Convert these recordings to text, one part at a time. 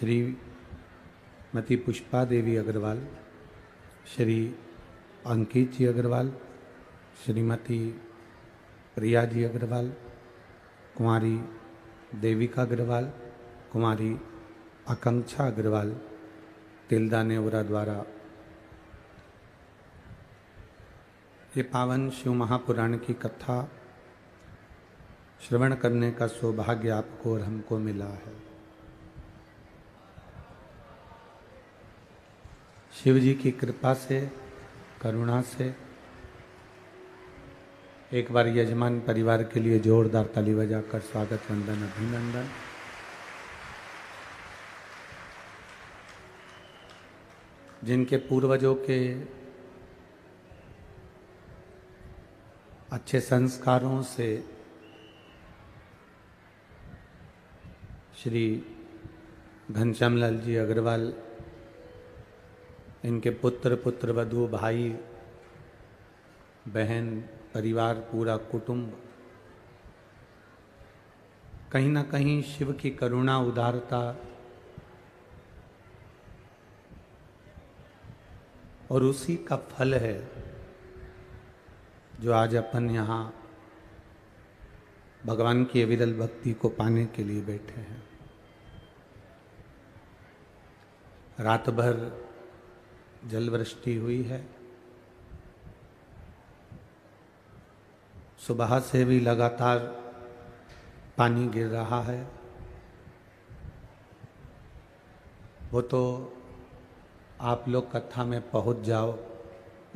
श्रीमती पुष्पा देवी अग्रवाल, श्री अंकित जी अग्रवाल, श्रीमती प्रिया जी अग्रवाल, कुमारी देविका अग्रवाल, कुमारी आकांक्षा अग्रवाल, तिलदा नेवरा द्वारा ये पावन शिव महापुराण की कथा श्रवण करने का सौभाग्य आपको और हमको मिला है। शिव जी की कृपा से, करुणा से एक बार यजमान परिवार के लिए जोरदार ताली बजाकर स्वागत, वंदन, अभिनंदन। जिनके पूर्वजों के अच्छे संस्कारों से श्री घनश्याम लाल जी अग्रवाल, इनके पुत्र, पुत्रवधू, भाई बहन, परिवार, पूरा कुटुंब कहीं ना कहीं शिव की करुणा, उदारता और उसी का फल है जो आज अपन यहाँ भगवान की अविरल भक्ति को पाने के लिए बैठे हैं। रात भर जल वृष्टि हुई है, सुबह से भी लगातार पानी गिर रहा है। वो तो आप लोग कथा में पहुंच जाओ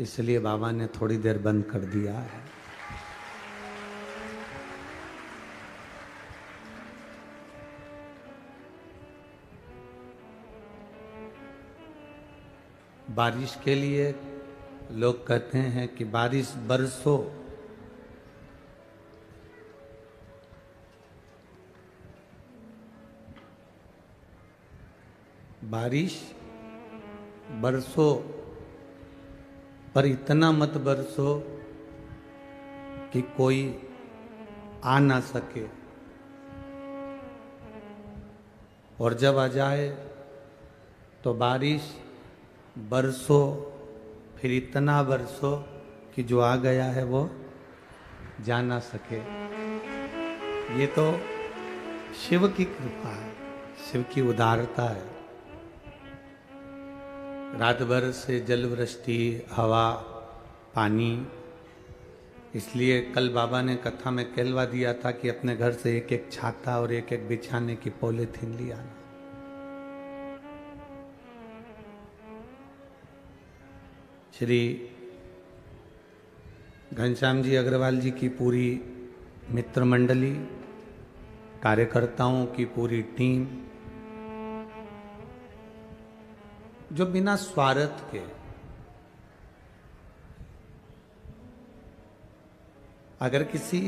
इसलिए बाबा ने थोड़ी देर बंद कर दिया है। बारिश के लिए लोग कहते हैं कि बारिश बरसो, बारिश बरसो, पर इतना मत बरसो कि कोई आ ना सके, और जब आ जाए तो बारिश बरसो, फिर इतना बरसो कि जो आ गया है वो जा ना सके। ये तो शिव की कृपा है, शिव की उदारता है। रात भर से जल वृष्टि, हवा, पानी, इसलिए कल बाबा ने कथा में कहलवा दिया था कि अपने घर से एक एक छाता और एक एक बिछाने की पॉलीथीन लिया। श्री घनश्याम जी अग्रवाल जी की पूरी मित्र मंडली, कार्यकर्ताओं की पूरी टीम, जो बिना स्वार्थ के अगर किसी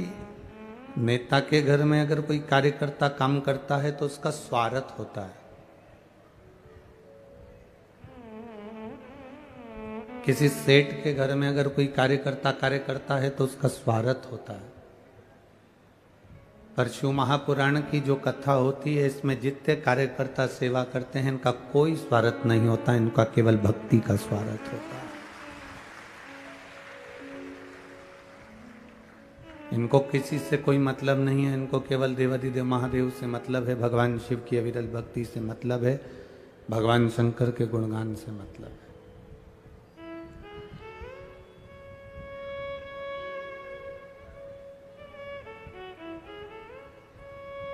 नेता के घर में अगर कोई कार्यकर्ता काम करता है तो उसका स्वार्थ होता है। किसी सेठ के घर में अगर कोई कार्यकर्ता कार्य करता है तो उसका स्वार्थ होता है। पर शिव महापुराण की जो कथा होती है, इसमें जितने कार्यकर्ता सेवा करते हैं इनका कोई स्वार्थ नहीं होता, इनका केवल भक्ति का स्वार्थ होता है। इनको किसी से कोई मतलब नहीं है, इनको केवल देवाधिदेव महादेव से मतलब है, भगवान शिव की अविरल भक्ति से मतलब है, भगवान शंकर के गुणगान से मतलब है।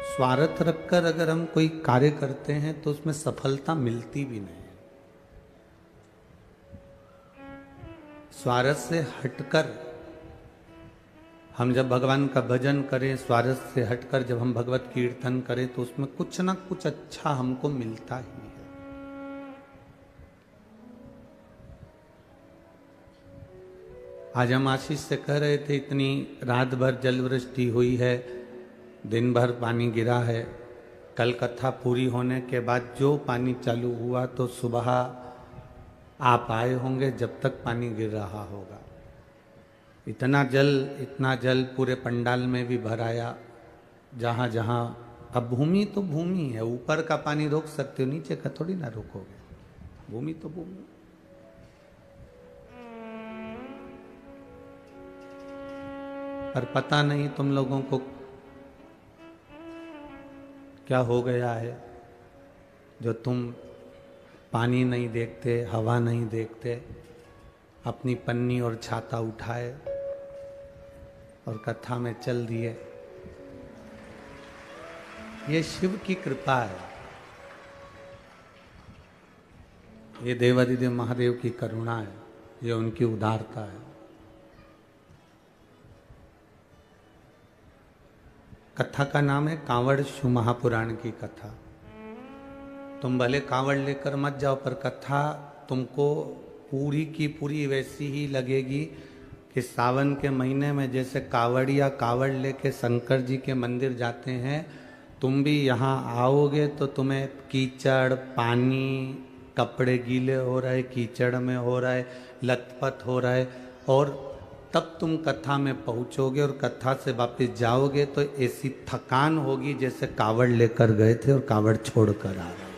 स्वार्थ रखकर अगर हम कोई कार्य करते हैं तो उसमें सफलता मिलती भी नहीं। स्वार्थ से हटकर हम जब भगवान का भजन करें, स्वार्थ से हटकर जब हम भगवत कीर्तन करें तो उसमें कुछ ना कुछ अच्छा हमको मिलता ही है। आज हम आशीष से कह रहे थे, इतनी रात भर जल वृष्टि हुई है, दिन भर पानी गिरा है। कल कथा पूरी होने के बाद जो पानी चालू हुआ तो सुबह आप आए होंगे जब तक पानी गिर रहा होगा। इतना जल पूरे पंडाल में भी भराया, जहाँ जहाँ अब भूमि तो भूमि है, ऊपर का पानी रोक सकते हो, नीचे का थोड़ी ना रोकोगे। भूमि तो भूमि। पर पता नहीं तुम लोगों को क्या हो गया है, जो तुम पानी नहीं देखते, हवा नहीं देखते, अपनी पन्नी और छाता उठाए और कथा में चल दिए। ये शिव की कृपा है, ये देवादिदेव महादेव की करुणा है, ये उनकी उदारता है। कथा का नाम है कांवड़ शिव महापुराण की कथा। तुम भले कांवड़ लेकर मत जाओ, पर कथा तुमको पूरी की पूरी वैसी ही लगेगी कि सावन के महीने में जैसे कांवड़िया कांवड़ लेके शंकर जी के मंदिर जाते हैं, तुम भी यहाँ आओगे तो तुम्हें कीचड़, पानी, कपड़े गीले हो रहे, कीचड़ में हो रहे, लथपथ हो रहे, और तब तुम कथा में पहुंचोगे और कथा से वापस जाओगे तो ऐसी थकान होगी जैसे कावड़ लेकर गए थे और कावड़ छोड़कर आ रहे।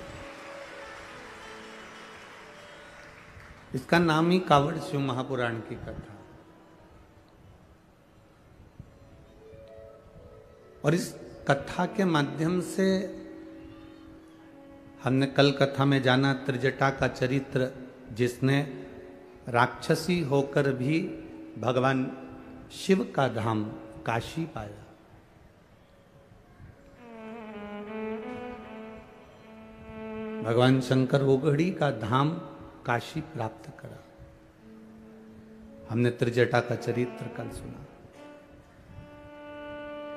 इसका नाम ही कावड़ शिव महापुराण की कथा। और इस कथा के माध्यम से हमने कल कथा में जाना त्रिजटा का चरित्र, जिसने राक्षसी होकर भी भगवान शिव का धाम काशी पाया। भगवान शंकर उगड़ी का धाम काशी प्राप्त करा। हमने त्रिजटा का चरित्र कल सुना।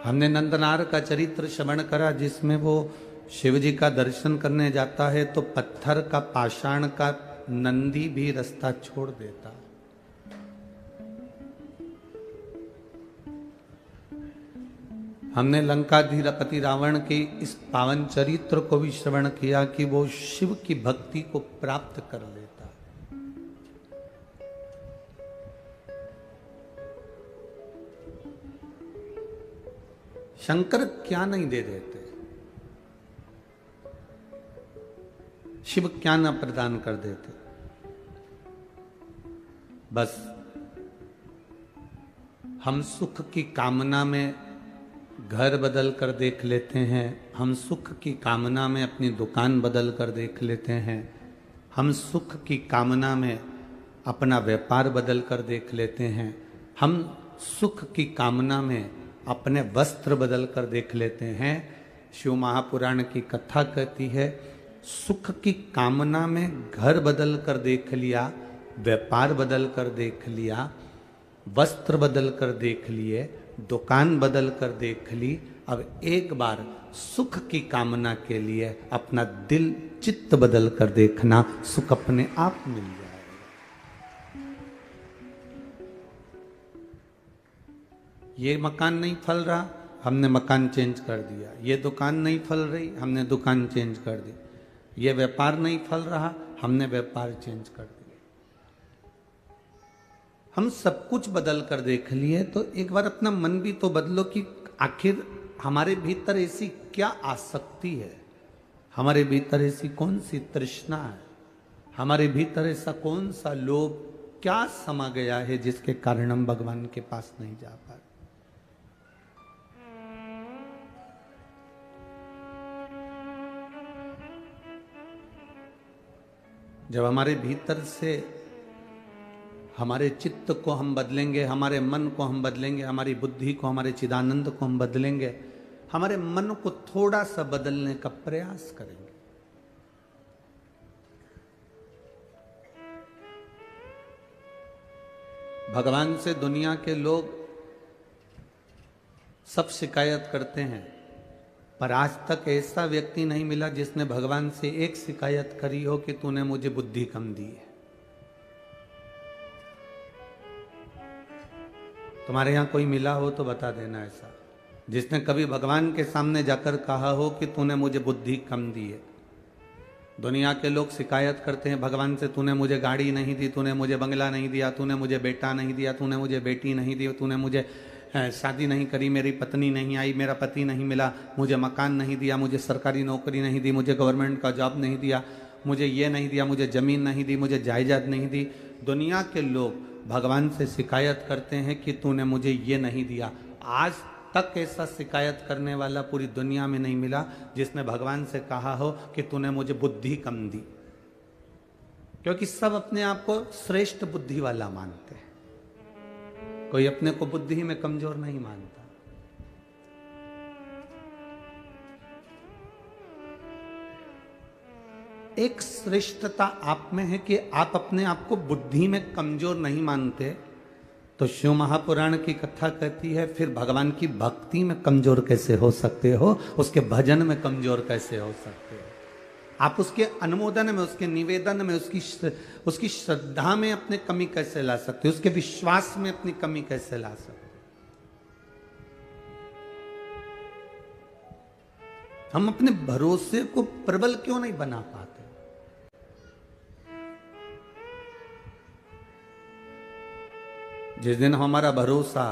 हमने नंदनार का चरित्र श्रवण करा, जिसमें वो शिव जी का दर्शन करने जाता है तो पत्थर का, पाषाण का नंदी भी रास्ता छोड़ देता। हमने लंकाधीपति रावण के इस पावन चरित्र को भी श्रवण किया कि वो शिव की भक्ति को प्राप्त कर लेता। शंकर क्या नहीं दे देते, शिव क्या न प्रदान कर देते। बस हम सुख की कामना में घर बदल कर देख लेते हैं, हम सुख की कामना में अपनी दुकान बदल कर देख लेते हैं, हम सुख की कामना में अपना व्यापार बदल कर देख लेते हैं, हम सुख की कामना में अपने वस्त्र बदल कर देख लेते हैं। शिव महापुराण की कथा कहती है, सुख की कामना में घर बदल कर देख लिया, व्यापार बदल कर देख लिया, वस्त्र बदल कर देख लिए, दुकान बदल कर देख ली। अब एक बार सुख की कामना के लिए अपना दिल चित्त बदल कर देखना, सुख अपने आप मिल जाएगा। ये मकान नहीं फल रहा, हमने मकान चेंज कर दिया। ये दुकान नहीं फल रही, हमने दुकान चेंज कर दी। ये व्यापार नहीं फल रहा, हमने व्यापार चेंज कर दिया। हम सब कुछ बदल कर देख लिए, तो एक बार अपना मन भी तो बदलो कि आखिर हमारे भीतर ऐसी क्या आसक्ति है, हमारे भीतर ऐसी कौन सी तृष्णा है, हमारे भीतर ऐसा कौन सा लोभ क्या समा गया है जिसके कारण हम भगवान के पास नहीं जा पा रहे। जब हमारे भीतर से हमारे चित्त को हम बदलेंगे, हमारे मन को हम बदलेंगे, हमारी बुद्धि को, हमारे चिदानंद को हम बदलेंगे, हमारे मन को थोड़ा सा बदलने का प्रयास करेंगे, भगवान से दुनिया के लोग सब शिकायत करते हैं, पर आज तक ऐसा व्यक्ति नहीं मिला जिसने भगवान से एक शिकायत करी हो कि तूने मुझे बुद्धि कम दी है। तुम्हारे यहां कोई मिला हो तो बता देना ऐसा, जिसने कभी भगवान के सामने जाकर कहा हो कि तूने मुझे बुद्धि कम दी है। दुनिया के लोग शिकायत करते हैं भगवान से, तूने मुझे गाड़ी नहीं दी, तूने मुझे बंगला नहीं दिया, तूने मुझे बेटा नहीं दिया, तूने मुझे बेटी नहीं दी, तूने मुझे शादी नहीं करी, मेरी पत्नी नहीं आई, मेरा पति नहीं मिला, मुझे मकान नहीं दिया, मुझे सरकारी नौकरी नहीं दी, मुझे गवर्नमेंट का जॉब नहीं दिया, मुझे ये नहीं दिया, मुझे ज़मीन नहीं दी, मुझे जायदाद नहीं दी। दुनिया के लोग भगवान से शिकायत करते हैं कि तूने मुझे ये नहीं दिया। आज तक ऐसा शिकायत करने वाला पूरी दुनिया में नहीं मिला जिसने भगवान से कहा हो कि तूने मुझे बुद्धि कम दी, क्योंकि सब अपने आप को श्रेष्ठ बुद्धि वाला मानते हैं, कोई अपने को बुद्धि में कमजोर नहीं मानता। एक श्रेष्ठता आप में है कि आप अपने आप को बुद्धि में कमजोर नहीं मानते। तो शिव महापुराण की कथा कहती है फिर भगवान की भक्ति में कमजोर कैसे हो सकते हो, उसके भजन में कमजोर कैसे हो सकते हो, आप उसके अनुमोदन में, उसके निवेदन में, उसकी श्रद्धा में अपने कमी कैसे ला सकते हो, उसके विश्वास में अपनी कमी कैसे ला सकते हो। हम अपने भरोसे को प्रबल क्यों नहीं बना पाते? जिस दिन हमारा भरोसा,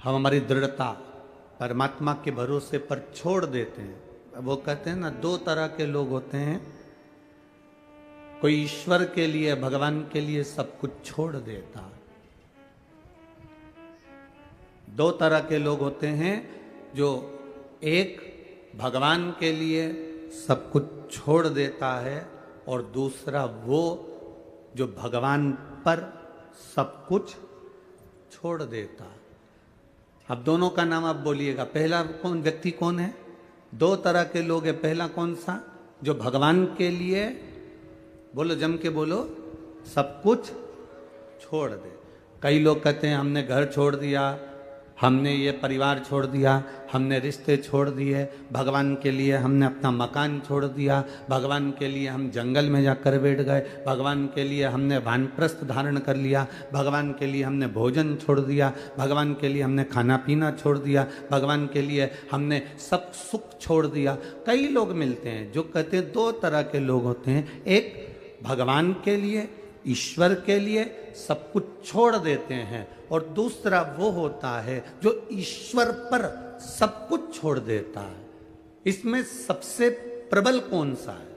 हम हमारी दृढ़ता परमात्मा के भरोसे पर छोड़ देते हैं, वो कहते हैं ना, दो तरह के लोग होते हैं, कोई ईश्वर के लिए, भगवान के लिए सब कुछ छोड़ देता है। दो तरह के लोग होते हैं, जो एक भगवान के लिए सब कुछ छोड़ देता है और दूसरा वो जो भगवान पर सब कुछ छोड़ देता। अब दोनों का नाम आप बोलिएगा। पहला कौन व्यक्ति कौन है? दो तरह के लोग हैं। पहला कौन सा? जो भगवान के लिए, बोलो जम के बोलो, सब कुछ छोड़ दे। कई लोग कहते हैं हमने घर छोड़ दिया, हमने ये परिवार छोड़ दिया, हमने रिश्ते छोड़ दिए, भगवान के लिए हमने अपना मकान छोड़ दिया, भगवान के लिए हम जंगल में जाकर बैठ गए, भगवान के लिए हमने वानप्रस्थ धारण कर लिया, भगवान के लिए हमने भोजन छोड़ दिया, भगवान के लिए हमने खाना पीना छोड़ दिया, भगवान के लिए हमने सब सुख छोड़ दिया। कई लोग मिलते हैं जो कहते हैं, दो तरह के लोग होते हैं, एक भगवान के लिए, ईश्वर के लिए सब कुछ छोड़ देते हैं, और दूसरा वो होता है जो ईश्वर पर सब कुछ छोड़ देता है। इसमें सबसे प्रबल कौन सा है?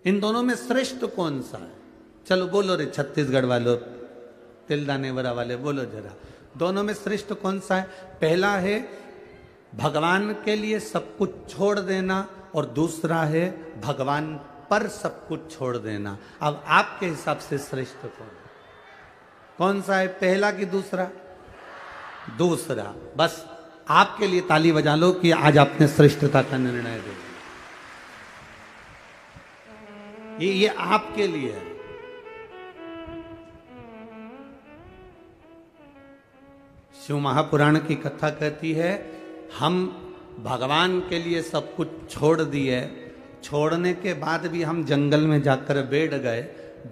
इन दोनों में श्रेष्ठ कौन सा है? चलो बोलो रे छत्तीसगढ़ वालों, तिलदानेवरा वाले, बोलो जरा, दोनों में श्रेष्ठ कौन सा है? पहला है भगवान के लिए सब कुछ छोड़ देना, और दूसरा है भगवान पर सब कुछ छोड़ देना। अब आपके हिसाब से श्रेष्ठ कौन सा है? पहला कि दूसरा? दूसरा। बस आपके लिए ताली बजा लो कि आज आपने श्रेष्ठता का निर्णय दे दिया। ये आपके लिए है। शिव महापुराण की कथा कहती है, हम भगवान के लिए सब कुछ छोड़ दिए, छोड़ने के बाद भी हम जंगल में जाकर बैठ गए,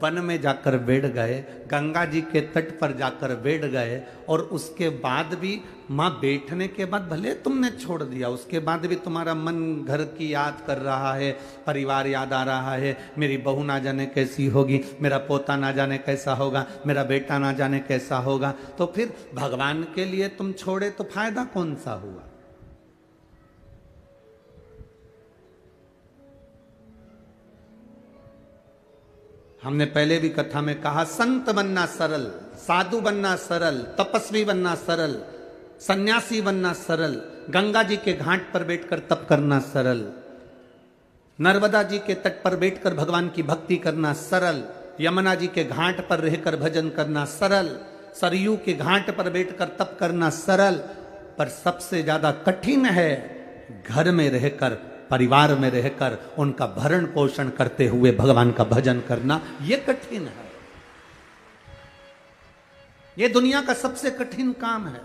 वन में जाकर बैठ गए, गंगा जी के तट पर जाकर बैठ गए, और उसके बाद भी माँ बैठने के बाद भले तुमने छोड़ दिया, उसके बाद भी तुम्हारा मन घर की याद कर रहा है, परिवार याद आ रहा है, मेरी बहू ना जाने कैसी होगी, मेरा पोता ना जाने कैसा होगा, मेरा बेटा ना जाने कैसा होगा। तो फिर भगवान के लिए तुम छोड़े तो फायदा कौन सा हुआ? हमने पहले भी कथा में कहा, संत बनना सरल, साधु बनना सरल, तपस्वी बनना सरल, सन्यासी बनना सरल, गंगा जी के घाट पर बैठकर तप करना सरल, नर्मदा जी के तट पर बैठकर भगवान की भक्ति करना सरल, यमुना जी के घाट पर रहकर भजन करना सरल, सरयू के घाट पर बैठकर तप करना सरल, पर सबसे ज्यादा कठिन है घर में रहकर, परिवार में रहकर उनका भरण पोषण करते हुए भगवान का भजन करना। ये कठिन है, ये दुनिया का सबसे कठिन काम है।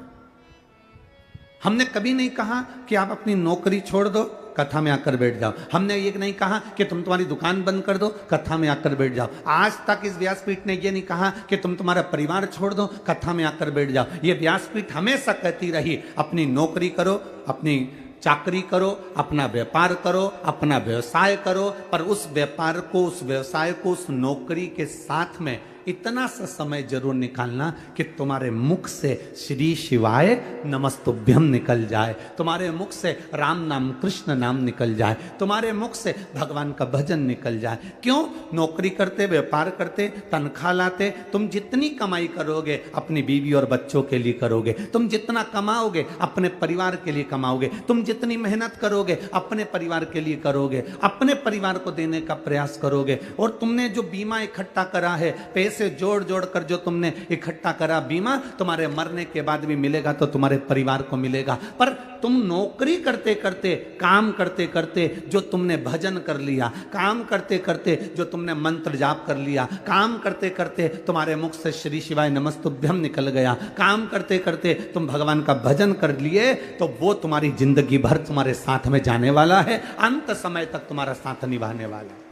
हमने कभी नहीं कहा कि आप अपनी नौकरी छोड़ दो, कथा में आकर बैठ जाओ। हमने ये नहीं कहा कि तुम तुम्हारी दुकान बंद कर दो, कथा में आकर बैठ जाओ। आज तक इस व्यासपीठ ने ये नहीं कहा कि तुम तुम्हारा परिवार छोड़ दो, कथा में आकर बैठ जाओ। ये व्यासपीठ हमेशा कहती रही, अपनी नौकरी करो, अपनी चाकरी करो, अपना व्यापार करो, अपना व्यवसाय करो, पर उस व्यापार को, उस व्यवसाय को, उस नौकरी के साथ में इतना सा समय जरूर निकालना कि तुम्हारे मुख से श्री शिवाय नमस्तुभ्यम निकल जाए, तुम्हारे मुख से राम नाम कृष्ण नाम निकल जाए, तुम्हारे मुख से भगवान का भजन निकल जाए। क्यों? नौकरी करते, व्यापार करते, तनख्वाह लाते, तुम जितनी कमाई करोगे अपनी बीवी और बच्चों के लिए करोगे, तुम जितना कमाओगे अपने परिवार के लिए कमाओगे, तुम जितनी मेहनत करोगे अपने परिवार के लिए करोगे, अपने परिवार को देने का प्रयास करोगे। और तुमने जो बीमा इकट्ठा करा है, पैसे जोड़ जोड़ कर जो तुमने इकट्ठा करा बीमा, तुम्हारे मरने के बाद भी मिलेगा तो तुम्हारे परिवार को मिलेगा। पर तुम नौकरी करते करते, काम करते करते जो तुमने भजन कर लिया, काम करते करते जो तुमने मंत्र जाप कर लिया, काम करते करते तुम्हारे मुख से श्री शिवाय नमस्तुभ्यम निकल गया, काम करते करते तुम भगवान का भजन कर लिए, तो वो तुम्हारी जिंदगी भर तुम्हारे साथ में जाने वाला है, अंत समय तक तुम्हारा साथ निभाने वाला है।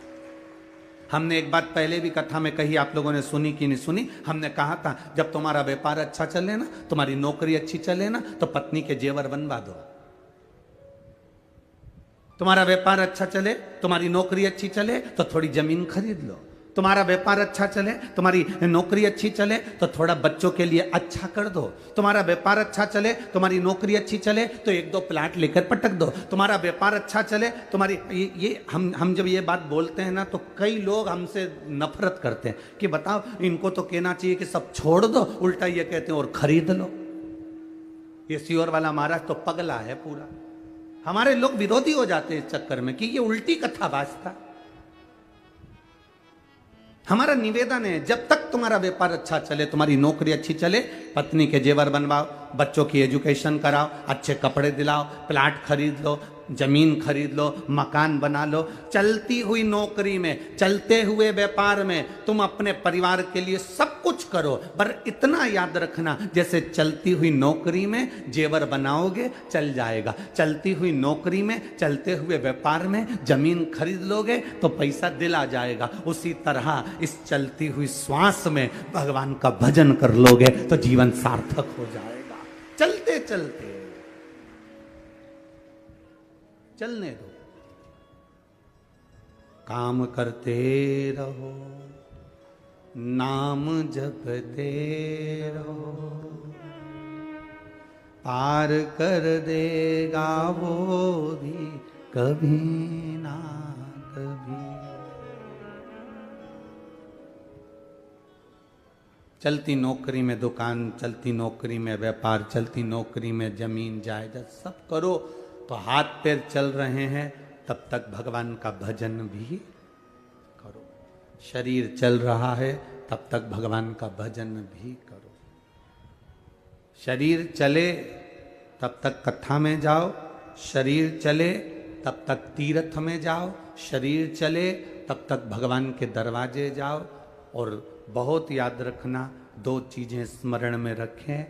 हमने एक बात पहले भी कथा में कही, आप लोगों ने सुनी कि नहीं सुनी? हमने कहा था जब तुम्हारा व्यापार अच्छा चले ना, तुम्हारी नौकरी अच्छी चले ना, तो पत्नी के जेवर बनवा दो। तुम्हारा व्यापार अच्छा चले, तुम्हारी नौकरी अच्छी चले, तो थोड़ी जमीन खरीद लो। तुम्हारा व्यापार अच्छा चले, तुम्हारी नौकरी अच्छी चले, तो थोड़ा बच्चों के लिए अच्छा कर दो। तुम्हारा व्यापार अच्छा चले, तुम्हारी नौकरी अच्छी चले, तो एक दो प्लाट लेकर पटक दो। तुम्हारा व्यापार अच्छा चले, तुम्हारी ये हम जब ये बात बोलते हैं ना, तो कई लोग हमसे नफरत करते हैं कि बताओ, इनको तो कहना चाहिए कि सब छोड़ दो, उल्टा ये कहते हैं और खरीद लो। ये सीहोर वाला महाराज तो पगला है पूरा। हमारे लोग विरोधी हो जाते हैं इस चक्कर में कि ये उल्टी कथाबाज था। हमारा निवेदन है, जब तक तुम्हारा व्यापार अच्छा चले, तुम्हारी नौकरी अच्छी चले, पत्नी के जेवर बनवाओ, बच्चों की एजुकेशन कराओ, अच्छे कपड़े दिलाओ, प्लाट खरीद लो, जमीन खरीद लो, मकान बना लो। चलती हुई नौकरी में, चलते हुए व्यापार में तुम अपने परिवार के लिए सब कुछ करो, पर इतना याद रखना, जैसे चलती हुई नौकरी में जेवर बनाओगे चल जाएगा, चलती हुई नौकरी में, चलते हुए व्यापार में जमीन खरीद लोगे तो पैसा दिल आ जाएगा। उसी तरह इस चलती हुई श्वास में भगवान का भजन कर लोगे तो जीवन सार्थक हो जाएगा। चलते चलते चलने दो, काम करते रहो, नाम जपते रहो, पार कर देगा वो भी कभी ना कभी। चलती नौकरी में दुकान, चलती नौकरी में व्यापार, चलती नौकरी में जमीन जायदाद सब करो, तो हाथ पैर चल रहे हैं, तब तक भगवान का भजन भी करो। शरीर चल रहा है, तब तक भगवान का भजन भी करो। शरीर चले तब तक कथा में जाओ, शरीर चले तब तक तीर्थ में जाओ, शरीर चले तब तक भगवान के दरवाजे जाओ। और बहुत याद रखना, दो चीजें स्मरण में रखें,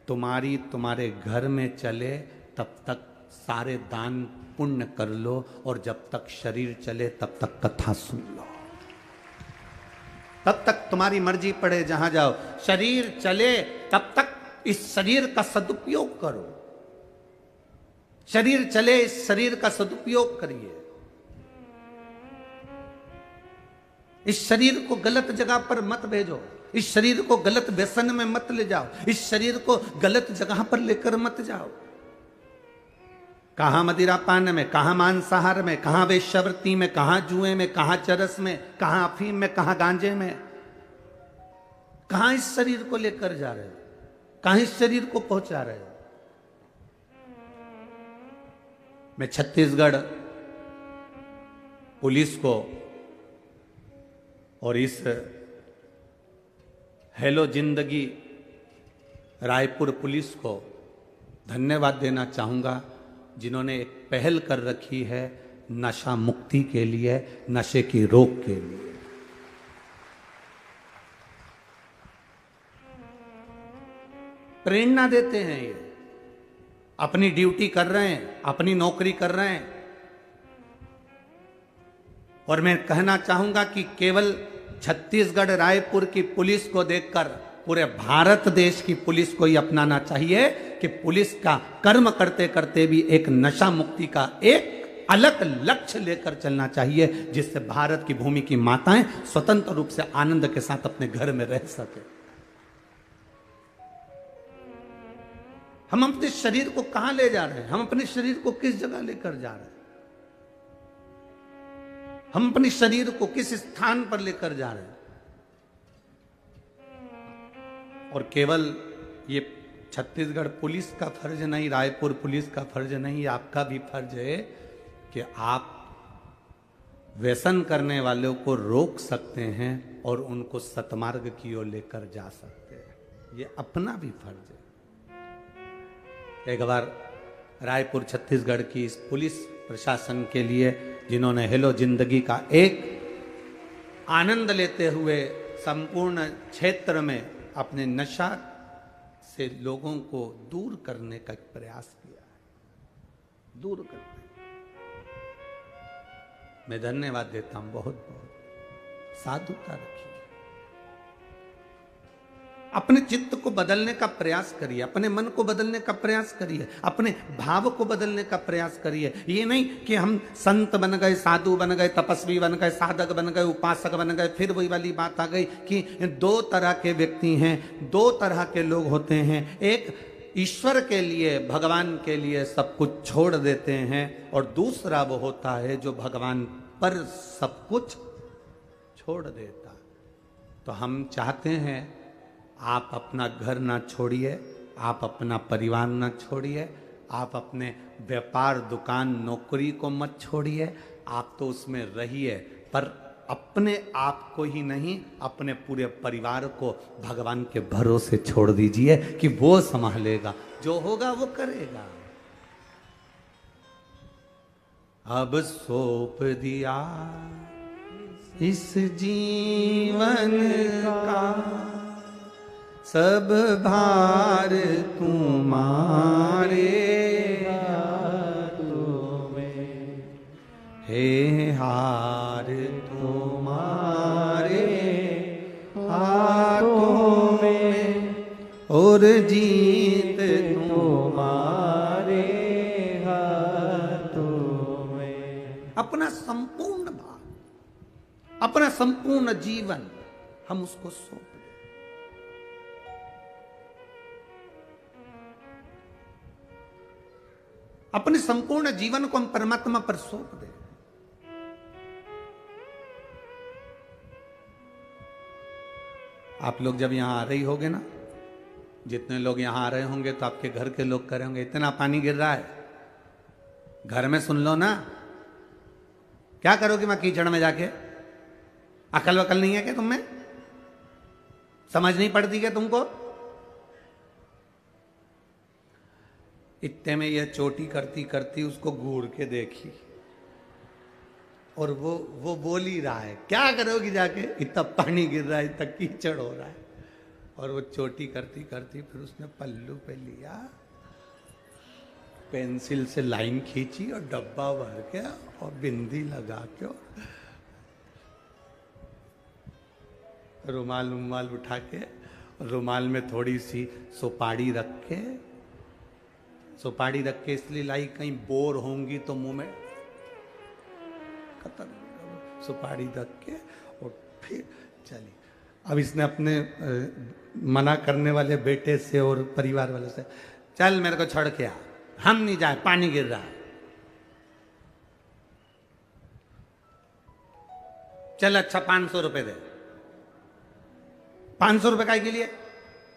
तुम्हारे घर में चले तब तक सारे दान पुण्य कर लो, और जब तक शरीर चले तब तक कथा सुन लो, तब तक तुम्हारी मर्जी पड़े जहां जाओ। शरीर चले तब तक इस शरीर का सदुपयोग करो, शरीर चले इस शरीर का सदुपयोग करिए। इस शरीर को गलत जगह पर मत भेजो, इस शरीर को गलत व्यसन में मत ले जाओ, इस शरीर को गलत जगह पर लेकर मत जाओ। कहां मदिरापान में, कहां मांसाहार में, कहां वेश्यावृत्ति में, कहां जुए में, कहां चरस में, कहां अफीम में, कहां गांजे में, कहां इस शरीर को लेकर जा रहे हो, कहां इस शरीर को पहुंचा रहे हो। मैं छत्तीसगढ़ पुलिस को और इस हेलो जिंदगी रायपुर पुलिस को धन्यवाद देना चाहूँगा, जिन्होंने एक पहल कर रखी है नशा मुक्ति के लिए, नशे की रोक के लिए। प्रेरणा देते हैं, ये अपनी ड्यूटी कर रहे हैं, अपनी नौकरी कर रहे हैं। और मैं कहना चाहूंगा कि केवल छत्तीसगढ़ रायपुर की पुलिस को देखकर पूरे भारत देश की पुलिस को ही अपनाना चाहिए कि पुलिस का कर्म करते करते भी एक नशा मुक्ति का एक अलग लक्ष्य लेकर चलना चाहिए, जिससे भारत की भूमि की माताएं स्वतंत्र रूप से आनंद के साथ अपने घर में रह सके। हम अपने शरीर को कहां ले जा रहे हैं? हम अपने शरीर को किस जगह लेकर जा रहे हैं? हम अपने शरीर को किस स्थान पर लेकर जा रहे हैं? और केवल ये छत्तीसगढ़ पुलिस का फर्ज नहीं, रायपुर पुलिस का फर्ज नहीं, आपका भी फर्ज है कि आप व्यसन करने वालों को रोक सकते हैं और उनको सतमार्ग की ओर लेकर जा सकते हैं। ये अपना भी फर्ज है। एक बार रायपुर छत्तीसगढ़ की इस पुलिस प्रशासन के लिए, जिन्होंने हेलो जिंदगी का एक आनंद लेते हुए संपूर्ण क्षेत्र में अपने नशा से लोगों को दूर करने का प्रयास किया है, दूर करने, मैं धन्यवाद देता हूं। बहुत बहुत साधुता रखिए, अपने चित्त को बदलने का प्रयास करिए, अपने मन को बदलने का प्रयास करिए, अपने भाव को बदलने का प्रयास करिए। ये नहीं कि हम संत बन गए, साधु बन गए, तपस्वी बन गए, साधक बन गए, उपासक बन गए। फिर वही वाली बात आ गई कि दो तरह के व्यक्ति हैं, दो तरह के लोग होते हैं। एक ईश्वर के लिए, भगवान के लिए सब कुछ छोड़ देते हैं, और दूसरा वो होता है जो भगवान पर सब कुछ छोड़ देता। तो हम चाहते हैं आप अपना घर ना छोड़िए, आप अपना परिवार ना छोड़िए, आप अपने व्यापार, दुकान, नौकरी को मत छोड़िए, आप तो उसमें रहिए, पर अपने आप को ही नहीं, अपने पूरे परिवार को भगवान के भरोसे छोड़ दीजिए कि वो संभालेगा, जो होगा वो करेगा। अब सौंप दिया इस जीवन का सब भार तुम्हारे हाथों में, हे हार तुम्हारे हाथों में, और जीत तुम्हारे हाथों में। अपना संपूर्ण भार, अपना संपूर्ण जीवन हम उसको सौंप दें। अपने संपूर्ण जीवन को हम परमात्मा पर सौंप दें। आप लोग जब यहां आ रही होगे ना, जितने लोग यहां आ रहे होंगे तो आपके घर के लोग कह रहे होंगे इतना पानी गिर रहा है, घर में सुन लो ना, क्या करोगे मैं कीचड़ में जाके? अकल वकल नहीं है क्या तुम में? समझ नहीं पड़ती क्या तुमको? इतने में यह चोटी करती करती उसको घूर के देखी, और वो बोल ही रहा है, क्या करोगी जाके, इतना पानी गिर रहा है, इतना कीचड़ हो रहा है। और वो चोटी करती करती फिर उसने पल्लू पे लिया, पेंसिल से लाइन खींची और डब्बा भर के और बिंदी लगा के और रुमाल उठा के, रुमाल में थोड़ी सी सुपारी रख के, सुपारी रख के इसलिए लाई कहीं बोर होंगी तो मुंह में खत्म, सुपारी रख के और फिर चली। अब इसने अपने मना करने वाले बेटे से और परिवार वाले से, चल मेरे को छोड़ के आ, हम नहीं जाए, पानी गिर रहा है। चल अच्छा 500 रुपए दे। 500 रुपए काय के लिए?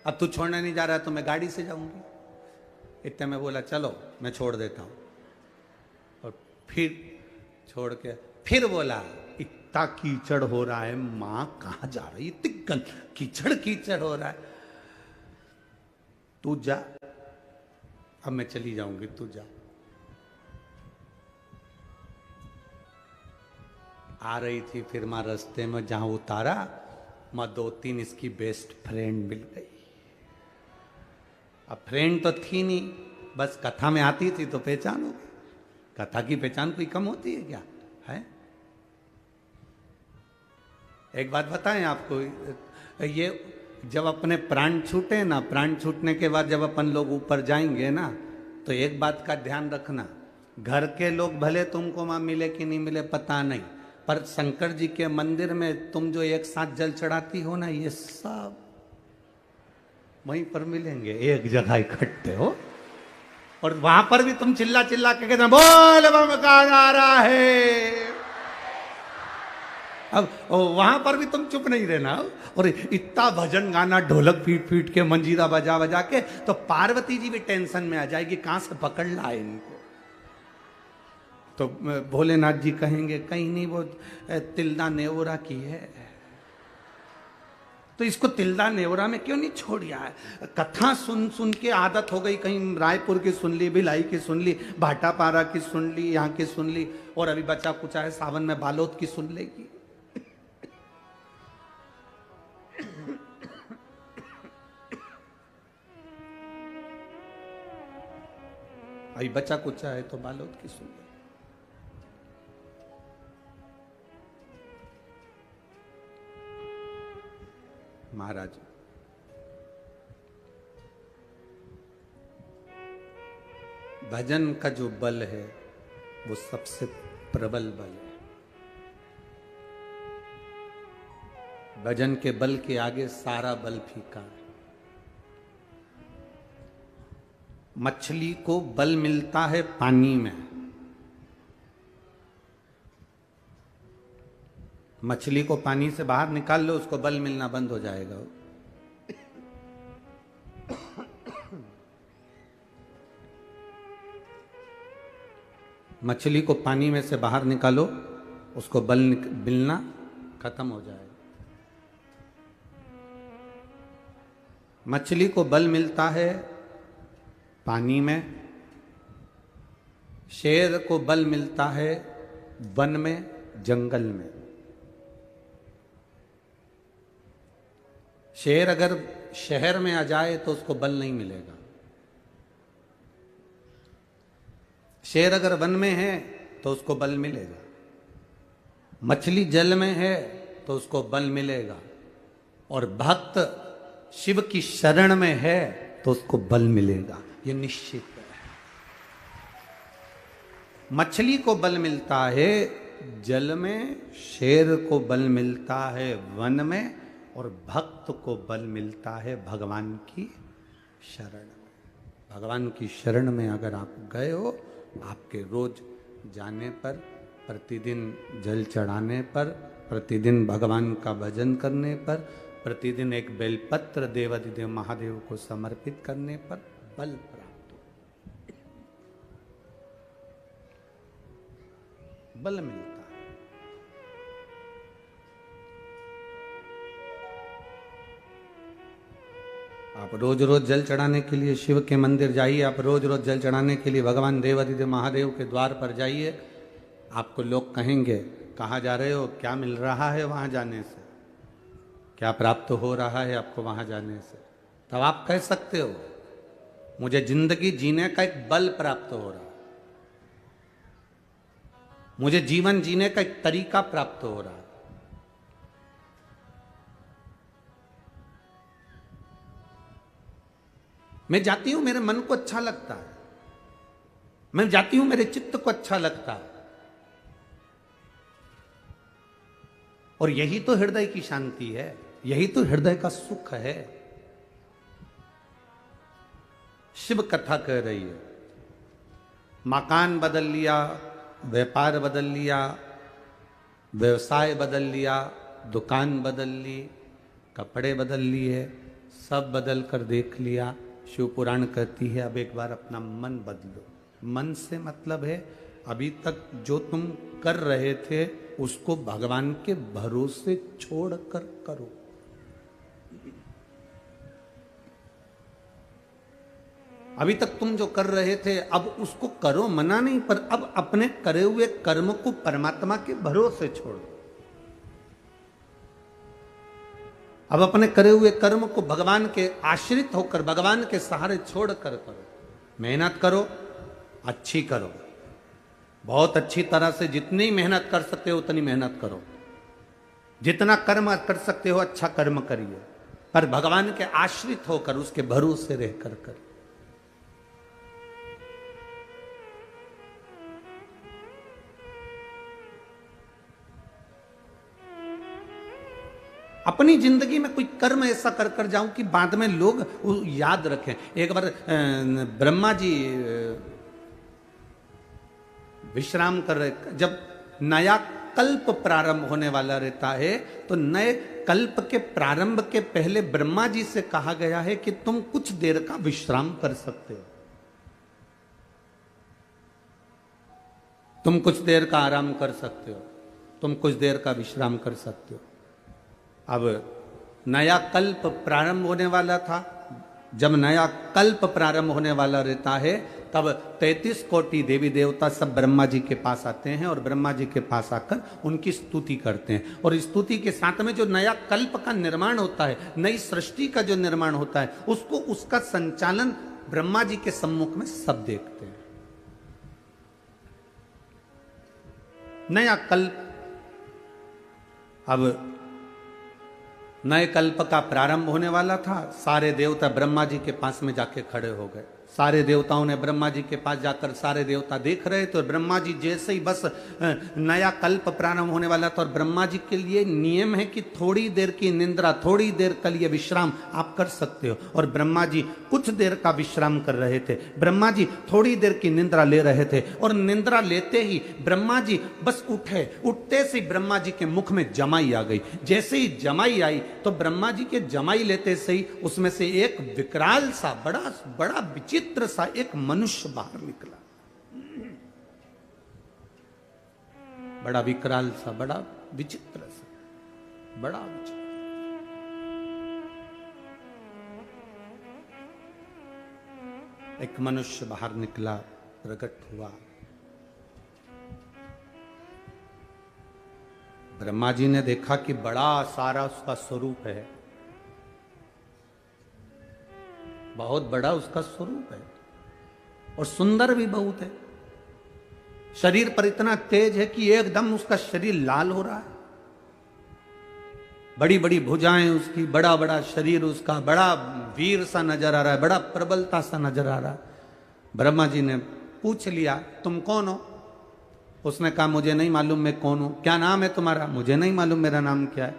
अब तू छोड़ने नहीं जा रहा तो मैं गाड़ी से जाऊंगी। इतने में बोला चलो मैं छोड़ देता हूं, और फिर छोड़ के फिर बोला इतना कीचड़ हो रहा है, मां कहां जा रही, इतनी कीचड़ कीचड़ हो रहा है, तू जा, अब मैं चली जाऊंगी, तू जा। आ रही थी फिर मां रास्ते में, जहां उतारा मां 2-3 इसकी बेस्ट फ्रेंड मिल गई। अब फ्रेंड तो थी नहीं, बस कथा में आती थी तो पहचान हो गई। कथा की पहचान कोई कम होती है क्या है? एक बात बताएं आपको, जब अपने प्राण छूटे ना, प्राण छूटने के बाद जब अपन लोग ऊपर जाएंगे ना, तो एक बात का ध्यान रखना, घर के लोग भले तुमको वहां मिले कि नहीं मिले पता नहीं, पर शंकर जी के मंदिर में तुम जो एक साथ जल चढ़ाती हो ना, ये सब वहीं पर मिलेंगे, एक जगह इकट्ठे हो, और वहां पर भी तुम चिल्ला चिल्ला के कहते बोल बम का नारा है। अब वहां पर भी तुम चुप नहीं रहना, और इतना भजन गाना, ढोलक पीट पीट के, मंजीरा बजा बजा के, तो पार्वती जी भी टेंशन में आ जाएगी, कहां से पकड़ लाए इनको। तो भोलेनाथ जी कहेंगे कहीं नहीं, वो तिल्दा नेवरा की है, तो इसको तिल्दा नेवरा में क्यों नहीं छोड़िया है। कथा सुन सुन के आदत हो गई, कहीं रायपुर की सुन ली, भिलाई की सुन ली, भाटापारा की सुन ली, यहाँ की सुन ली, और अभी बचा कुचा है सावन में बालोद की सुन लेगी। अभी बचा कुचा है तो बालोद की सुन ले। महाराज भजन का जो बल है वो सबसे प्रबल बल है। भजन के बल के आगे सारा बल फीका है। मछली को बल मिलता है पानी में, मछली को पानी से बाहर निकाल लो, उसको बल मिलना बंद हो जाएगा। मछली को पानी में से बाहर निकालो, उसको बल मिलना खत्म हो जाएगा। मछली को बल मिलता है पानी में, शेर को बल मिलता है वन में, जंगल में। शेर अगर शहर में आ जाए तो उसको बल नहीं मिलेगा। शेर अगर वन में है तो उसको बल मिलेगा। मछली जल में है तो उसको बल मिलेगा। और भक्त शिव की शरण में है तो उसको बल मिलेगा, ये निश्चित है। मछली को बल मिलता है जल में, शेर को बल मिलता है वन में, और भक्त को बल मिलता है भगवान की शरण में। भगवान की शरण में अगर आप गए हो, आपके रोज जाने पर, प्रतिदिन जल चढ़ाने पर, प्रतिदिन भगवान का भजन करने पर, प्रतिदिन एक बेलपत्र देवाधिदेव महादेव को समर्पित करने पर बल प्राप्त हो, बल मिलता है। आप रोज रोज जल चढ़ाने के लिए शिव के मंदिर जाइए, आप रोज रोज जल चढ़ाने के लिए भगवान देवाधिदेव महादेव के द्वार पर जाइए। आपको लोग कहेंगे कहाँ जा रहे हो, क्या मिल रहा है वहां जाने से, क्या प्राप्त हो रहा है आपको वहां जाने से। तब आप कह सकते हो मुझे जिंदगी जीने का एक बल प्राप्त हो रहा है, मुझे जीवन जीने का एक तरीका प्राप्त हो रहा है। मैं जाती हूं, मेरे मन को अच्छा लगता है, मैं जाती हूं, मेरे चित्त को अच्छा लगता है। और यही तो हृदय की शांति है, यही तो हृदय का सुख है। शिव कथा कह रही है, मकान बदल लिया, व्यापार बदल लिया, व्यवसाय बदल लिया, दुकान बदल ली, कपड़े बदल लिए, सब बदल कर देख लिया। शिव पुराण कहती है अब एक बार अपना मन बदलो। मन से मतलब है अभी तक जो तुम कर रहे थे उसको भगवान के भरोसे छोड़कर करो। अभी तक तुम जो कर रहे थे अब उसको करो, मना नहीं, पर अब अपने करे हुए कर्म को परमात्मा के भरोसे छोड़ो। अब अपने करे हुए कर्म को भगवान के आश्रित होकर, भगवान के सहारे छोड़कर करो। मेहनत करो, अच्छी करो, बहुत अच्छी तरह से, जितनी मेहनत कर सकते हो उतनी मेहनत करो, जितना कर्म कर सकते हो अच्छा कर्म करिए, पर भगवान के आश्रित होकर, उसके भरोसे रह कर। अपनी जिंदगी में कोई कर्म ऐसा कर कर जाऊं कि बाद में लोग याद रखें। एक बार ब्रह्मा जी विश्राम कर रहे, जब नया कल्प प्रारंभ होने वाला रहता है तो नए कल्प के प्रारंभ के पहले ब्रह्मा जी से कहा गया है कि तुम कुछ देर का विश्राम कर सकते हो, तुम कुछ देर का आराम कर सकते हो, तुम कुछ देर का विश्राम कर सकते हो। अब नया कल्प प्रारंभ होने वाला था। जब नया कल्प प्रारंभ होने वाला रहता है तब 33 कोटि देवी देवता सब ब्रह्मा जी के पास आते हैं और ब्रह्मा जी के पास आकर उनकी स्तुति करते हैं। और स्तुति के साथ में जो नया कल्प का निर्माण होता है, नई सृष्टि का जो निर्माण होता है, उसको, उसका संचालन ब्रह्मा जी के सम्मुख में सब देखते हैं। नया कल्प, अब नए कल्प का प्रारंभ होने वाला था। सारे देवता ब्रह्मा जी के पास में जाके खड़े हो गए। सारे देवताओं ने ब्रह्मा जी के पास जाकर, सारे देवता देख रहे थे। और ब्रह्मा जी जैसे ही बस नया कल्प प्रारंभ होने वाला था, और ब्रह्मा जी के लिए नियम है कि थोड़ी देर की निंद्रा, थोड़ी देर के लिए विश्राम आप कर सकते हो। और ब्रह्मा जी कुछ देर का विश्राम कर रहे थे। ब्रह्मा जी थोड़ी देर की निंद्रा ले रहे थे और निंद्रा लेते ही ब्रह्मा जी बस उठे। उठते से ब्रह्मा जी के मुख में जमाई आ गई। जैसे ही जमाई आई तो ब्रह्मा जी के जमाई लेते से ही उसमें से एक विकराल सा, बड़ा बड़ा विचित्र सा एक मनुष्य बाहर निकला। बड़ा विकराल सा, बड़ा विचित्र सा, बड़ा विचित्र। एक मनुष्य बाहर निकला, प्रकट हुआ। ब्रह्मा जी ने देखा कि बड़ा सारा उसका स्वरूप है, बहुत बड़ा उसका स्वरूप है और सुंदर भी बहुत है। शरीर पर इतना तेज है कि एकदम उसका शरीर लाल हो रहा है। बड़ी बड़ी भुजाएं उसकी, बड़ा बड़ा शरीर उसका, बड़ा वीर सा नजर आ रहा है, बड़ा प्रबलता सा नजर आ रहा है। ब्रह्मा जी ने पूछ लिया, तुम कौन हो? उसने कहा, मुझे नहीं मालूम मैं कौन हूं। क्या नाम है तुम्हारा? मुझे नहीं मालूम मेरा नाम क्या है।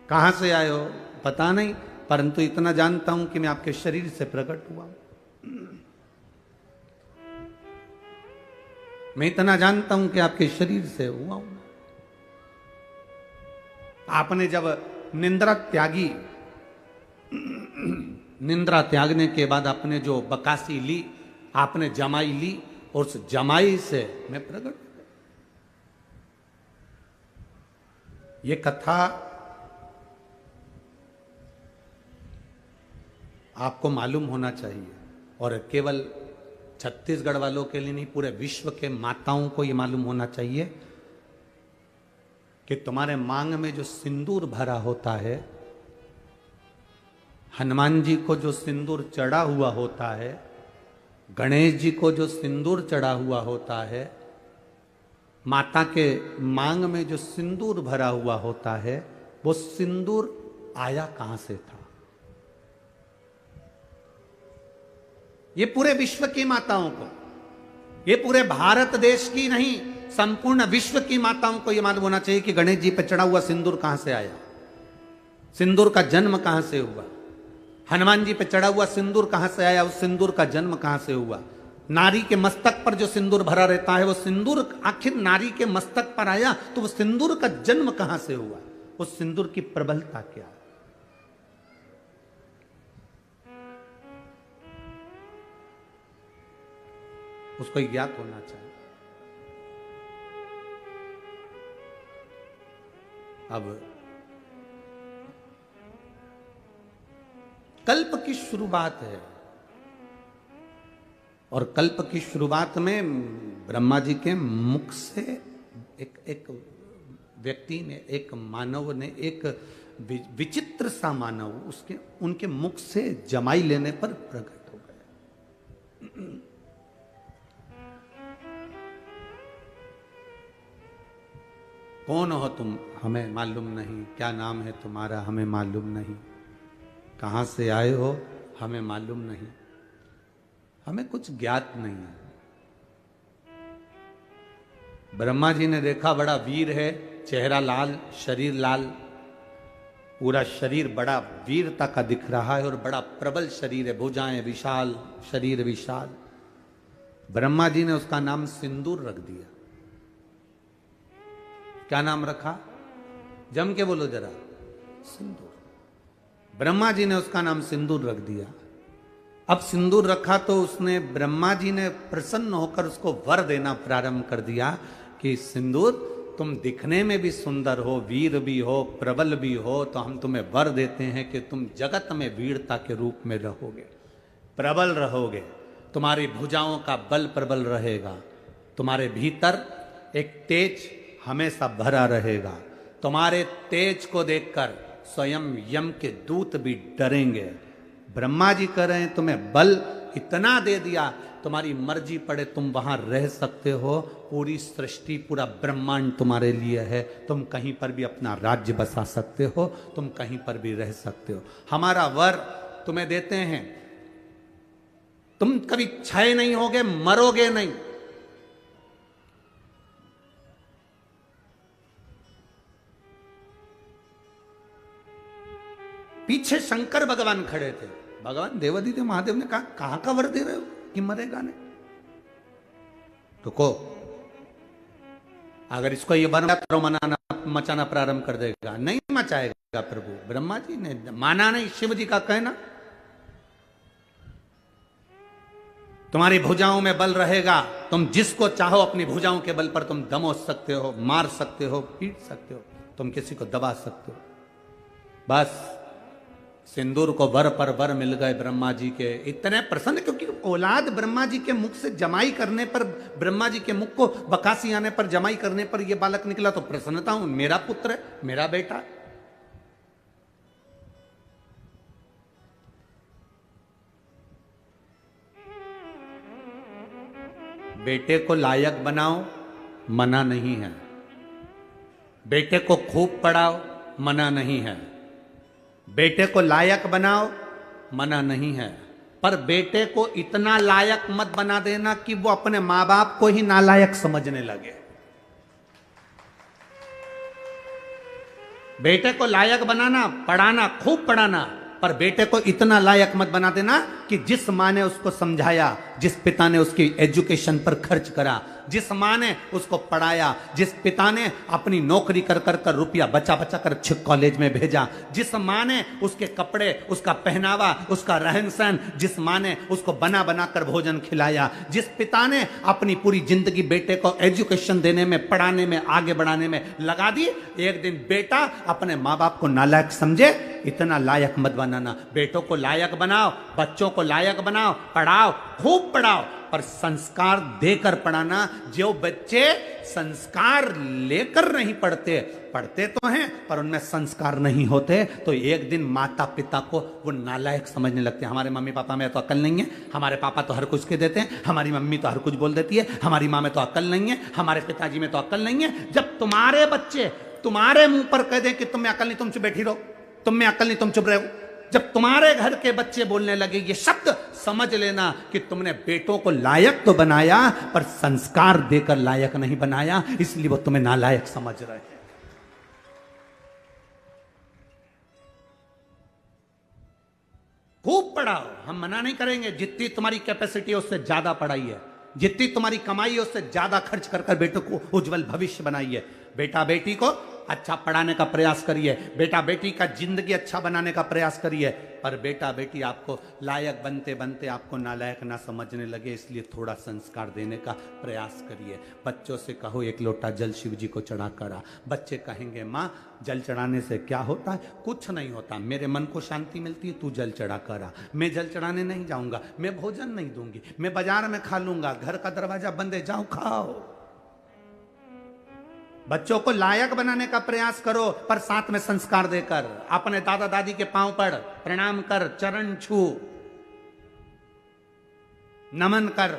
कहां से आए हो? पता नहीं, परंतु इतना जानता हूं कि मैं आपके शरीर से प्रकट हुआ। मैं इतना जानता हूं कि आपके शरीर से हुआ हूं। आपने जब निंद्रा त्यागी, निंद्रा त्यागने के बाद आपने जो बकासी ली, आपने जमाई ली और उस जमाई से मैं प्रकट हो गया। ये कथा आपको मालूम होना चाहिए, और केवल छत्तीसगढ़ वालों के लिए नहीं, पूरे विश्व के माताओं को ये मालूम होना चाहिए कि तुम्हारे मांग में जो सिंदूर भरा होता है, हनुमान जी को जो सिंदूर चढ़ा हुआ होता है, गणेश जी को जो सिंदूर चढ़ा हुआ होता है, माता के मांग में जो सिंदूर भरा हुआ होता है, वो सिंदूर आया कहां से था? ये पूरे विश्व की माताओं को, ये पूरे भारत देश की नहीं, संपूर्ण विश्व की माताओं को यह मालूम होना चाहिए कि गणेश जी पे चढ़ा हुआ सिंदूर कहां से आया, सिंदूर का जन्म कहां से हुआ। हनुमान जी पे चढ़ा हुआ सिंदूर कहां से आया, उस सिंदूर का जन्म कहां से हुआ। नारी के मस्तक पर जो सिंदूर भरा रहता है, वो सिंदूर आखिर नारी के मस्तक पर आया तो वो सिंदूर का जन्म कहां से हुआ, उस सिंदूर की प्रबलता क्या है। उसको ज्ञात होना चाहिए। अब कल्प की शुरुआत है, और कल्प की शुरुआत में ब्रह्मा जी के मुख से एक व्यक्ति ने, एक मानव ने, एक विचित्र सा मानव उसके उनके मुख से जमाई लेने पर प्रकट हो गया। कौन हो तुम? हमें मालूम नहीं। क्या नाम है तुम्हारा? हमें मालूम नहीं। कहाँ से आए हो हमें मालूम नहीं, हमें कुछ ज्ञात नहीं है। ब्रह्मा जी ने देखा बड़ा वीर है, चेहरा लाल, शरीर लाल, पूरा शरीर बड़ा वीरता का दिख रहा है और बड़ा प्रबल शरीर है, भुजाएं विशाल, शरीर विशाल। ब्रह्मा जी ने उसका नाम सिंदूर रख दिया। क्या नाम रखा? जम के बोलो जरा, सिंदूर। ब्रह्मा जी ने उसका नाम सिंदूर रख दिया। अब सिंदूर रखा तो उसने, ब्रह्मा जी ने प्रसन्न होकर उसको वर देना प्रारंभ कर दिया कि सिंदूर, तुम दिखने में भी सुंदर हो, वीर भी हो, प्रबल भी हो, तो हम तुम्हें वर देते हैं कि तुम जगत में वीरता के रूप में रहोगे, प्रबल रहोगे, तुम्हारी भुजाओं का बल प्रबल रहेगा, तुम्हारे भीतर एक तेज हमेशा भरा रहेगा, तुम्हारे तेज को देखकर स्वयं यम के दूत भी डरेंगे। ब्रह्मा जी कह रहे हैं तुम्हें बल इतना दे दिया, तुम्हारी मर्जी पड़े तुम वहां रह सकते हो, पूरी सृष्टि पूरा ब्रह्मांड तुम्हारे लिए है, तुम कहीं पर भी अपना राज्य बसा सकते हो, तुम कहीं पर भी रह सकते हो। हमारा वर तुम्हें देते हैं, तुम कभी क्षय नहीं होगे, मरोगे नहीं। पीछे शंकर भगवान खड़े थे, भगवान देवादिदेव महादेव ने कहा कहां का वर दे रहे हो कि मरेगा नहीं? रुको, अगर इसको ये वर मनाना मचाना प्रारंभ कर देगा, नहीं मचाएगा प्रभु। ब्रह्मा जी ने माना नहीं, शिव जी का कहना। तुम्हारी भुजाओं में बल रहेगा, तुम जिसको चाहो अपनी भुजाओं के बल पर तुम दमोच सकते हो, मार सकते हो, पीट सकते हो, तुम किसी को दबा सकते हो। बस सिंदूर को वर पर वर मिल गए ब्रह्मा जी के। इतने प्रसन्न, क्योंकि औलाद ब्रह्मा जी के मुख से जमाई करने पर, ब्रह्मा जी के मुख को बकासी आने पर, जमाई करने पर यह बालक निकला, तो प्रसन्नता हूं, मेरा पुत्र है, मेरा बेटा है। बेटे को लायक बनाओ, मना नहीं है। बेटे को खूब पढ़ाओ, मना नहीं है। बेटे को लायक बनाओ, मना नहीं है। पर बेटे को इतना लायक मत बना देना कि वो अपने मां बाप को ही नालायक समझने लगे। बेटे को लायक बनाना, पढ़ाना, खूब पढ़ाना, पर बेटे को इतना लायक मत बना देना कि जिस माँ ने उसको समझाया, जिस पिता ने उसकी एजुकेशन पर खर्च करा, जिस माँ ने उसको पढ़ाया, जिस पिता ने अपनी नौकरी कर कर कर रुपया बचा बचा कर अच्छे कॉलेज में भेजा, जिस माँ ने उसके कपड़े, उसका पहनावा, उसका रहन सहन, जिस माँ ने उसको बना बना कर भोजन खिलाया, जिस पिता ने अपनी पूरी जिंदगी बेटे को एजुकेशन देने में, पढ़ाने में, आगे बढ़ाने में लगा दी, एक दिन बेटा अपने माँ बाप को नालायक समझे, इतना लायक मत बनाना। बेटों को लायक बनाओ, बच्चों को लायक बनाओ, पढ़ाओ, खूब पढ़ाओ, पर संस्कार देकर पढ़ाना। जो बच्चे संस्कार लेकर नहीं पढ़ते, पढ़ते तो हैं पर उनमें संस्कार नहीं होते, तो एक दिन माता पिता को वो नालायक समझने लगते हैं। हमारे मम्मी पापा में तो अकल नहीं है, हमारे पापा तो हर कुछ के देते हैं, हमारी मम्मी तो हर कुछ बोल देती है, हमारी माँ में तो अकल नहीं है, हमारे पिताजी में तो अकल नहीं है। जब तुम्हारे बच्चे तुम्हारे मुंह पर कह दें कि तुम में अकल नहीं, तुम चुप बैठी रहो, तुम में अकल नहीं, तुम चुप रहो, जब तुम्हारे घर के बच्चे बोलने लगे ये शब्द, समझ लेना कि तुमने बेटों को लायक तो बनाया पर संस्कार देकर लायक नहीं बनाया, इसलिए वो तुम्हें नालायक समझ रहे हैं। खूब पढ़ाओ, हम मना नहीं करेंगे, जितनी तुम्हारी कैपेसिटी है उससे ज्यादा पढ़ाई है, जितनी तुम्हारी कमाई है उससे ज्यादा खर्च कर कर बेटों को उज्जवल भविष्य बनाइए। बेटा बेटी को अच्छा पढ़ाने का प्रयास करिए, बेटा बेटी का जिंदगी अच्छा बनाने का प्रयास करिए, पर बेटा बेटी आपको लायक बनते बनते आपको नालायक ना समझने लगे, इसलिए थोड़ा संस्कार देने का प्रयास करिए। बच्चों से कहो एक लोटा जल शिव जी को चढ़ा करा, बच्चे कहेंगे माँ जल चढ़ाने से क्या होता है? कुछ नहीं होता, मेरे मन को शांति मिलती है, तू जल चढ़ा करा। मैं जल चढ़ाने नहीं जाऊंगा, मैं भोजन नहीं दूंगी, मैं बाजार में खा लूंगा, घर का दरवाजा बंद है, जाओ खाओ। बच्चों को लायक बनाने का प्रयास करो, पर साथ में संस्कार देकर। अपने दादा दादी के पांव पर प्रणाम कर, चरण छू, नमन कर।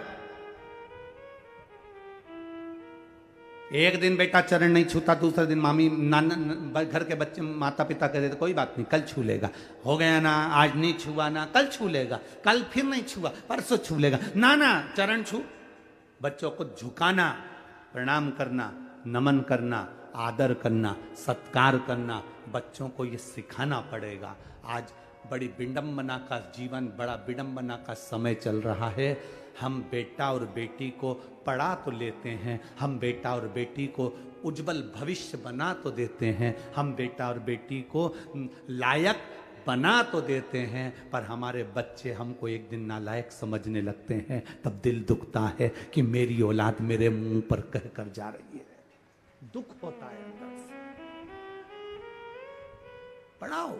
एक दिन बेटा चरण नहीं छूता, दूसरे दिन मामी नाना घर के बच्चे माता पिता कहते थे कोई बात नहीं कल छू लेगा, हो गया ना, आज नहीं छुआ ना, कल छू लेगा, कल फिर नहीं छुआ, परसों छू लेगा, ना ना चरण छू। बच्चों को झुकाना, प्रणाम करना, नमन करना, आदर करना, सत्कार करना, बच्चों को ये सिखाना पड़ेगा। आज बड़ी विडंबना का जीवन, बड़ा विडंबना का समय चल रहा है। हम बेटा और बेटी को पढ़ा तो लेते हैं, हम बेटा और बेटी को उज्जवल भविष्य बना तो देते हैं, हम बेटा और बेटी को लायक बना तो देते हैं, पर हमारे बच्चे हमको एक दिन नालायक समझने लगते हैं, तब दिल दुखता है कि मेरी औलाद मेरे मुंह पर कह कर जा रही है। दुख होता है अंदर से। पढ़ाओ,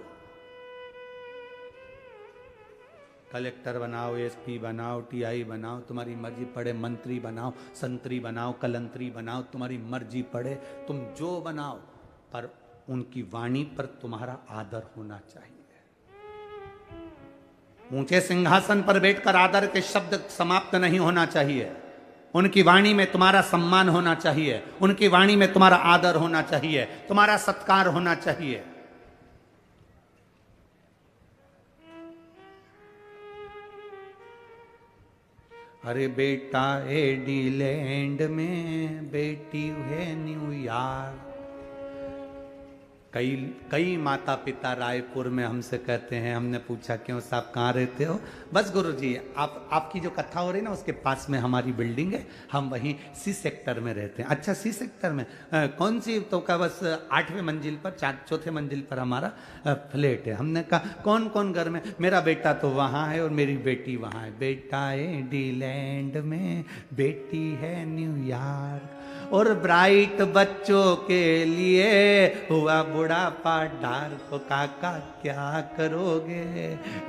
कलेक्टर बनाओ, एसपी बनाओ, टीआई बनाओ, तुम्हारी मर्जी, पढ़े मंत्री बनाओ, संतरी बनाओ, कलंतरी बनाओ, तुम्हारी मर्जी, पढ़े तुम जो बनाओ, पर उनकी वाणी पर तुम्हारा आदर होना चाहिए। ऊंचे सिंहासन पर बैठकर आदर के शब्द समाप्त नहीं होना चाहिए। उनकी वाणी में तुम्हारा सम्मान होना चाहिए, उनकी वाणी में तुम्हारा आदर होना चाहिए, तुम्हारा सत्कार होना चाहिए। अरे बेटा एडीलैंड में, बेटी है न्यूयॉर्क। कई माता पिता रायपुर में हमसे कहते हैं, हमने पूछा क्यों साहब कहाँ रहते हो? बस गुरुजी आपकी जो कथा हो रही ना उसके पास में हमारी बिल्डिंग है, हम वहीं सी सेक्टर में रहते हैं। अच्छा सी सेक्टर में कौन सी? तो का बस 8वें मंजिल पर, चौथे मंजिल पर हमारा फ्लैट है। हमने कहा कौन कौन घर में? मेरा बेटा तो वहाँ है और मेरी बेटी वहाँ है। बेटा एडीलैंड में, बेटी है न्यूयॉर्क। और ब्राइट बच्चों के लिए हुआ बुढ़ापा डार, तो काका क्या करोगे,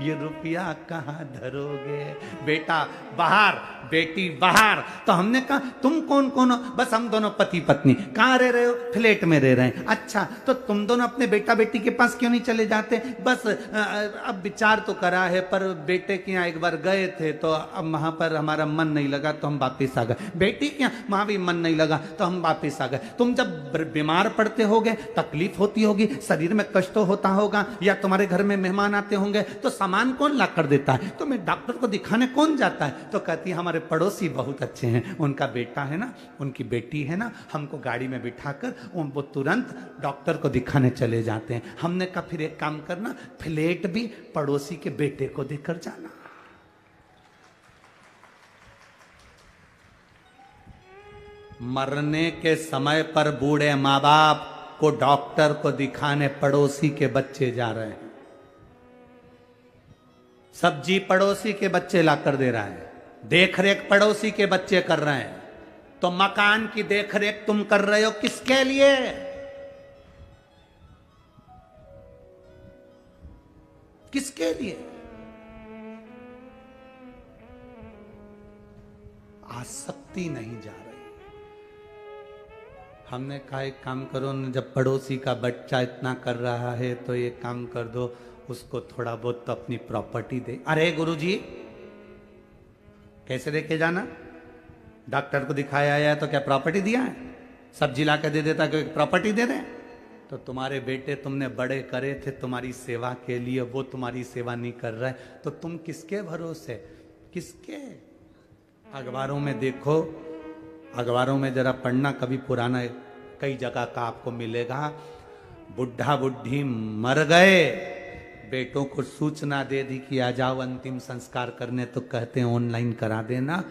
ये रुपया कहाँ धरोगे? बेटा बाहर, बेटी बाहर। तो हमने कहा तुम कौन कौन हो? बस हम दोनों पति पत्नी। कहाँ रह रहे हो? फ्लैट में रह रहे हैं। अच्छा तो तुम दोनों अपने बेटा बेटी के पास क्यों नहीं चले जाते? बस अब विचार तो करा है, पर बेटे के यहाँ एक बार गए थे तो अब वहां पर हमारा मन नहीं लगा तो हम वापिस आ गए। बेटी के यहाँ वहां भी मन नहीं लगा तो हम वापिस आ गए। तुम जब बीमार पड़ते होगे, तकलीफ होती होगी, शरीर में कष्ट होता होगा, या तुम्हारे घर में मेहमान आते होंगे, तो सामान कौन ला कर देता है? तो मैं डॉक्टर को दिखाने कौन जाता है? तो कहती है हमारे पड़ोसी बहुत अच्छे हैं, उनका बेटा है ना, उनकी बेटी है ना, हमको गाड़ी में बिठाकर वो तुरंत डॉक्टर को दिखाने चले जाते हैं। हमने कहा फिर एक काम करना, फ्लैट भी पड़ोसी के बेटे को देकर जाना। मरने के समय पर बूढ़े माँ बाप को डॉक्टर को दिखाने पड़ोसी के बच्चे जा रहे हैं। सब्जी पड़ोसी के बच्चे लाकर दे रहा है, देखरेख पड़ोसी के बच्चे कर रहे हैं। तो मकान की देखरेख तुम कर रहे हो किसके लिए? किसके लिए? आसक्ति नहीं जा रही। हमने कहा एक काम करो न, जब पड़ोसी का बच्चा इतना कर रहा है तो ये काम कर दो, उसको थोड़ा बहुत तो अपनी प्रॉपर्टी दे। अरे गुरुजी कैसे देके जाना? डॉक्टर को दिखाया आया तो क्या प्रॉपर्टी दिया है? सब्जी ला के दे देता कि प्रॉपर्टी दे दे? तो तुम्हारे बेटे तुमने बड़े करे थे तुम्हारी सेवा के लिए, वो तुम्हारी सेवा नहीं कर रहा है, तो तुम किसके भरोसे? किसके? अखबारों में देखो, अखबारों में जरा पढ़ना, कभी पुराना कई जगह का आपको मिलेगा। बुढ़ा बुढ़ी मर गए, बेटों को सूचना दे दी कि आ जाओ अंतिम संस्कार करने, तो कहते हैं ऑनलाइन करा देना।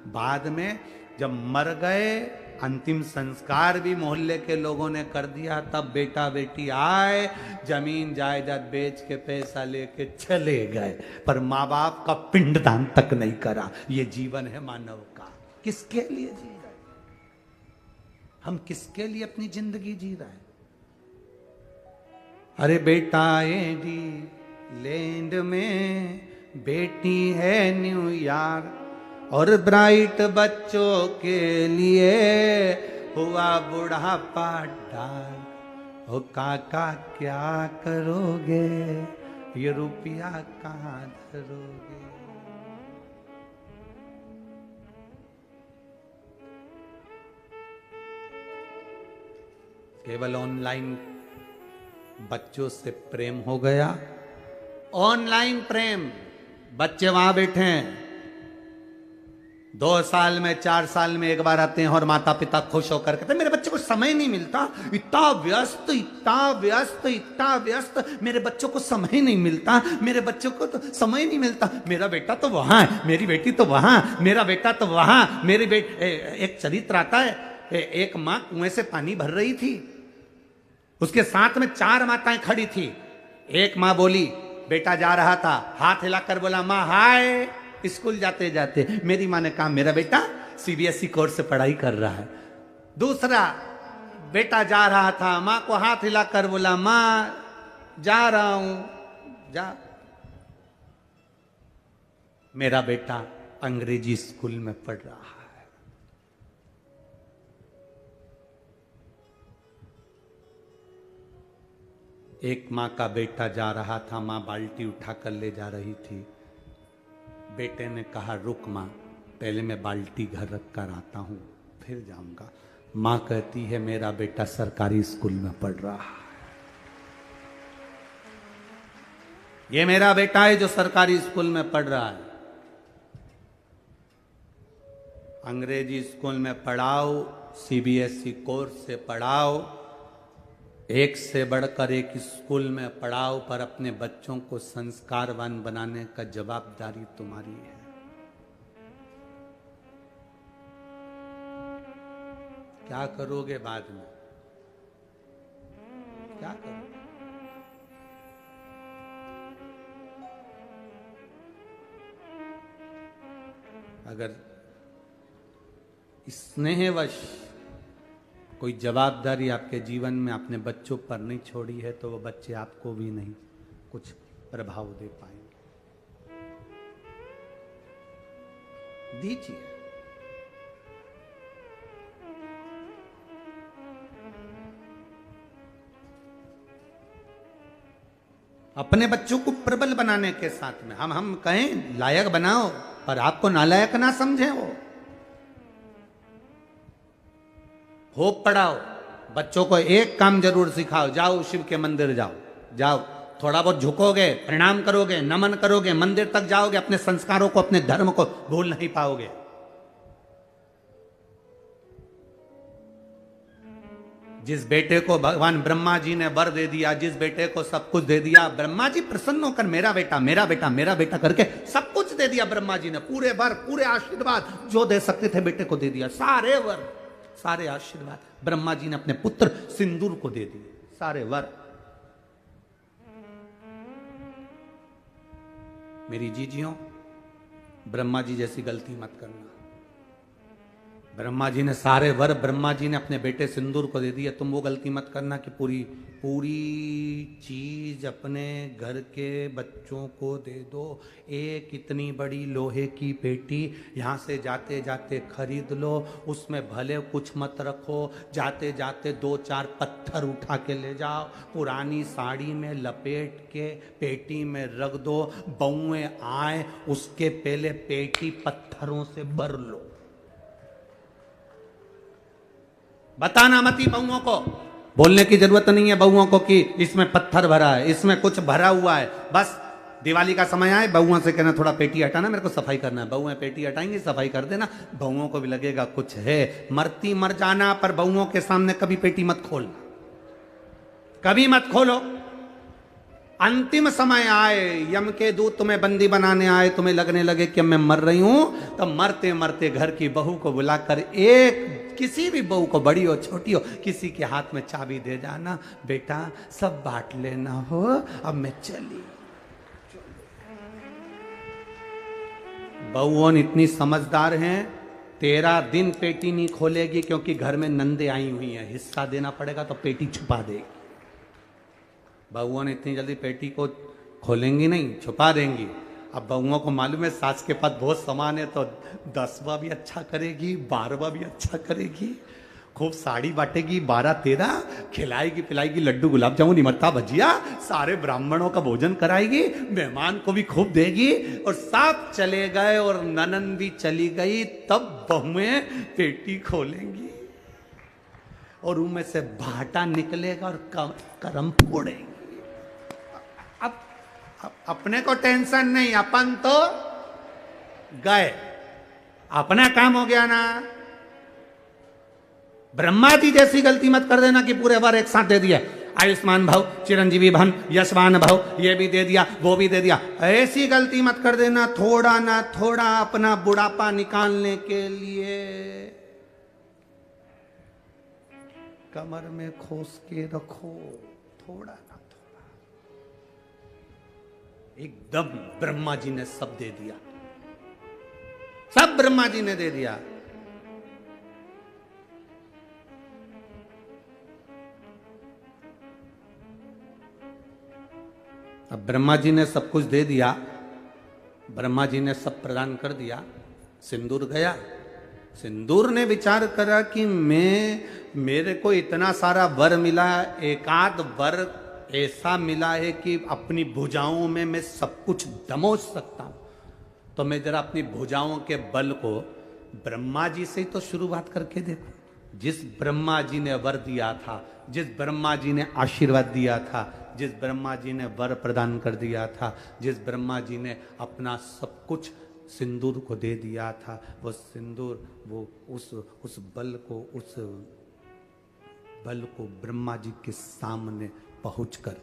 बाद में जब मर गए, अंतिम संस्कार भी मोहल्ले के लोगों ने कर दिया, तब बेटा बेटी आए, जमीन जायदाद बेच के पैसा लेके चले गए, पर माँ बाप का पिंडदान तक नहीं करा। ये जीवन है मानव का। किसके लिए जी रहे? हम किसके लिए अपनी जिंदगी जी रहे हैं? अरे बेटा एडी लैंड में, बेटी है न्यूयॉर्क, और ब्राइट बच्चों के लिए हुआ बुढ़ापा डार्क। ओ काका क्या करोगे, ये रुपया कहाँ धरोगे? केवल ऑनलाइन बच्चों से प्रेम हो गया। ऑनलाइन प्रेम, बच्चे वहां बैठे हैं, 2 साल में 4 साल में एक बार आते हैं और माता पिता खुश होकर कहते हैं मेरे बच्चे को समय नहीं मिलता, इतना व्यस्त इतना व्यस्त इतना व्यस्त, मेरे बच्चों को समय नहीं मिलता, मेरे बच्चों को तो समय नहीं मिलता, मेरा बेटा तो वहां है, मेरी बेटी तो वहां, मेरा बेटा तो वहां, मेरी बेटी। एक चरित्र आता है, एक मां कुएं से पानी भर रही थी, उसके साथ में 4 माताएं खड़ी थी। एक मां बोली, बेटा जा रहा था, हाथ हिलाकर बोला मां हाय, स्कूल जाते जाते। मेरी मां ने कहा मेरा बेटा सीबीएसई कोर्स से पढ़ाई कर रहा है। दूसरा बेटा जा रहा था, मां को हाथ हिलाकर बोला मां जा रहा हूं, जा। मेरा बेटा अंग्रेजी स्कूल में पढ़ रहा है। एक मां का बेटा जा रहा था, मां बाल्टी उठाकर ले जा रही थी। बेटे ने कहा रुक मां, पहले मैं बाल्टी घर रख कर आता हूं, फिर जाऊंगा। मां कहती है मेरा बेटा सरकारी स्कूल में पढ़ रहा है, ये मेरा बेटा है जो सरकारी स्कूल में पढ़ रहा है। अंग्रेजी स्कूल में पढ़ाओ, सीबीएसई कोर्स से पढ़ाओ, एक से बढ़कर एक स्कूल में पढ़ाओ, पर अपने बच्चों को संस्कारवान बनाने का जवाबदारी तुम्हारी है। क्या करोगे बाद में, क्या करोगे? अगर स्नेहवश कोई जवाबदारी आपके जीवन में अपने बच्चों पर नहीं छोड़ी है, तो वो बच्चे आपको भी नहीं कुछ प्रभाव दे पाएंगे। दीजिए। अपने बच्चों को प्रबल बनाने के साथ में हम कहें लायक बनाओ, पर आपको नालायक ना समझे। वो होप पढ़ाओ, बच्चों को एक काम जरूर सिखाओ, जाओ शिव के मंदिर जाओ, जाओ थोड़ा बहुत झुकोगे, प्रणाम करोगे, नमन करोगे, मंदिर तक जाओगे, अपने संस्कारों को अपने धर्म को भूल नहीं पाओगे। जिस बेटे को भगवान ब्रह्मा जी ने वर दे दिया, जिस बेटे को सब कुछ दे दिया, ब्रह्मा जी प्रसन्न होकर मेरा बेटा मेरा बेटा मेरा बेटा करके सब कुछ दे दिया। ब्रह्मा जी ने पूरे वर पूरे आशीर्वाद जो दे सकते थे बेटे को दे दिया, सारे वर सारे आशीर्वाद ब्रह्मा जी ने अपने पुत्र सिंदूर को दे दिए, सारे वर। मेरी जीजियों, ब्रह्मा जी जैसी गलती मत करना। ब्रह्मा जी ने सारे वर ब्रह्मा जी ने अपने बेटे सिंदूर को दे दिया, तुम वो गलती मत करना कि पूरी पूरी चीज अपने घर के बच्चों को दे दो। एक इतनी बड़ी लोहे की पेटी यहाँ से जाते जाते खरीद लो, उसमें भले कुछ मत रखो, जाते जाते 2-4 पत्थर उठा के ले जाओ, पुरानी साड़ी में लपेट के पेटी में रख दो, बउए आए उसके पहले पेटी पत्थरों से भर लो। बताना मती बहुओं को, बोलने की जरूरत नहीं है बहुओं को कि इसमें पत्थर भरा है, इसमें कुछ भरा हुआ है। बस दिवाली का समय आए बहुओं से कहना थोड़ा पेटी हटाना, मेरे को सफाई करना है। बहुएं पेटी हटाएंगी, सफाई कर देना, बहुओं को भी लगेगा कुछ है। मरती मर जाना, पर बहुओं के सामने कभी पेटी मत खोलना, कभी मत खोलो। अंतिम समय आए, यम के दूत तुम्हें बंदी बनाने आए, तुम्हें लगने लगे कि मैं मर रही हूं, तो मरते मरते घर की बहू को बुलाकर, एक किसी भी बहू को, बड़ी हो छोटी हो, किसी के हाथ में चाबी दे जाना, बेटा सब बांट लेना हो, अब मैं चली। बहुओं इतनी समझदार हैं, 13 दिन पेटी नहीं खोलेगी, क्योंकि घर में नंदे आई हुई हैं, हिस्सा देना पड़ेगा तो पेटी छुपा देगी। बहुओं ने इतनी जल्दी पेटी को खोलेंगी नहीं, छुपा देंगी। अब बहुओं को मालूम है सास के पास बहुत सामान है, तो 10वां भी अच्छा करेगी, 12वां भी अच्छा करेगी, खूब साड़ी बांटेगी, 12-13 खिलाएगी पिलाएगी, लड्डू गुलाब जामुन इमरता भजिया, सारे ब्राह्मणों का भोजन कराएगी, मेहमान को भी खूब देगी, और सब चले गए और ननन भी चली गई, तब बहुएं पेटी खोलेंगी। और उनमें से भाटा निकलेगा और करम फोड़ेगी। अब अपने को टेंशन नहीं, अपन तो गए, अपना काम हो गया ना। ब्रह्मा जी जैसी गलती मत कर देना कि पूरे बार एक साथ दे दिया, आयुष्मान भव, चिरंजीवी भन, यशवान भव, ये भी दे दिया वो भी दे दिया। ऐसी गलती मत कर देना। थोड़ा ना थोड़ा अपना बुढ़ापा निकालने के लिए कमर में खोस के रखो, थोड़ा ना थोड़ा। एकदम ब्रह्मा जी ने सब दे दिया, सब ब्रह्मा जी ने दे दिया। अब ब्रह्मा जी ने सब कुछ दे दिया, ब्रह्मा जी ने सब प्रदान कर दिया। सिंदूर गया, सिंदूर ने विचार करा कि मेरे को इतना सारा वर मिला, एकाध वर ऐसा मिला है कि अपनी भुजाओं में मैं सब कुछ दमोच सकता हूं, तो मैं जरा अपनी भुजाओं के बल को ब्रह्मा जी से ही तो शुरुआत करके देखो। जिस ब्रह्मा जी ने वर दिया था, जिस ब्रह्मा जी ने आशीर्वाद दिया था, जिस ब्रह्मा जी ने वर प्रदान कर दिया था, जिस ब्रह्मा जी ने अपना सब कुछ सिंदूर को दे दिया था, वो सिंदूर, वो उस बल को ब्रह्मा जी के सामने पहुंचकर,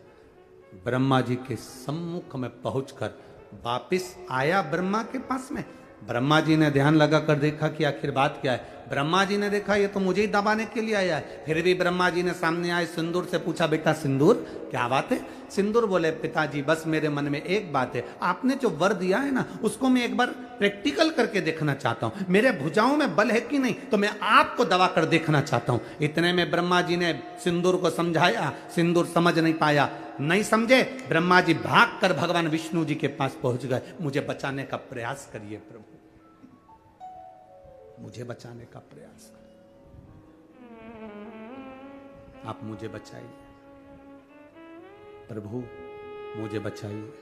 ब्रह्मा जी के सम्मुख में पहुंचकर वापिस आया ब्रह्मा के पास में। ब्रह्मा जी ने ध्यान लगा कर देखा कि आखिर बात क्या है। ब्रह्मा जी ने देखा ये तो मुझे ही दबाने के लिए आया है। फिर भी ब्रह्मा जी ने सामने आए सिंदूर से पूछा, बेटा सिंदूर क्या बात है? सिंदूर बोले, पिताजी बस मेरे मन में एक बात है, आपने जो वर दिया है ना उसको मैं एक बार प्रैक्टिकल करके देखना चाहता हूं। मेरे भुजाओं में बल है कि नहीं, तो मैं आपको दबा कर देखना चाहता हूं। इतने में ब्रह्मा जी ने सिंदूर को समझाया, सिंदूर समझ नहीं पाया, नहीं समझे। ब्रह्मा जी भाग कर भगवान विष्णु जी के पास पहुंच गए। मुझे बचाने का प्रयास करिए प्रभु, मुझे बचाने का प्रयास करिए, आप मुझे बचाइए प्रभु, मुझे बचाइए।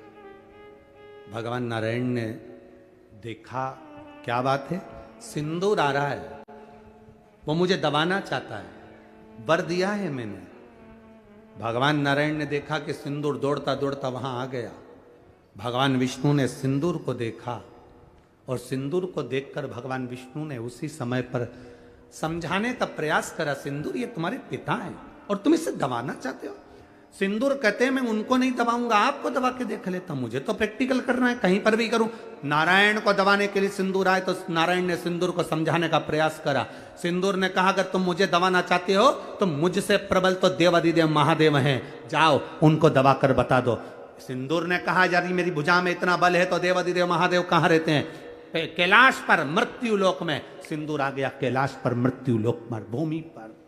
भगवान नारायण ने देखा क्या बात है, सिंदूर आ रहा है, वो मुझे दबाना चाहता है, वर दिया है मैंने। भगवान नारायण ने देखा कि सिंदूर दौड़ता दौड़ता वहां आ गया। भगवान विष्णु ने सिंदूर को देखा और सिंदूर को देखकर भगवान विष्णु ने उसी समय पर समझाने का प्रयास करा, सिंदूर ये तुम्हारे पिता हैं और तुम इसे दबाना चाहते हो। सिंदूर कहते हैं मैं उनको नहीं दबाऊंगा, आपको दबा के देख लेता हूं, मुझे तो प्रैक्टिकल करना है, कहीं पर भी करूं। नारायण को दबाने के लिए सिंदूर आए तो नारायण ने सिंदूर को समझाने का प्रयास करा। सिंदूर ने कहा अगर तुम मुझे दबाना चाहते हो तो मुझसे प्रबल तो देवादिदेव महादेव हैं, जाओ उनको दबा कर बता दो। सिंदूर ने कहा यदि मेरी भुजा में इतना बल है तो देवादिदेव महादेव कहां रहते हैं? कैलाश पर, मृत्यु लोक में। सिंदूर आ गया कैलाश पर, मृत्यु लोक पर, भूमि पर।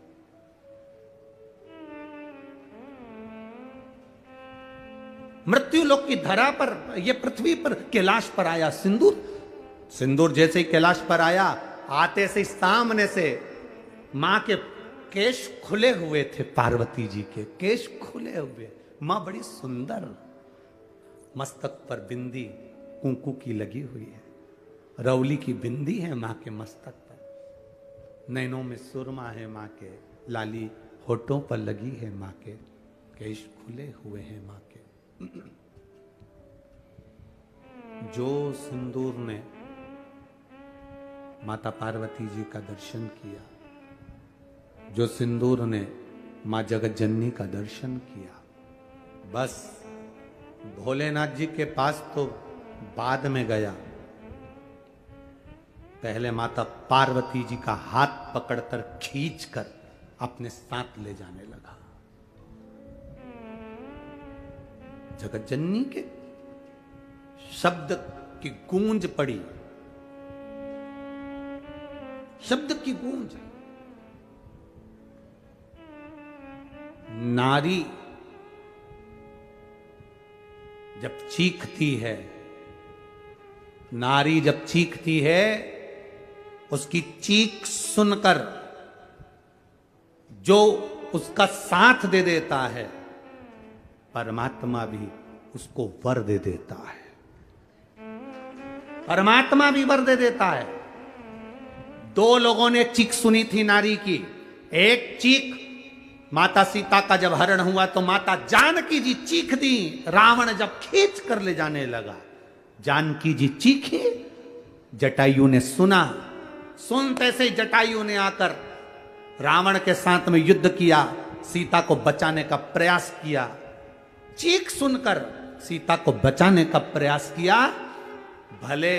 मृत्यु लोक की धरा पर, यह पृथ्वी पर, कैलाश पर आया सिंदूर। सिंदूर जैसे ही कैलाश पर आया, आते से सामने से मां के केश खुले हुए थे, पार्वती जी के केश खुले हुए। मां बड़ी सुंदर, मस्तक पर बिंदी कुंकू की लगी हुई है, रौली की बिंदी है मां के मस्तक पर, नैनों में सुरमा है मां के, लाली होठों पर लगी है मां के, केश खुले हुए हैं मां के। जो सिंदूर ने माता पार्वती जी का दर्शन किया, जो सिंदूर ने मां जगत जननी का दर्शन किया, बस भोलेनाथ जी के पास तो बाद में गया, पहले माता पार्वती जी का हाथ पकड़कर खींचकर अपने साथ ले जाने लगा। जगत जननी के शब्द की गूंज पड़ी, शब्द की गूंज। नारी जब चीखती है, नारी जब चीखती है, उसकी चीख सुनकर जो उसका साथ दे देता है, परमात्मा भी उसको वर दे देता है, परमात्मा भी वर दे देता है। दो लोगों ने चीख सुनी थी नारी की, एक चीख माता सीता का जब हरण हुआ तो माता जानकी जी चीख दी। रावण जब खींच कर ले जाने लगा, जानकी जी चीखी, जटायु ने सुना। सुनते से जटायु ने आकर रावण के साथ में युद्ध किया, सीता को बचाने का प्रयास किया। चीख सुनकर सीता को बचाने का प्रयास किया। भले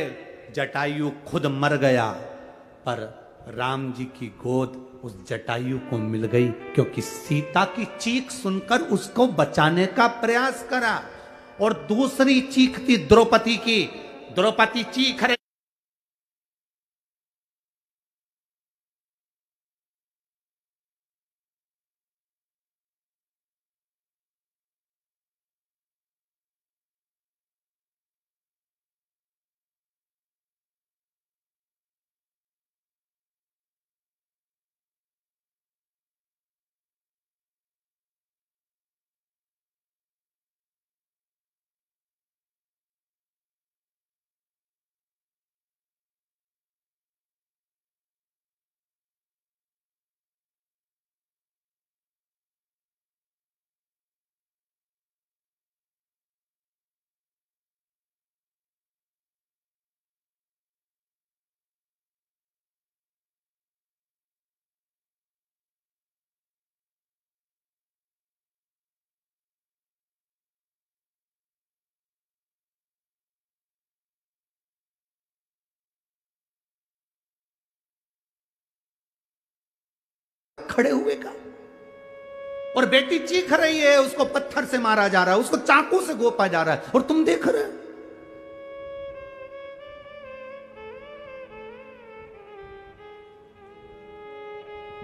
जटायु खुद मर गया, पर राम जी की गोद उस जटायु को मिल गई, क्योंकि सीता की चीख सुनकर उसको बचाने का प्रयास करा। और दूसरी चीख थी द्रौपदी की। द्रौपदी चीख रही, खड़े हुए का। और बेटी चीख रही है, उसको पत्थर से मारा जा रहा है, उसको चाकू से गोपा जा रहा है, और तुम देख रहे हो।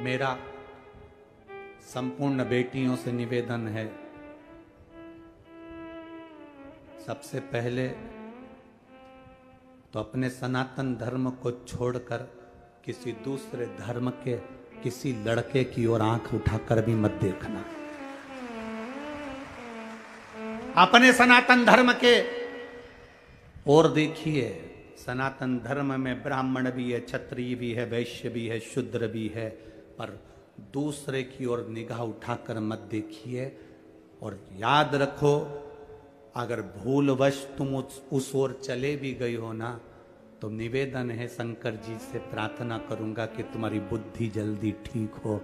मेरा संपूर्ण बेटियों से निवेदन है, सबसे पहले तो अपने सनातन धर्म को छोड़कर किसी दूसरे धर्म के किसी लड़के की ओर आंख उठाकर भी मत देखना। अपने सनातन धर्म के और देखिए। सनातन धर्म में ब्राह्मण भी है, क्षत्रिय भी है, वैश्य भी है, शूद्र भी है, पर दूसरे की ओर निगाह उठाकर मत देखिए। और याद रखो, अगर भूलवश तुम उस ओर चले भी गई हो ना, तो निवेदन है, शंकर जी से प्रार्थना करूंगा कि तुम्हारी बुद्धि जल्दी ठीक हो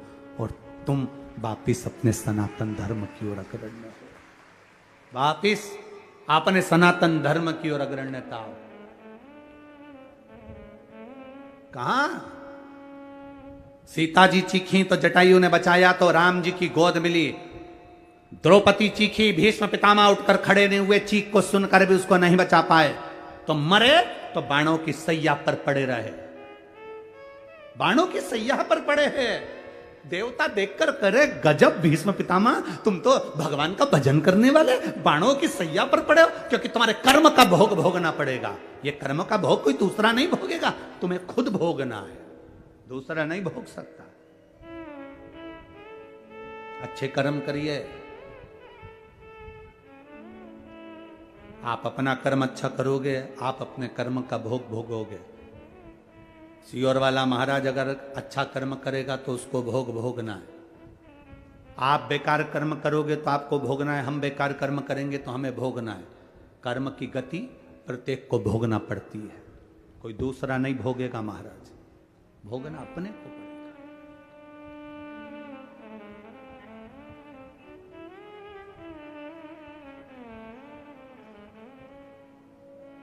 और तुम वापिस अपने सनातन धर्म की ओर अग्रण्य हो। वापिस अपने सनातन धर्म की ओर अग्रण्यता हो। कहां सीता जी चीखी तो जटायु ने बचाया, तो राम जी की गोद मिली। द्रौपदी चीखी, भीष्म पितामह उठकर खड़े नहीं हुए, चीख को सुनकर भी उसको नहीं बचा पाए, तो मरे तो बाणों की सैया पर पड़े रहे। बाणों की सैया पर पड़े हैं। देवता देखकर करे, गजब भीष्म पितामह, तुम तो भगवान का भजन करने वाले बाणों की सैया पर पड़े हो, क्योंकि तुम्हारे कर्म का भोग भोगना पड़ेगा। ये कर्म का भोग कोई दूसरा नहीं भोगेगा, तुम्हें खुद भोगना है, दूसरा नहीं भोग सकता। अच्छे कर्म करिए। आप अपना कर्म अच्छा करोगे, आप अपने कर्म का भोग भोगोगे। सियोर वाला महाराज अगर अच्छा कर्म करेगा तो उसको भोग भोगना है। आप बेकार कर्म करोगे तो आपको भोगना है, हम बेकार कर्म करेंगे तो हमें भोगना है। कर्म की गति प्रत्येक को भोगना पड़ती है, कोई दूसरा नहीं भोगेगा महाराज, भोगना अपने को पड़ेगा।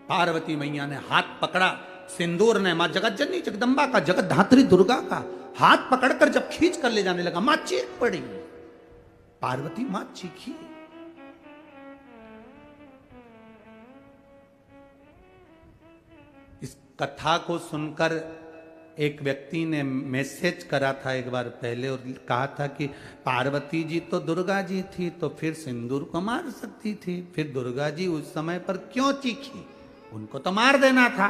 पार्वती मैया ने हाथ पकड़ा, सिंदूर ने मां जगत जननी जगदम्बा का, जगत धात्री दुर्गा का हाथ पकड़कर जब खींच कर ले जाने लगा, मां चीख पड़ी। पार्वती मां चीखी। इस कथा को सुनकर एक व्यक्ति ने मैसेज करा था एक बार पहले और कहा था कि पार्वती जी तो दुर्गा जी थी, तो फिर सिंदूर को मार सकती थी, फिर दुर्गा जी उस समय पर क्यों चीखी? उनको तो मार देना था।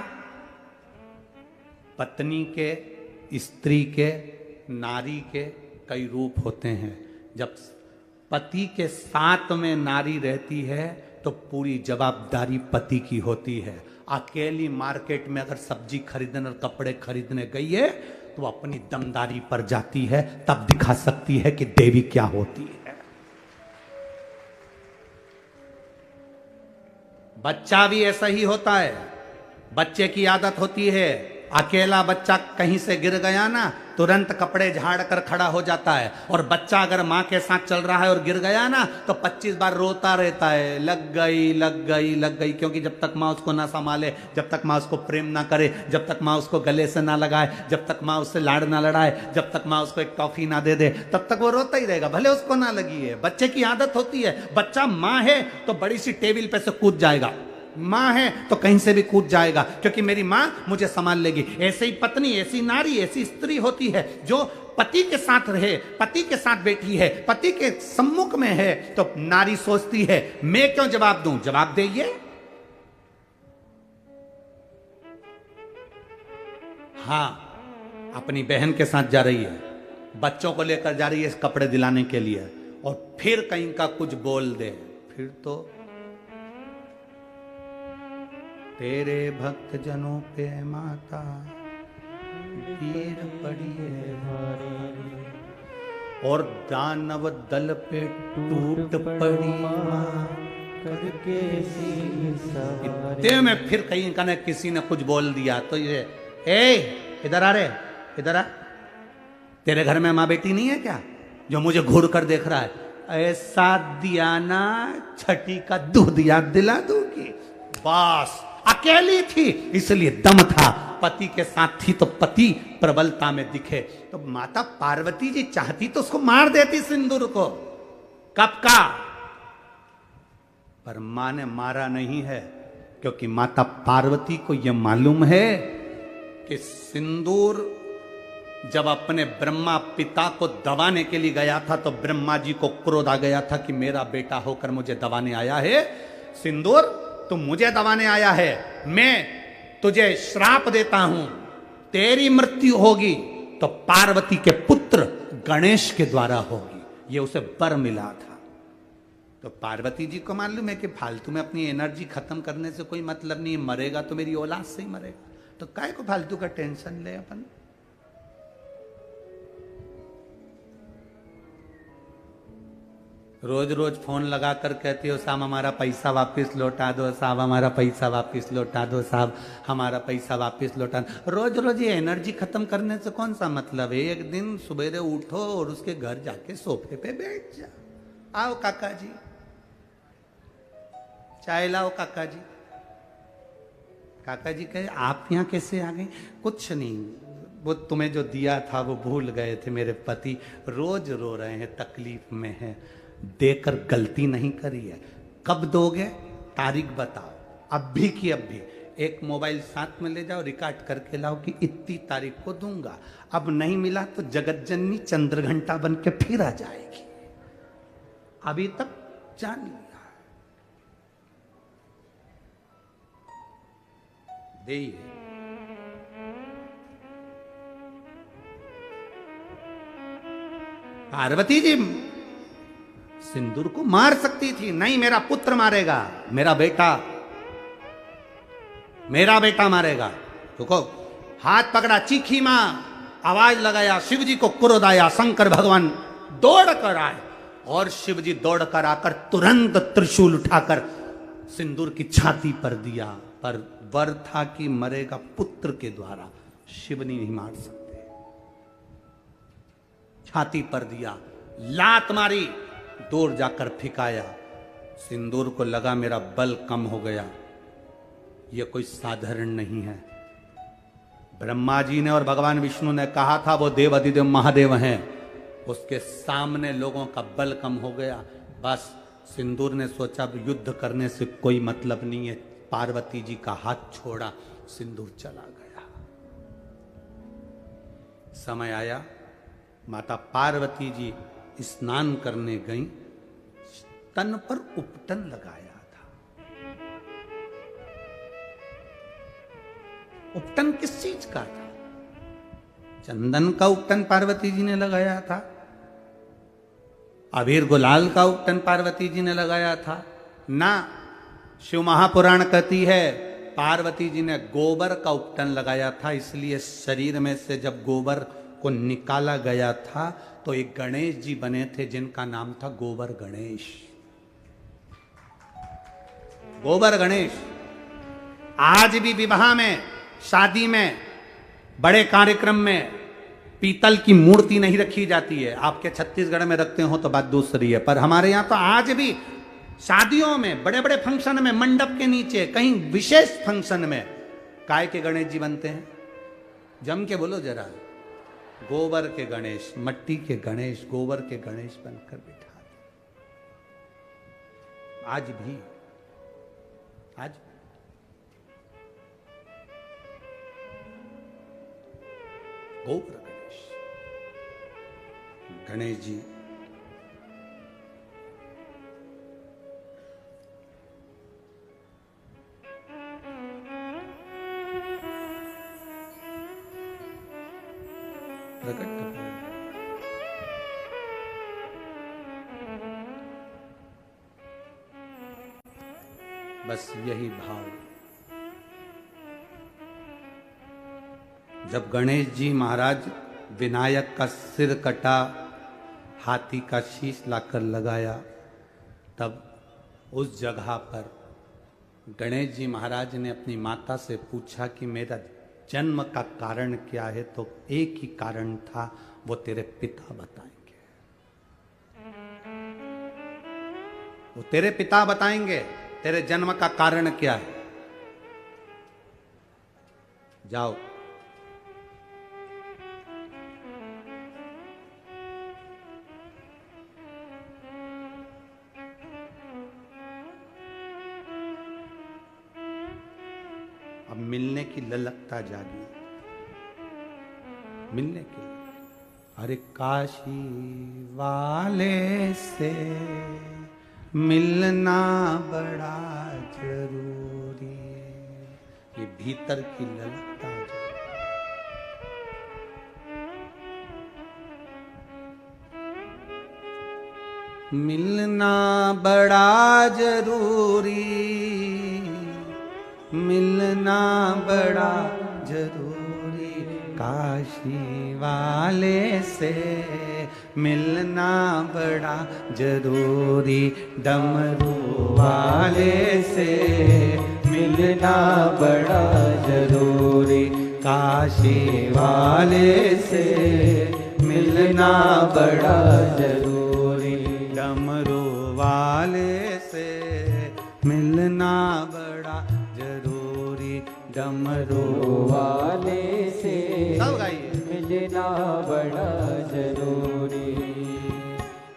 पत्नी के, स्त्री के, नारी के कई रूप होते हैं। जब पति के साथ में नारी रहती है तो पूरी जवाबदारी पति की होती है। अकेली मार्केट में अगर सब्जी खरीदने और कपड़े खरीदने गई है तो अपनी दमदारी पर जाती है, तब दिखा सकती है कि देवी क्या होती है। बच्चा भी ऐसा ही होता है। बच्चे की आदत होती है, अकेला बच्चा कहीं से गिर गया ना, तुरंत कपड़े झाड़ कर खड़ा हो जाता है। और बच्चा अगर माँ के साथ चल रहा है और गिर गया ना, तो 25 बार रोता रहता है, लग गई लग गई लग गई। क्योंकि जब तक माँ उसको ना संभाले, जब तक माँ उसको प्रेम ना करे, जब तक माँ उसको गले से ना लगाए, जब तक माँ उससे लाड़ ना लड़ाए, जब तक माँ उसको एक टॉफी ना दे दे, तब तक वो रोता ही रहेगा, भले उसको ना लगी है। बच्चे की आदत होती है। बच्चा माँ है तो बड़ी सी टेबल पे से कूद जाएगा, माँ है तो कहीं से भी कूद जाएगा, क्योंकि मेरी माँ मुझे संभाल लेगी। ऐसे ही पत्नी, ऐसी नारी, ऐसी स्त्री होती है जो पति के साथ रहे, पति के साथ बैठी है, पति के सम्मुख में है, तो नारी सोचती है मैं क्यों जवाब दूं, जवाब दे ये। हाँ, अपनी बहन के साथ जा रही है, बच्चों को लेकर जा रही है कपड़े दिलाने के लिए, और फिर कहीं का कुछ बोल दे, फिर तो तेरे भक्त जनों पे माता वीर पड़ी है भारी, और दानव दल पे टूट पड़ी मां करके इतने में फिर कहीं का न किसी ने कुछ बोल दिया, तो ये इधर आ रे, इधर आ, तेरे घर में माँ बेटी नहीं है क्या जो मुझे घूर कर देख रहा है? ऐसा दिया ना, छठी का दूध याद दिला दूंगी। बस अकेली थी इसलिए दम था, पति के साथ थी तो पति प्रबलता में दिखे। तो माता पार्वती जी चाहती तो उसको मार देती सिंदूर को, कब का, पर मां ने मारा नहीं है, क्योंकि माता पार्वती को यह मालूम है कि सिंदूर जब अपने ब्रह्मा पिता को दबाने के लिए गया था, तो ब्रह्मा जी को क्रोध आ गया था कि मेरा बेटा होकर मुझे दबाने आया है, सिंदूर तू मुझे दबाने आया है, मैं तुझे श्राप देता हूं, तेरी मृत्यु होगी तो पार्वती के पुत्र गणेश के द्वारा होगी। ये उसे वर मिला था। तो पार्वती जी को मालूम है कि फालतू में अपनी एनर्जी खत्म करने से कोई मतलब नहीं, मरेगा तो मेरी औलाद से ही मरेगा, तो काय को फालतू का टेंशन ले अपन। रोज रोज फोन लगा कर कहती हो साहब हमारा पैसा वापस लौटा दो, साहब हमारा पैसा वापस लौटा दो, साहब हमारा पैसा वापस लौटा दो। रोज रोज ये एनर्जी खत्म करने से कौन सा मतलब है? एक दिन सुबेरे उठो और उसके घर जाके सोफे पे बैठ जा। आओ काका जी, चाय लाओ काका जी। काका जी कहे आप यहाँ कैसे आ गए? कुछ नहीं, वो तुम्हें जो दिया था वो भूल गए थे, मेरे पति रोज रो रहे हैं, तकलीफ में है, देकर गलती नहीं करी है। कब दोगे? तारीख बताओ, अब भी की अब भी। एक मोबाइल साथ में ले जाओ, रिकॉर्ड करके लाओ कि इतनी तारीख को दूंगा। अब नहीं मिला तो जगत जननी चंद्रघंटा बन के फिर आ जाएगी। अभी तक जान लिया, दे पार्वती जी सिंदूर को मार सकती थी, नहीं मेरा पुत्र मारेगा, मेरा बेटा मारेगा। देखो हाथ पकड़ा, चीखी मां, आवाज लगाया, शिव जी को क्रोध आया, शंकर भगवान दौड़ कर आए, और शिव जी दौड़ कर आकर तुरंत त्रिशूल उठाकर सिंदूर की छाती पर दिया। पर वर था कि मरेगा पुत्र के द्वारा, शिव नहीं मार सकते। छाती पर दिया, लात मारी, दूर जाकर फिकाया, सिंदूर को लगा मेरा बल कम हो गया, यह कोई साधारण नहीं है। ब्रह्मा जी ने और भगवान विष्णु ने कहा था वो देव अधिदेव महादेव हैं, उसके सामने लोगों का बल कम हो गया। बस सिंदूर ने सोचा युद्ध करने से कोई मतलब नहीं है, पार्वती जी का हाथ छोड़ा, सिंदूर चला गया। समय आया, माता पार्वती जी स्नान करने गई, तन पर उपटन लगाया था। उपटन किस चीज का था? चंदन का उपटन पार्वती जी ने लगाया था, अबीर गुलाल का उपटन पार्वती जी ने लगाया था ना। शिव महापुराण कहती है पार्वती जी ने गोबर का उपटन लगाया था, इसलिए शरीर में से जब गोबर को निकाला गया था तो एक गणेश जी बने थे जिनका नाम था गोबर गणेश। गोबर गणेश आज भी विवाह में, शादी में, बड़े कार्यक्रम में पीतल की मूर्ति नहीं रखी जाती है। आपके छत्तीसगढ़ में रखते हो तो बात दूसरी है, पर हमारे यहां तो आज भी शादियों में, बड़े बड़े फंक्शन में, मंडप के नीचे, कहीं विशेष फंक्शन में काय के गणेश जी बनते हैं? जम के बोलो जरा, गोबर के गणेश, मट्टी के गणेश, गोबर के गणेश बनकर बिठा। आज भी गोबर गणेश जी प्रकट कर रहे हैं। बस यही भाव। जब गणेश जी महाराज विनायक का सिर कटा, हाथी का शीश लाकर लगाया, तब उस जगह पर गणेश जी महाराज ने अपनी माता से पूछा कि मेरा जन्म का कारण क्या है? तो एक ही कारण था, वो तेरे पिता बताएंगे। वो तेरे पिता बताएंगे तेरे जन्म का कारण क्या है। जाओ। अब मिलने की ललकता जागी, मिलने की। अरे काशी वाले से मिलना बड़ा जरूरी है, ये भीतर की ललकता जागी। मिलना बड़ा जरूरी, मिलना बड़ा जरूरी, काशी वाले से मिलना बड़ा जरूरी, डमरू वाले से मिलना बड़ा जरूरी, काशी वाले से मिलना बड़ा जरूरी, डमरू वाले से मिलना बड़ा जरूरी, डमरू वाले से मिलना बड़ा जरूरी,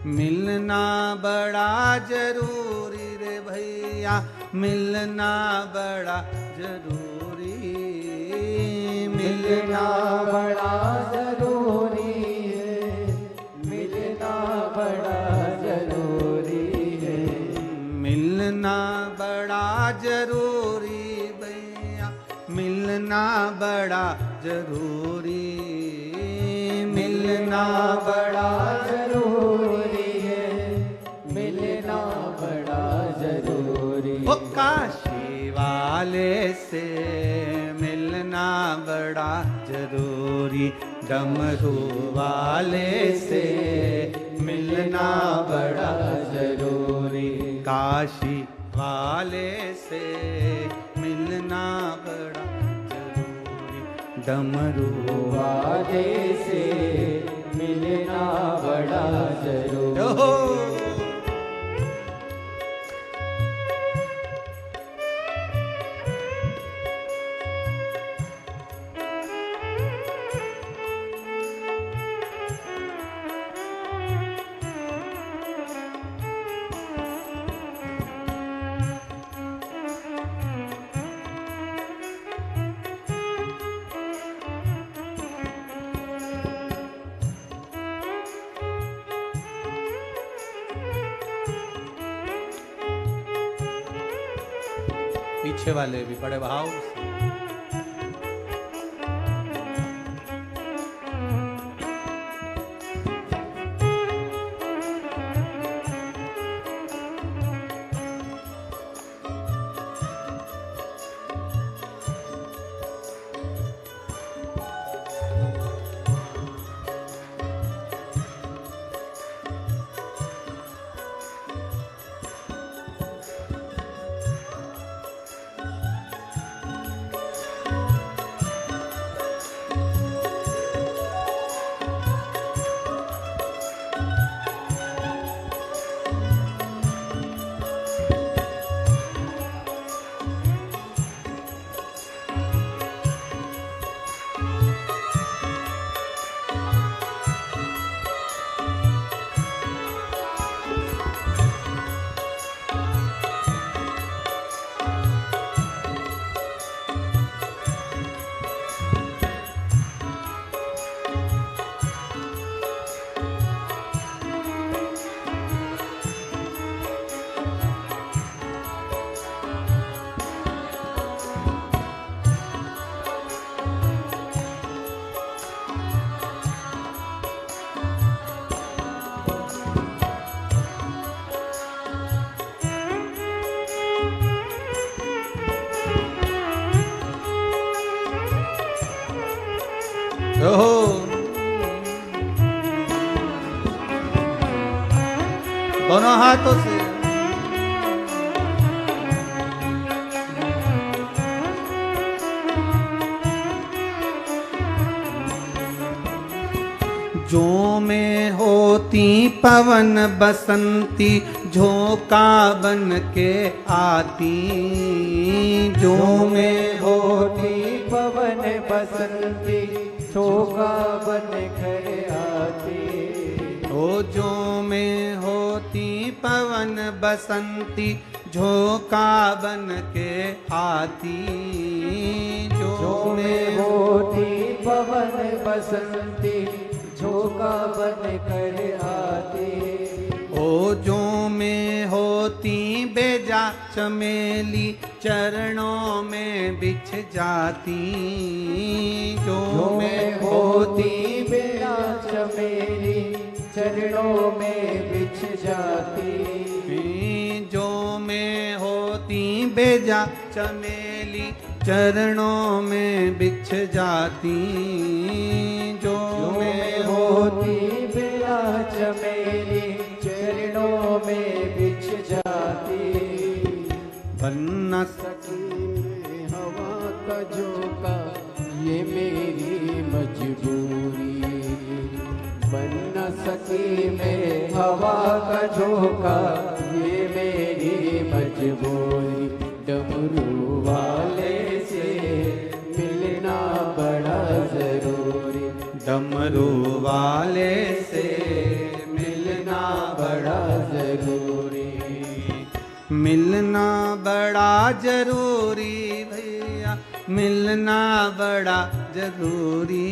मिलना बड़ा जरूरी रे भैया, मिलना बड़ा जरूरी, मिलना बड़ा जरूरी है, मिलना बड़ा जरूरी है, मिलना बड़ा जरूरी भैया, मिलना बड़ा जरूरी, मिलना बड़ा जरूरी है, मिलना बड़ा जरूरी, ओ काशी वाले से मिलना बड़ा जरूरी, डमरू वाले से मिलना बड़ा जरूरी, काशी वाले से मिलना बड़ा जरूरी, डमरू वाले से मिलना बड़ा जरूरी। पीछे वाले भी बड़े भाव से। दोनों हाथों से। जो में होती पवन बसंती झोंका बन के आती, जो में होती पवन बसंती झोंका बन कर आती। ओ जो में होती पवन बसंती झोंका बन के आती, जो में होती पवन बसंती झोंका बन कर आती। ओ जो में होती बेजा चमेली चरणों में बिछ जाती, जो में होती बेजा चमेली चरणों में बिछ जाती। जो में होती बेजा चमेली चरणों में बिछ जाती, जो में होती बेजा चमेली चरणों में बिछ जाती। बन न सकी हवा का झोंका ये मेरी मजबूरी, बन न सकी मैं हवा का झोंका ये मेरी मजबूरी। डमरू वाले से मिलना बड़ा जरूरी, डमरू वाले से मिलना बड़ा जरूरी। मिलना बड़ा जरूरी भैया, मिलना बड़ा जरूरी,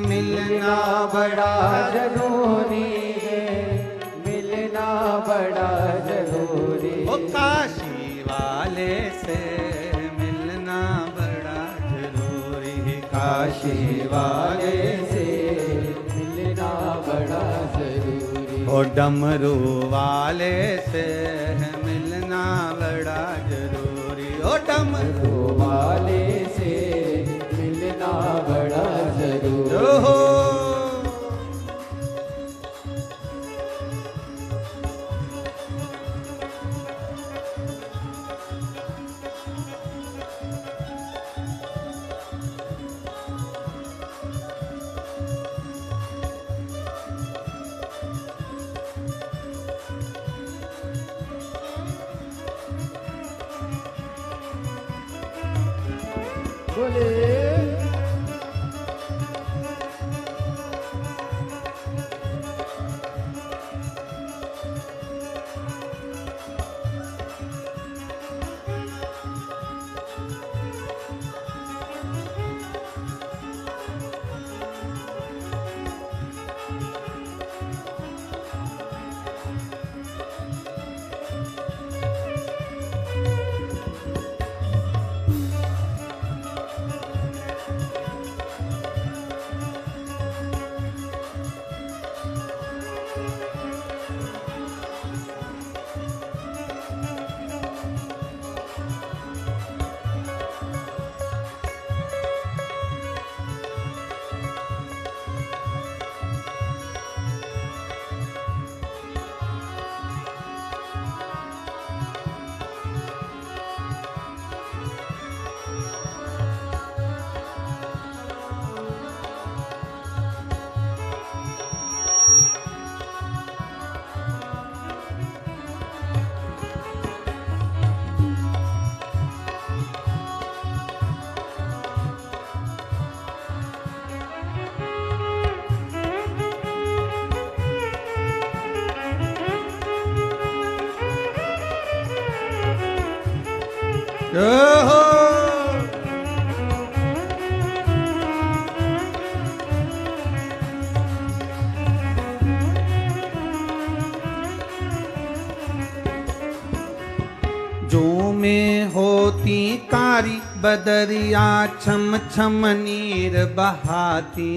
मिलना बड़ा जरूरी है, मिलना बड़ा जरूरी। ओ काशी वाले से मिलना बड़ा जरूरी, काशी वाले से मिलना बड़ा जरूरी। ओ डमरू वाले से मिलना बड़ा जरूरी, ओ डमरू वाले से मिलना बड़ा जरूरी। ओहो बोले ओहो जो में होती कारी बदरिया छम छम नीर बहाती,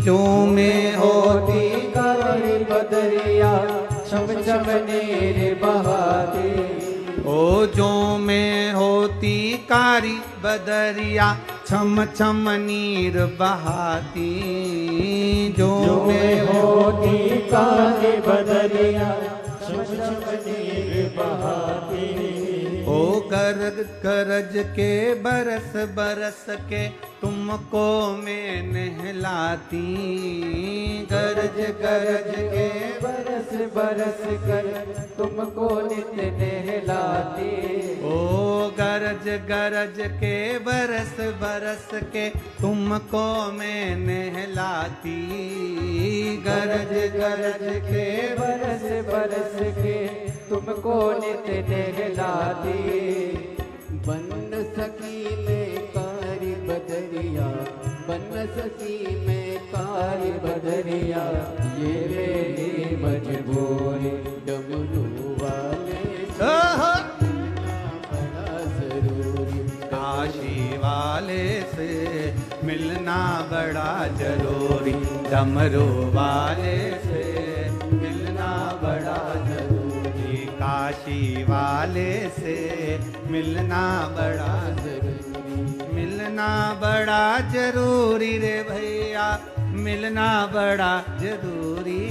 जो में होती कारी बदरिया छम छम नीर बहाती। ओ जो में होती कारी बदरिया छम छम नीर बहाती, जो में होती कारी बदरिया गरज के बरस बरस के तुमको मैं नहलाती, गरज गरज के बरस बरस कर तुमको नित्य नहलाती। ओ गरज गरज के बरस बरस के तुमको मैं नहलाती, गरज गरज के बरस बरस के तुमको नित्य नहलाती। बन सकी मैं कारी बदरिया, बन सकी मैं कारी बदरिया, ये मेरी मजबूरी डमरू वाले से बड़ा जरूरी। काशी वाले से मिलना बड़ा जरूरी, डमरू वाले से मिलना बड़ा जरूरी, काशी वाले से मिलना बड़ा जरूरी, मिलना बड़ा जरूरी रे भैया, मिलना बड़ा जरूरी,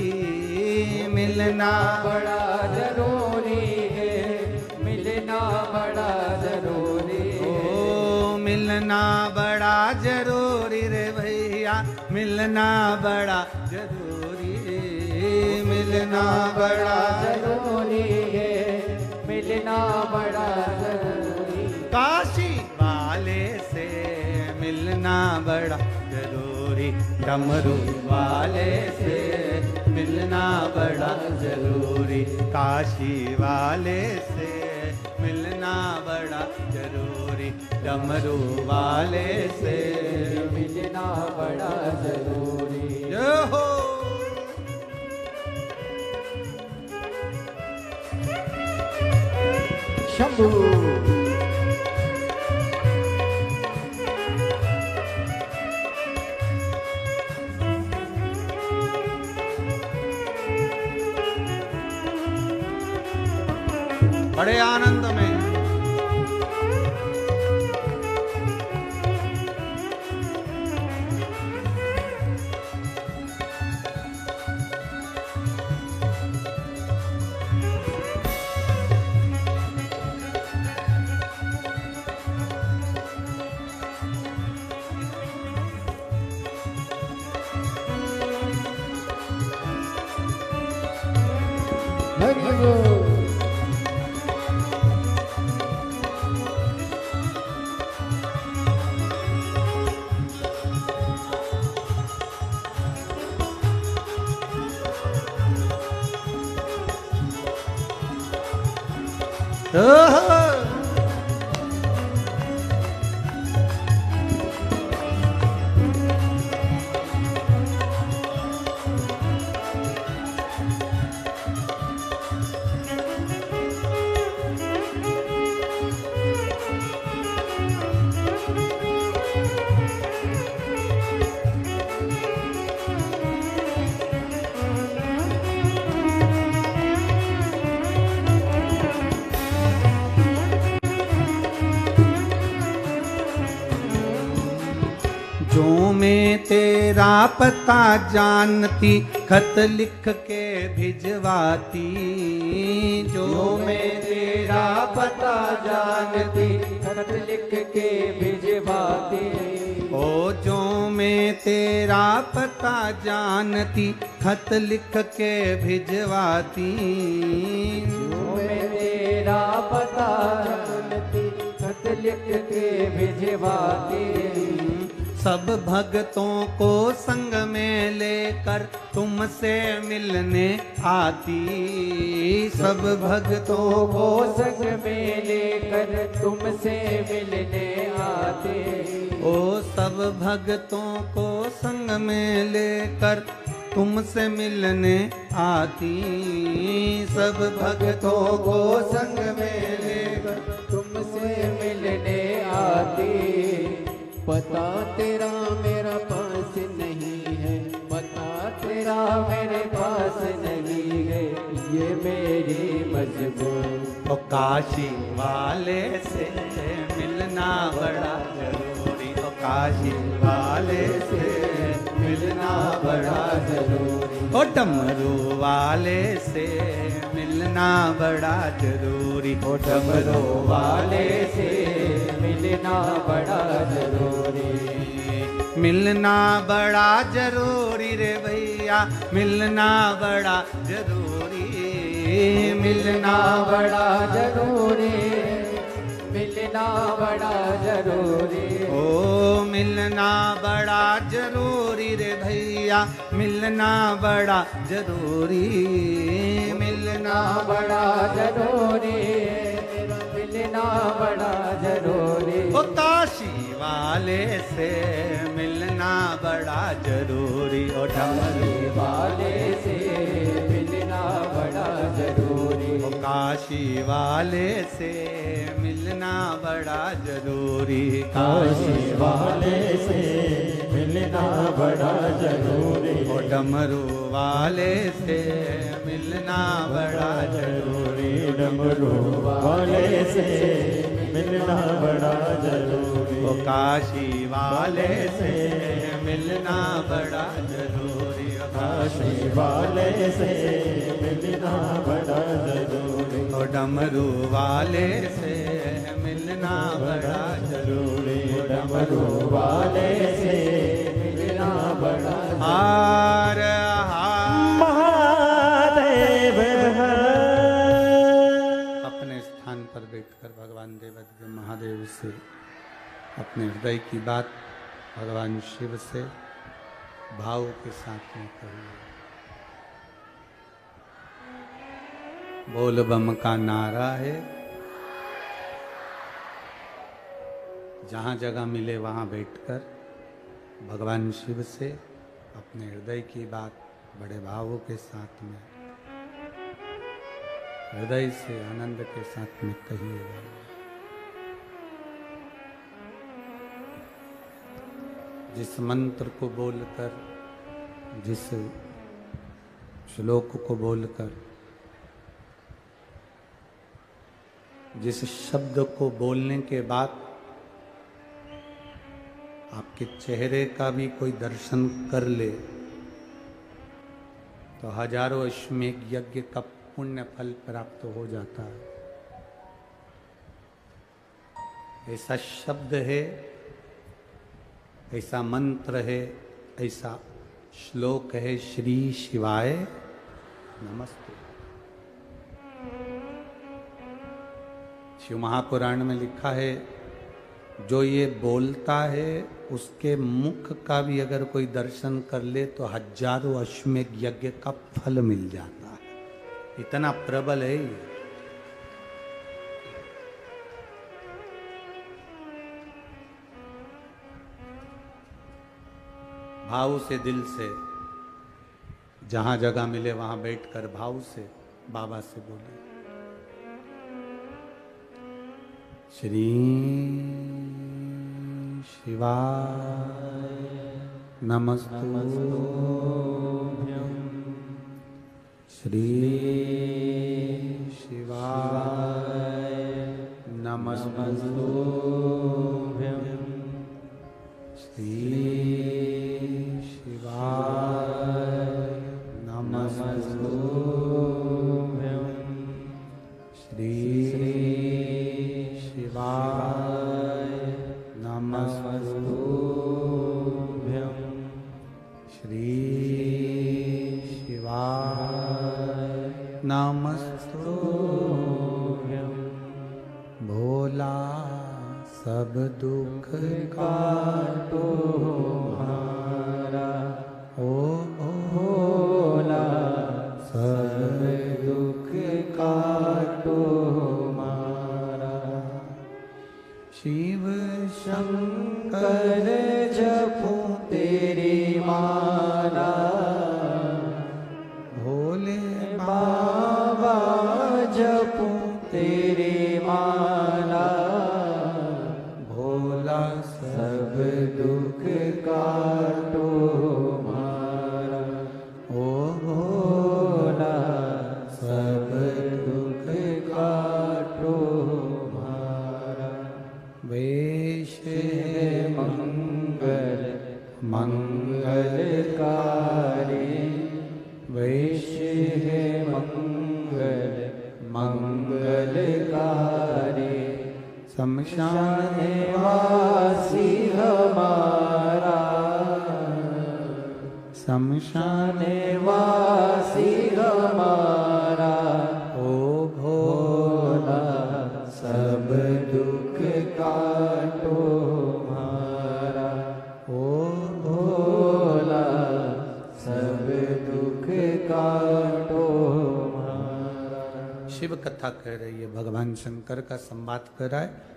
मिलना बड़ा जरूरी है, मिलना बड़ा जरूरी। ओ मिलना बड़ा जरूरी रे भैया, मिलना बड़ा जरूरी, मिलना बड़ा जरूरी है, मिलना बड़ा जरूरी। काशी वाले से मिलना बड़ा जरूरी, डमरू वाले से मिलना बड़ा जरूरी, काशी वाले से मिलना बड़ा जरूरी, डमरू वाले से मिलना बड़ा जरूरी। जय हो। शंभू बड़े आनंद में हरि बोल। जो मैं तेरा पता जानती, खत लिख के भिजवाती, जो मैं तेरा पता जानती, खत लिख के भिजवाती। ओ जो मैं तेरा पता जानती, खत लिख के भिजवाती, जो मैं तेरा पता जानती, खत लिख के भिजवाती। सब भक्तों को संग में लेकर तुमसे मिलने आती, सब भक्तों को संग में लेकर तुमसे मिलने आते। ओ सब भक्तों को संग में लेकर तुमसे मिलने आती, सब भक्तों को संग में लेकर तुमसे मिलने आती। पता तेरा मेरा पास नहीं है, पता तेरा मेरे पास नहीं है, ये मेरी मजबूरी। ओ काशी वाले से मिलना बड़ा जरूरी, ओ काशी वाले से मिलना बड़ा जरूरी, ओ डमरू वाले से मिलना बड़ा जरूरी, ओ डमरू वाले से मिलना बड़ा जरूरी, मिलना बड़ा जरूरी रे भैया, मिलना बड़ा जरूरी, मिलना बड़ा जरूरी, मिलना बड़ा जरूरी, ओ मिलना बड़ा जरूरी रे भैया, मिलना बड़ा जरूरी, मिलना बड़ा जरूरी, मिलना बड़ा जरूरी, ओ काशी वाले से मिलना बड़ा जरूरी, ओ डमरू वाले से मिलना बड़ा जरूरी, ओ काशी वाले से मिलना बड़ा जरूरी, काशी वाले से मिलना बड़ा जरूरी, ओ डमरू वाले से मिलना बड़ा जरूरी, डमरू वाले से मिलना बड़ा जरूरी, ओ काशी वाले से मिलना बड़ा जरूरी, काशी वाले से मिलना बड़ा जरूरी, ओ डमरू वाले से मिलना बड़ा जरूरी, डमरू वाले से मिलना बड़ा हार महादेव अपने स्थान पर बैठकर भगवान देवाधिदेव महादेव से अपने हृदय की बात भगवान शिव से भाव के साथ में कहिए। बोल बम का नारा है, जहाँ जगह मिले वहाँ बैठकर भगवान शिव से अपने हृदय की बात बड़े भावों के साथ में हृदय से आनंद के साथ में कहिएगा। जिस मंत्र को बोलकर, जिस श्लोक को बोलकर, जिस शब्द को बोलने के बाद आपके चेहरे का भी कोई दर्शन कर ले तो हजारों अश्वमेघ यज्ञ का पुण्य फल प्राप्त हो जाता है। ऐसा शब्द है, ऐसा मंत्र है, ऐसा श्लोक है, श्री शिवाय नमस्ते। शिव महापुराण में लिखा है, जो ये बोलता है उसके मुख का भी अगर कोई दर्शन कर ले तो हजारों अश्वमेघ यज्ञ का फल मिल जाता है। इतना प्रबल है ये। भाव से, दिल से, जहां जगह मिले वहां बैठकर भाव से बाबा से बोले, श्री शिवाय नमस्तुभ्यं, श्री शिवाय नमस्तुभ्यं, श्री शिवाय नमस्तुभ्यं, श्री शिवाय नमस्तुभ्यं, श्री शिवाय नमस्तुभ्यं। भोला सब दुख काटो हमारा, ओ भोला सब दुख काटो हमारा। शिव शंकर जपो तेरी माला, भोले बाबा जपो तेरी माला, भोला सब दुख का शमशान वासी हमारा, शमशान वासी हमारा, ओ भोला सब दुख काटो हमारा, ओ भोला सब दुख काटो हमारा। शिव कथा कह रही है, भगवान शंकर का संवाद कर रहा है।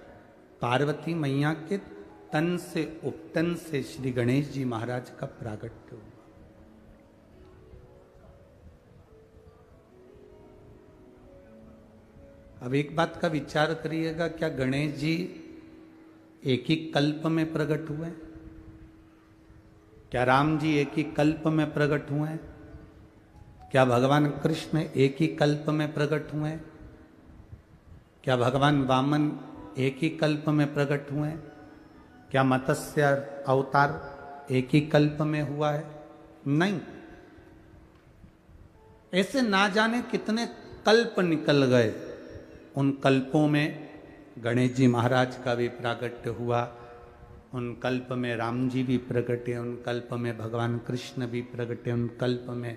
पार्वती मैया के तन से उपटन से श्री गणेश जी महाराज का प्रागट्य हुआ। अब एक बात का विचार करिएगा, क्या गणेश जी एक ही कल्प में प्रकट हुए? क्या राम जी एक ही कल्प में प्रकट हुए? क्या भगवान कृष्ण एक ही कल्प में प्रकट हुए? क्या भगवान वामन एक ही कल्प में प्रकट हुए? क्या मत्स्य अवतार एक ही कल्प में हुआ है? नहीं, ऐसे ना जाने कितने कल्प निकल गए। उन कल्पों में गणेश जी महाराज का भी प्रागट्य हुआ, उन कल्प में राम जी भी प्रकटे, उन कल्प में भगवान कृष्ण भी प्रकटे, उन कल्प में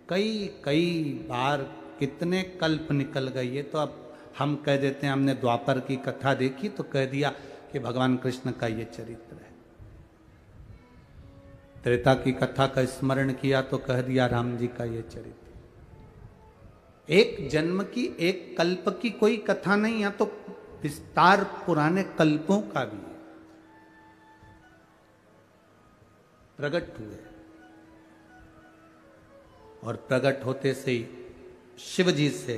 कई कई बार कितने कल्प निकल गए। ये तो अब हम कह देते हैं, हमने द्वापर की कथा देखी तो कह दिया कि भगवान कृष्ण का ये चरित्र है। त्रेता की कथा का स्मरण किया तो कह दिया राम जी का ये चरित्र। एक जन्म की, एक कल्प की कोई कथा नहीं, या तो विस्तार पुराने कल्पों का भी है। प्रकट हुए और प्रकट होते से ही शिव जी से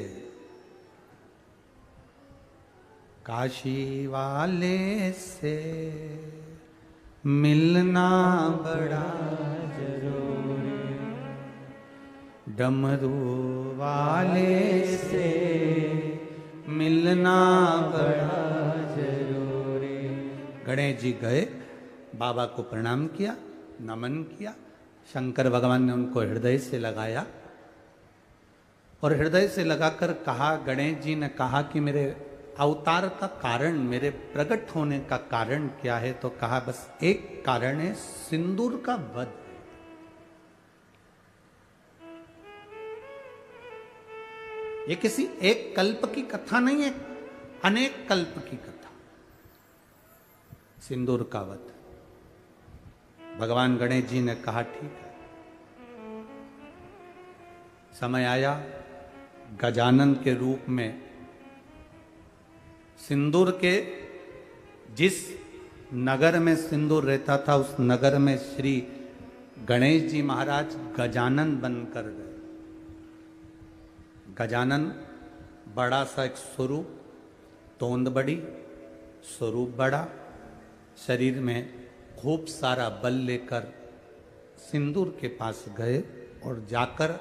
काशी वाले से मिलना बड़ा जरूरी, डमरू वाले से मिलना बड़ा जरूरी। गणेश जी गए, बाबा को प्रणाम किया, नमन किया। शंकर भगवान ने उनको हृदय से लगाया और हृदय से लगाकर कहा, गणेश जी ने कहा कि मेरे अवतार का कारण, मेरे प्रकट होने का कारण क्या है? तो कहा बस एक कारण है, सिंदूर का वध। ये किसी एक कल्प की कथा नहीं है, अनेक कल्प की कथा। सिंदूर का वध। भगवान गणेश जी ने कहा ठीक है, समय आया, गजानन के रूप में सिंदूर के, जिस नगर में सिंदूर रहता था उस नगर में श्री गणेश जी महाराज गजानन बनकर गए। गजानन बड़ा सा एक स्वरूप, तोंद बड़ी, स्वरूप बड़ा, शरीर में खूब सारा बल लेकर सिंदूर के पास गए और जाकर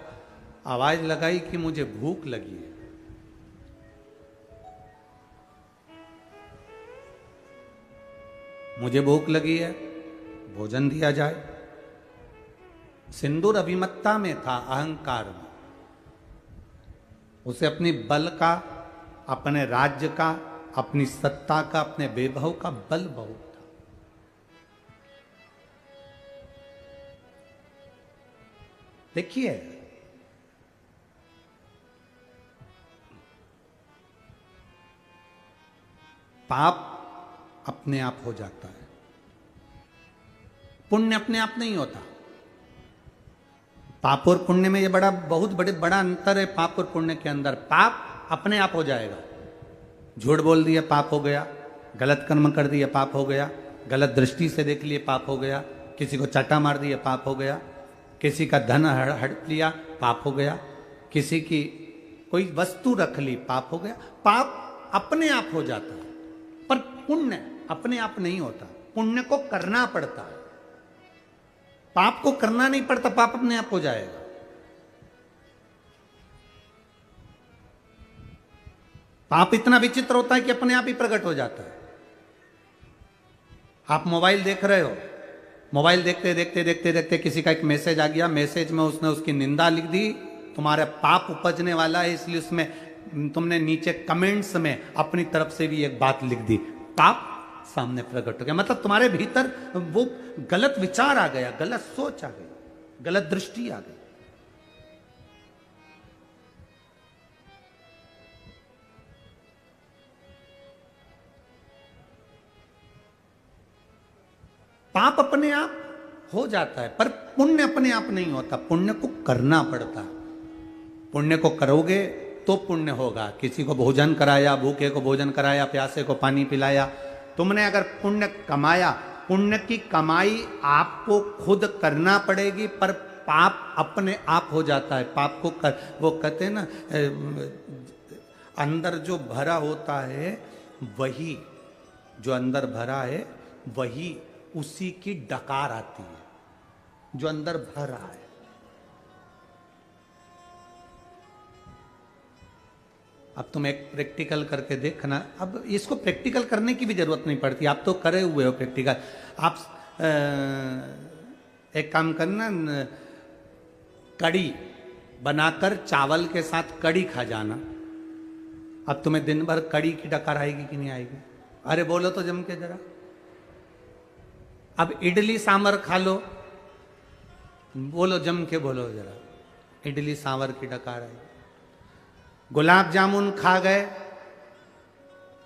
आवाज लगाई कि मुझे भूख लगी है। मुझे भूख लगी है, भोजन दिया जाए। सिंदूर अभिमत्ता में था, अहंकार में। उसे अपनी बल का, अपने राज्य का, अपनी सत्ता का, अपने वैभव का बल बहुत था। देखिए, पाप अपने आप हो जाता है, पुण्य अपने आप नहीं होता। पाप और पुण्य में ये बहुत बड़ा अंतर है। पाप और पुण्य के अंदर पाप अपने आप हो जाएगा। झूठ बोल दिया पाप हो गया, गलत कर्म कर दिया पाप हो गया, गलत दृष्टि से देख लिए पाप हो गया, किसी को चाटा मार दिया पाप हो गया, किसी का धन हड़प लिया पाप हो गया, किसी की कोई वस्तु रख ली पाप हो गया। पाप अपने आप हो जाता है, पर पुण्य अपने आप नहीं होता, पुण्य को करना पड़ता है। पाप को करना नहीं पड़ता, पाप अपने आप हो जाएगा। पाप इतना विचित्र होता है कि अपने आप ही प्रकट हो जाता है। आप मोबाइल देख रहे हो, मोबाइल देखते देखते देखते देखते किसी का एक मैसेज आ गया, मैसेज में उसने उसकी निंदा लिख दी, तुम्हारा पाप उपजने वाला है, इसलिए उसमें तुमने नीचे कमेंट्स में अपनी तरफ से भी एक बात लिख दी, पाप सामने प्रकट हो गया। मतलब तुम्हारे भीतर वो गलत विचार आ गया, गलत सोच आ गई, गलत दृष्टि आ गई। पाप अपने आप हो जाता है, पर पुण्य अपने आप नहीं होता, पुण्य को करना पड़ता है। पुण्य को करोगे तो पुण्य होगा। किसी को भोजन कराया, भूखे को भोजन कराया, प्यासे को पानी पिलाया, तुमने अगर पुण्य कमाया, पुण्य की कमाई आपको खुद करना पड़ेगी, पर पाप अपने आप हो जाता है। पाप को वो कहते हैं ना, अंदर जो भरा होता है वही, जो अंदर भरा है वही, उसी की डकार आती है जो अंदर भरा है। अब तुम एक प्रैक्टिकल करके देखना। अब इसको प्रैक्टिकल करने की भी जरूरत नहीं पड़ती, आप तो करे हुए हो प्रैक्टिकल। आप एक काम करना, कड़ी बनाकर चावल के साथ कड़ी खा जाना। अब तुम्हें दिन भर कड़ी की डकार आएगी कि नहीं आएगी? अरे बोलो तो जम के जरा। अब इडली सांभर खा लो, बोलो जम के बोलो जरा, इडली सांभर की डकार आएगी। गुलाब जामुन खा गए,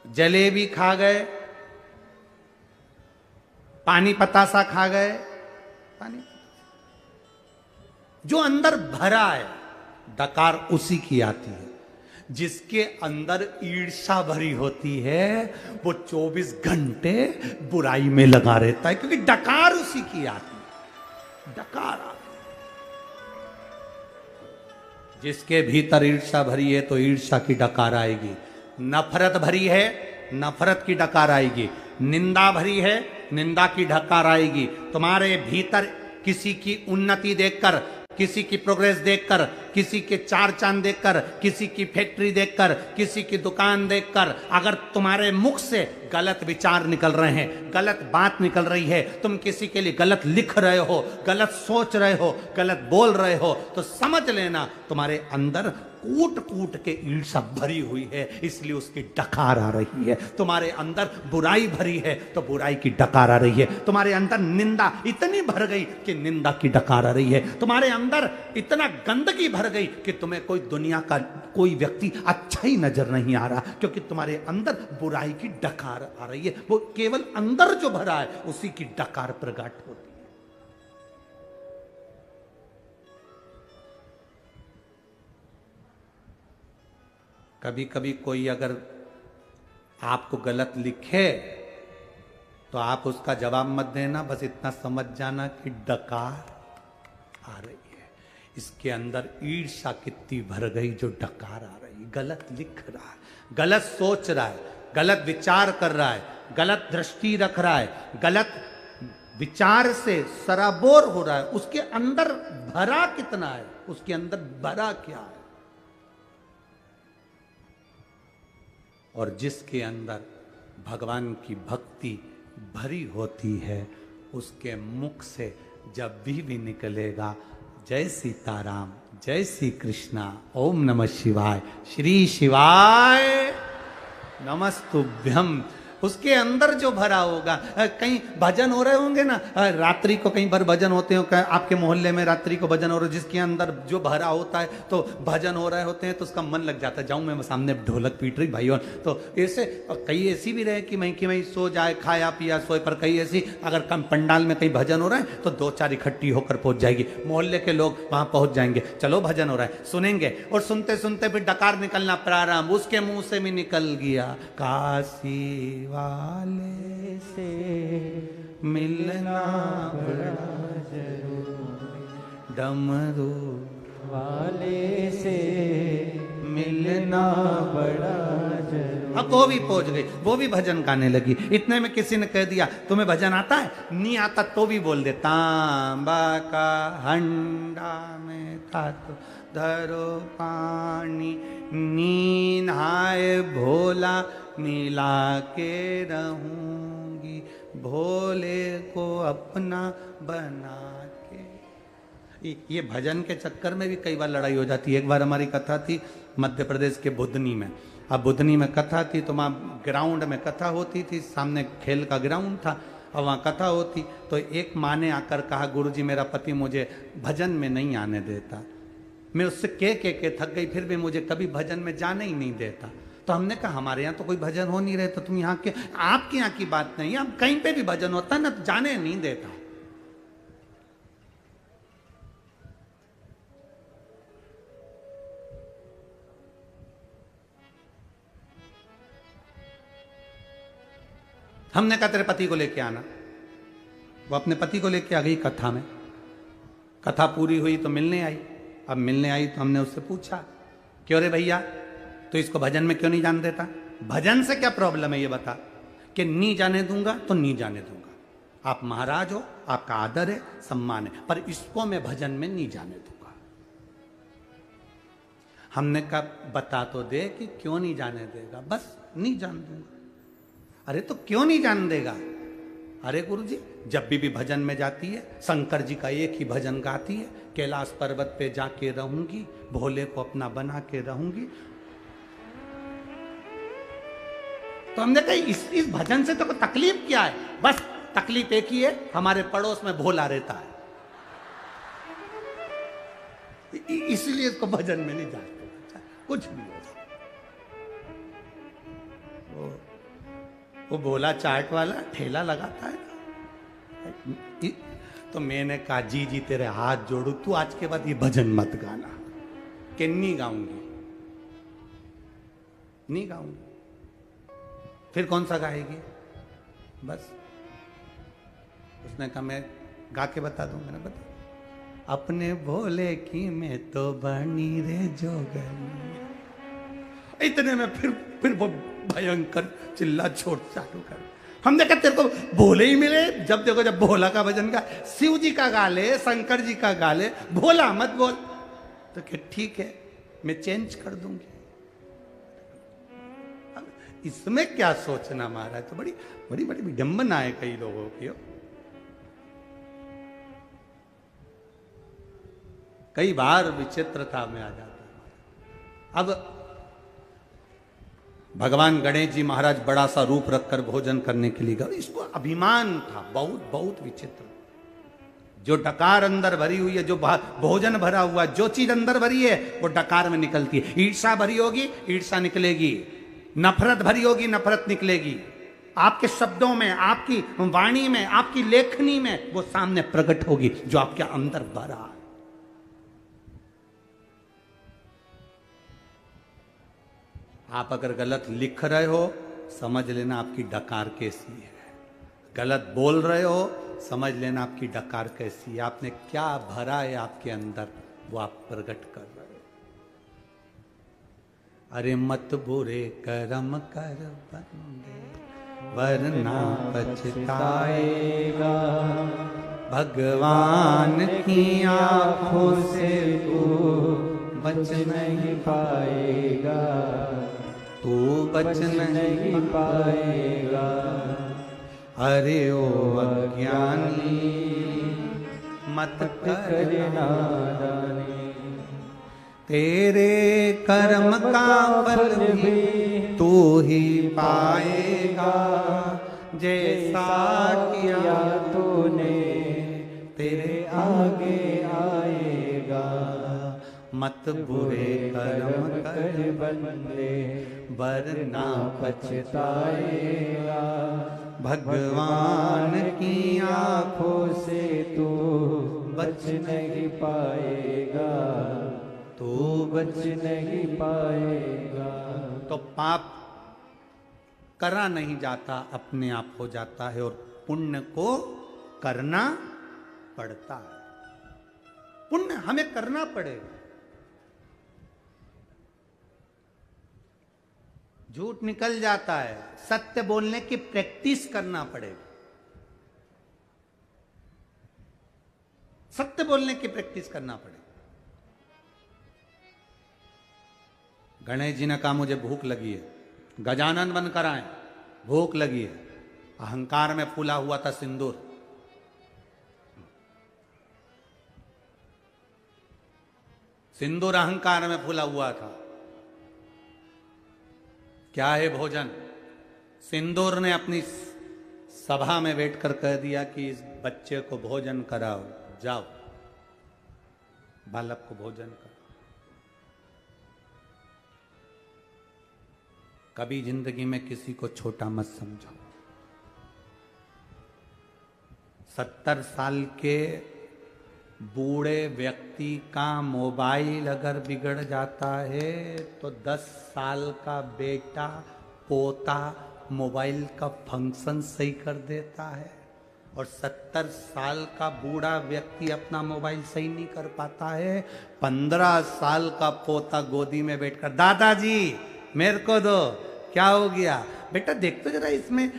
जलेबी खा गए, पानी पतासा खा गए, पानी जो अंदर भरा है डकार उसी की आती है। जिसके अंदर ईर्ष्या भरी होती है वो 24 घंटे बुराई में लगा रहता है, क्योंकि डकार उसी की आती है, डकार आती। जिसके भीतर ईर्ष्या भरी है तो ईर्ष्या की डकार आएगी। नफरत भरी है, नफरत की डकार आएगी। निंदा भरी है, निंदा की डकार आएगी। तुम्हारे भीतर किसी की उन्नति देखकर, किसी की प्रोग्रेस देखकर, किसी के चार चांद देखकर, किसी की फैक्ट्री देखकर, किसी की दुकान देखकर, अगर तुम्हारे मुख से गलत विचार निकल रहे हैं, गलत बात निकल रही है, तुम किसी के लिए गलत लिख रहे हो, गलत सोच रहे हो, गलत बोल रहे हो, तो समझ लेना तुम्हारे अंदर कूट कूट के ईर्ष्या भरी हुई है, इसलिए उसकी डकार आ रही है। तुम्हारे अंदर बुराई भरी है तो बुराई की डकार आ रही है। तुम्हारे अंदर निंदा इतनी भर गई कि निंदा की डकार आ रही है। तुम्हारे अंदर इतना गंदगी भर गई कि तुम्हें कोई दुनिया का कोई व्यक्ति अच्छा ही नजर नहीं आ रहा, क्योंकि तुम्हारे अंदर बुराई की डकार आ रही है। वो केवल अंदर जो भरा है उसी की डकार प्रकट होती है। कभी कभी कोई अगर आपको गलत लिखे तो आप उसका जवाब मत देना, बस इतना समझ जाना कि डकार आ रही है। इसके अंदर ईर्ष्या कितनी भर गई जो डकार आ रही है। गलत लिख रहा है, गलत सोच रहा है, गलत विचार कर रहा है, गलत दृष्टि रख रहा है, गलत विचार से सराबोर हो रहा है। उसके अंदर भरा कितना है, उसके अंदर भरा क्या है। और जिसके अंदर भगवान की भक्ति भरी होती है उसके मुख से जब भी निकलेगा जय सीताराम, जय श्री कृष्णा, ओम नमः शिवाय, श्री शिवाय नमस्तुभ्यम, उसके अंदर जो भरा होगा। कहीं भजन हो रहे होंगे ना, रात्रि को कहीं पर भजन होते हो, आपके मोहल्ले में रात्रि को भजन हो रहा है, जिसके अंदर जो भरा होता है तो भजन हो रहे होते हैं तो उसका मन लग जाता है, जाऊं मैं सामने ढोलक पीट रही भाइयों। तो ऐसे कई ऐसी भी रहे कि मैं सो जाए, खाया पिया सोए, पर कई ऐसी अगर कम पंडाल में कहीं भजन हो रहा है तो 2-4 इकट्ठी होकर पहुंच जाएगी, मोहल्ले के लोग वहां पहुंच जाएंगे, चलो भजन हो रहा है, सुनेंगे। और सुनते सुनते फिर डकार निकलना प्रारंभ, उसके मुंह से भी निकल गया, काशी वाले से मिलना बड़ा जरूरी, डमरू वाले से मिलना बड़ा जरूरी। अब वो भी पहुंच गई, वो भी भजन गाने लगी। इतने में किसी ने कह दिया तुम्हें भजन आता है? नहीं आता तो भी बोल दे, तांबा का हंडा में था तो धरो पानी, नींद आए भोला मिला के रहूंगी, भोले को अपना बना के। ये भजन के चक्कर में भी कई बार लड़ाई हो जाती है। एक बार हमारी कथा थी मध्य प्रदेश के बुधनी में। अब बुधनी में कथा थी तो वहाँ ग्राउंड में कथा होती थी, सामने खेल का ग्राउंड था, और वहाँ कथा होती तो एक माँ ने आकर कहा, गुरुजी मेरा पति मुझे भजन में नहीं आने देता। मैं उससे के थक गई, फिर भी मुझे कभी भजन में जाने ही नहीं देता। तो हमने कहा हमारे यहाँ तो कोई भजन हो नहीं रहे, तो तुम यहाँ के, आपके यहाँ की बात नहीं, अब कहीं पे भी भजन होता है ना तो जाने नहीं देता। हमने कहा तेरे पति को लेके आना। वो अपने पति को लेके आ गई कथा में। कथा पूरी हुई तो मिलने आई। अब मिलने आई तो हमने उससे पूछा, क्यों रे भैया तो इसको भजन में क्यों नहीं जाने देता? भजन से क्या प्रॉब्लम है ये बता। कि नहीं जाने दूंगा तो नहीं जाने दूंगा, आप महाराज हो, आपका आदर है, सम्मान है, पर इसको मैं भजन में नहीं जाने दूंगा। हमने कहा बता तो दे कि क्यों नहीं जाने देगा। बस नहीं जाने दूंगा। अरे तो क्यों नहीं जाने देगा? अरे गुरुजी जब भी भजन में जाती है शंकर जी का एक ही भजन गाती है, कैलाश पर्वत पे जाके रहूंगी, भोले को अपना बना के रहूंगी। तो हमने कहा इस भजन से तो कोई तकलीफ क्या है? बस तकलीफ एक ही है, हमारे पड़ोस में भोला रहता है, इसलिए इसको भजन में नहीं जाते। कुछ भी हो, वो भोला चाट वाला ठेला लगाता है ना। तो मैंने कहा जी जी तेरे हाथ जोड़ू, तू आज के बाद ये भजन मत गाना। कि नहीं गाऊंगी, नहीं गाऊंगी। फिर कौन सा गाएगी? बस उसने कहा मैं गा के बता दूं। मैंने बता, अपने भोले की मैं तो बनी रे जोगनी। इतने में फिर वो भयंकर चिल्ला छोड़ चालू कर। हमने कहा तेरे को भोले ही मिले, जब देखो जब भोला का भजन गा, शिव जी का गा ले, शंकर जी का गा ले, भोला मत बोल। तो क्या ठीक है मैं चेंज कर दूंगी। इसमें क्या सोचना महाराज, तो बड़ी बड़ी बड़ी विडंबना है कई लोगों की। कई बार विचित्रता में आ जाता। अब भगवान गणेश जी महाराज बड़ा सा रूप रखकर भोजन करने के लिए गए। इसको अभिमान था, बहुत बहुत विचित्र। जो डकार अंदर भरी हुई है, जो भोजन भरा हुआ, जो चीज अंदर भरी है वो डकार में निकलती है। ईर्षा भरी होगी ईर्षा निकलेगी, नफरत भरी होगी नफरत निकलेगी। आपके शब्दों में, आपकी वाणी में, आपकी लेखनी में वो सामने प्रकट होगी जो आपके अंदर भरा है। आप अगर गलत लिख रहे हो समझ लेना आपकी डकार कैसी है, गलत बोल रहे हो समझ लेना आपकी डकार कैसी है। आपने क्या भरा है आपके अंदर वो आप प्रकट कर रहे हो। अरे मत बुरे कर्म कर बंदे वरना पछताएगा, भगवान की आंखों से तू बच नहीं पाएगा, तू बच नहीं पाएगा। अरे ओ अज्ञानी मत कर नादानी, तेरे कर्म का फल भी तू ही पाएगा, जैसा किया तूने तेरे आगे आएगा। मत बुरे कर्म कर बंदे वरना पछताएगा, भगवान की आंखों से तू बच नहीं पाएगा, तू बच नहीं पाएगा। तो पाप करा नहीं जाता, अपने आप हो जाता है, और पुण्य को करना पड़ता है। पुण्य हमें करना पड़ेगा। झूठ निकल जाता है, सत्य बोलने की प्रैक्टिस करना पड़ेगा। सत्य बोलने की प्रैक्टिस करना पड़ेगा। गणेश जी ने कहा मुझे भूख लगी है, गजानन बनकर आए, भूख लगी है। अहंकार में फूला हुआ था सिंदूर, सिंदूर अहंकार में फूला हुआ था। क्या है भोजन? सिंदूर ने अपनी सभा में बैठकर कह दिया कि इस बच्चे को भोजन कराओ, जाओ बालक को भोजन कराओ। कभी जिंदगी में किसी को छोटा मत समझो। 70 साल के बूढ़े व्यक्ति का मोबाइल अगर बिगड़ जाता है तो 10 साल का बेटा पोता मोबाइल का फंक्शन सही कर देता है, और 70 साल का बूढ़ा व्यक्ति अपना मोबाइल सही नहीं कर पाता है। 15 साल का पोता गोदी में बैठकर दादाजी मेरे को दो, क्या हो गया बेटा, देख तो जरा इसमें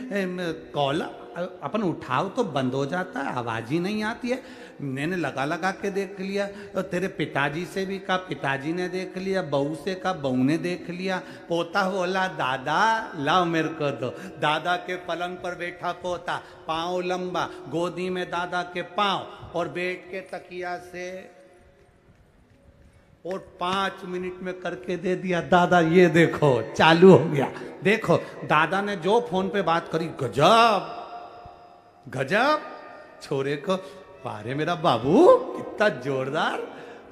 कॉल अपन उठाओ तो बंद हो जाता है, आवाज ही नहीं आती है। मैंने लगा लगा के देख लिया, तो तेरे पिताजी से भी कहा, पिताजी ने देख लिया, बहू से कहा, बहू ने देख लिया। पोता बोला दादा लाओ मेरे को दो। दादा के पलंग पर बैठा पोता, पाँव लंबा, गोदी में दादा के पाँव, और बैठ के तकिया से और 5 मिनट में करके दे दिया, दादा ये देखो चालू हो गया। देखो दादा ने जो फोन पे बात करी, गजब गजब, छोरे को अरे मेरा बाबू कितना जोरदार,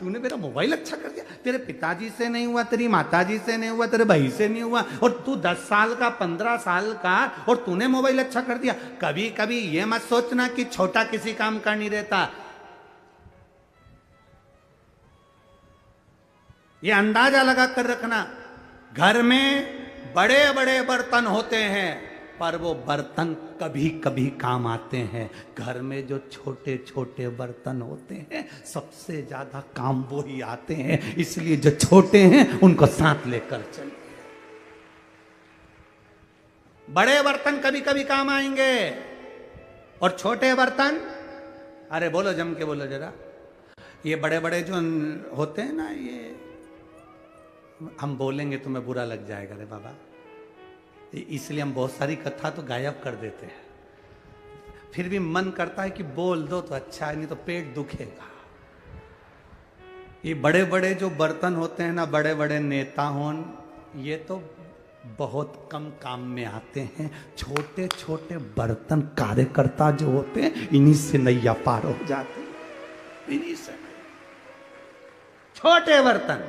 तूने मेरा मोबाइल अच्छा कर दिया। तेरे पिताजी से नहीं हुआ, तेरी माताजी से नहीं हुआ, तेरे भाई से नहीं हुआ, और तू 10 साल का 15 साल का और तूने मोबाइल अच्छा कर दिया। कभी कभी ये मत सोचना कि छोटा किसी काम का नहीं रहता। ये अंदाजा लगा कर रखना, घर में बड़े बड़े बर्तन होते हैं पर वो बर्तन कभी कभी काम आते हैं। घर में जो छोटे छोटे बर्तन होते हैं सबसे ज्यादा काम वो ही आते हैं, इसलिए जो छोटे हैं उनको साथ लेकर चलिए। बड़े बर्तन कभी कभी काम आएंगे और छोटे बर्तन, अरे बोलो जम के बोलो जरा, ये बड़े बड़े जो होते हैं ना, ये हम बोलेंगे तुम्हें बुरा लग जाएगा रे बाबा, इसलिए हम बहुत सारी कथा तो गायब कर देते हैं। फिर भी मन करता है कि बोल दो तो अच्छा है, नहीं तो पेट दुखेगा। ये बड़े बड़े जो बर्तन होते हैं ना, बड़े बड़े नेता हों, ये तो बहुत कम काम में आते हैं। छोटे छोटे बर्तन कार्यकर्ता जो होते हैं, इन्हीं से नैया पार हो जाती है, इन्हीं से। छोटे बर्तन।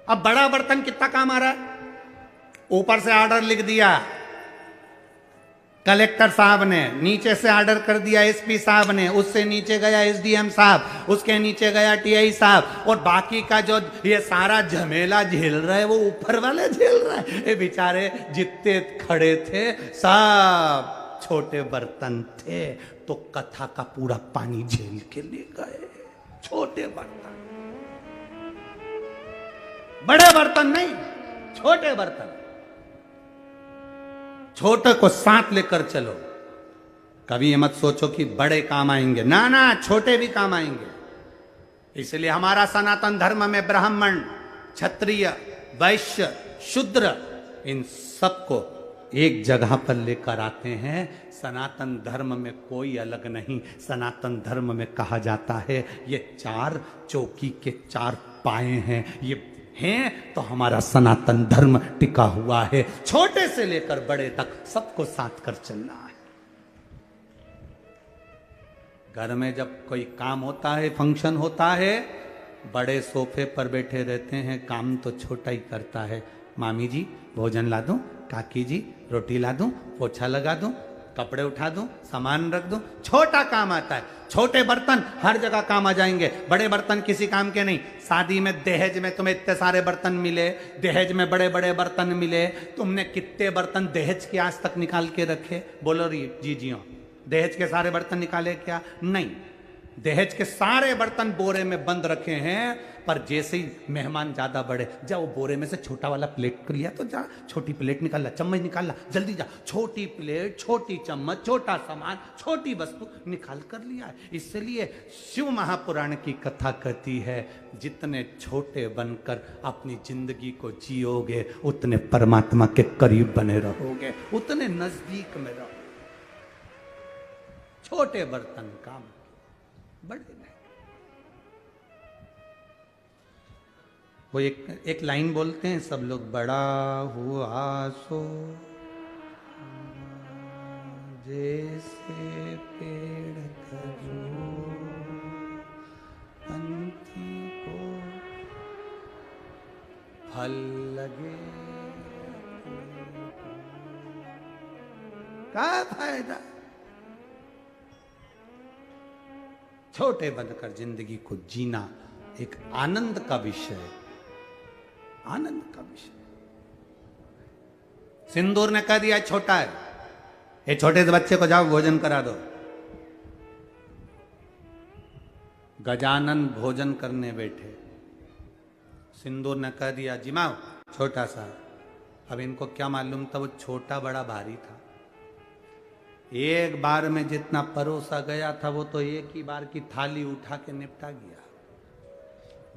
अब बड़ा बर्तन कितना काम आ रहा है, ऊपर से ऑर्डर लिख दिया कलेक्टर साहब ने, नीचे से ऑर्डर कर दिया एसपी साहब ने, उससे नीचे गया एसडीएम साहब, उसके नीचे गया टीआई साहब, और बाकी का जो ये सारा झमेला झेल रहा है वो ऊपर वाले झेल रहा है। ये बेचारे जितने खड़े थे सब छोटे बर्तन थे, तो कथा का पूरा पानी झेल के ले गए। छोटे बर्तन, बड़े बर्तन नहीं, छोटे बर्तन। छोटे को साथ लेकर चलो। कभी ये मत सोचो कि बड़े काम आएंगे, ना ना, छोटे भी काम आएंगे। इसलिए हमारा सनातन धर्म में ब्राह्मण, क्षत्रिय, वैश्य, शूद्र, इन सबको एक जगह पर लेकर आते हैं। सनातन धर्म में कोई अलग नहीं। सनातन धर्म में कहा जाता है ये 4 चौकी के 4 पाए हैं, ये हैं तो हमारा सनातन धर्म टिका हुआ है। छोटे से लेकर बड़े तक सबको साथ कर चलना है। घर में जब कोई काम होता है, फंक्शन होता है, बड़े सोफे पर बैठे रहते हैं, काम तो छोटा ही करता है। मामी जी भोजन ला दूं, काकी जी रोटी ला दूं, पोछा लगा दूं, कपड़े उठा दूं, सामान रख दूं, छोटा काम आता है। छोटे बर्तन हर जगह काम आ जाएंगे, बड़े बर्तन किसी काम के नहीं। शादी में दहेज में तुम्हें इतने सारे बर्तन मिले, दहेज में बड़े बड़े बर्तन मिले, तुमने कितने बर्तन दहेज के आज तक निकाल के रखे? बोलो री जी जी हो, दहेज के सारे बर्तन निकाले क्या? नहीं, दहेज के सारे बर्तन बोरे में बंद रखे हैं। पर जैसे ही मेहमान ज्यादा बड़े, जा वो बोरे में से छोटा वाला प्लेट लिया तो जा छोटी प्लेट निकाल ला, चम्मच निकाल ला, जल्दी जा, छोटी प्लेट, छोटी चम्मच, छोटा सामान, छोटी वस्तु निकाल कर लिया। इसलिए शिव महापुराण की कथा कहती है, जितने छोटे बनकर अपनी जिंदगी को जियोगे उतने परमात्मा के करीब बने रहोगे, उतने नजदीक में रहो। छोटे बर्तन काम, बड़े नहीं। वो एक लाइन बोलते हैं सब लोग, बड़ा हुआ सो जैसे पेड़ खजूर, पंछी को फल लगे, क्या फायदा। छोटे बनकर जिंदगी को जीना एक आनंद का विषय है, आनंद का विषय। सिंदूर ने कह दिया छोटा है, ये छोटे से बच्चे को जाओ भोजन करा दो। गजानन भोजन करने बैठे, सिंदूर ने कह दिया जिमाओ छोटा सा। अब इनको क्या मालूम था वो छोटा बड़ा भारी था। एक बार में जितना परोसा गया था वो तो एक ही बार की थाली उठा के निपटा गया।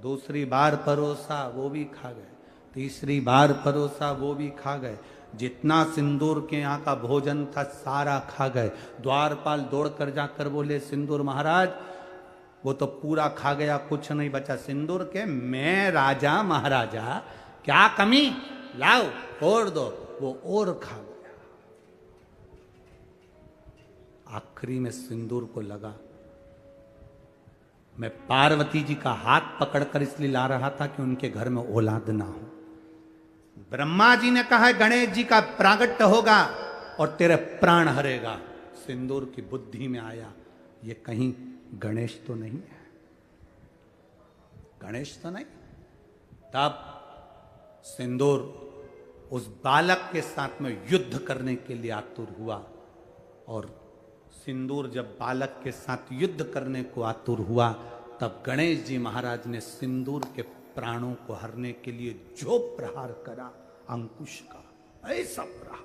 दूसरी बार परोसा वो भी खा गए, तीसरी बार परोसा वो भी खा गए। जितना सिंदूर के यहाँ का भोजन था सारा खा गए। द्वारपाल दौड़कर जाकर बोले सिंदूर महाराज वो तो पूरा खा गया, कुछ नहीं बचा। सिंदूर के मैं राजा महाराजा, क्या कमी, लाओ और दो। वो और खा गया। आखिरी में सिंदूर को लगा मैं पार्वती जी का हाथ पकड़कर इसलिए ला रहा था कि उनके घर में औलाद ना हो। ब्रह्मा जी ने कहा गणेश जी का प्रागट्य होगा और तेरे प्राण हरेगा। सिंदूर की बुद्धि में आया ये कहीं गणेश तो नहीं है, गणेश तो नहीं। तब सिंदूर उस बालक के साथ में युद्ध करने के लिए आतुर हुआ। और सिंदूर जब बालक के साथ युद्ध करने को आतुर हुआ तब गणेश जी महाराज ने सिंदूर के प्राणों को हरने के लिए जो प्रहार करा अंकुश का, ऐसा प्रहार,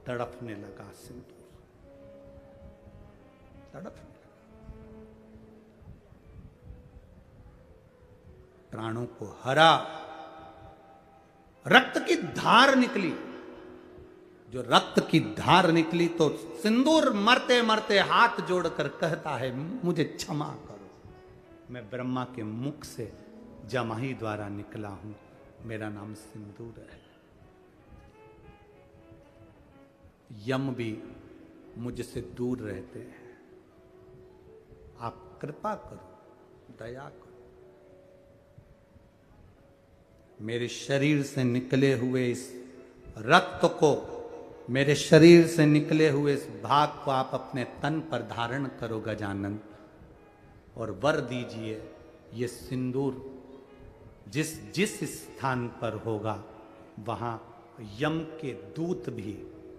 तड़पने लगा सिंदूर, तड़पने लगा। प्राणों को हरा, रक्त की धार निकली। जो रक्त की धार निकली तो सिंदूर मरते मरते हाथ जोड़कर कहता है मुझे क्षमा करो, मैं ब्रह्मा के मुख से जमाही द्वारा निकला हूं, मेरा नाम सिंदूर है। यम भी मुझसे दूर रहते हैं, आप कृपा करो, दया करो। मेरे शरीर से निकले हुए इस रक्त को, मेरे शरीर से निकले हुए इस भाग को आप अपने तन पर धारण करो गजानन, और वर दीजिए ये सिंदूर जिस जिस स्थान पर होगा वहां यम के दूत भी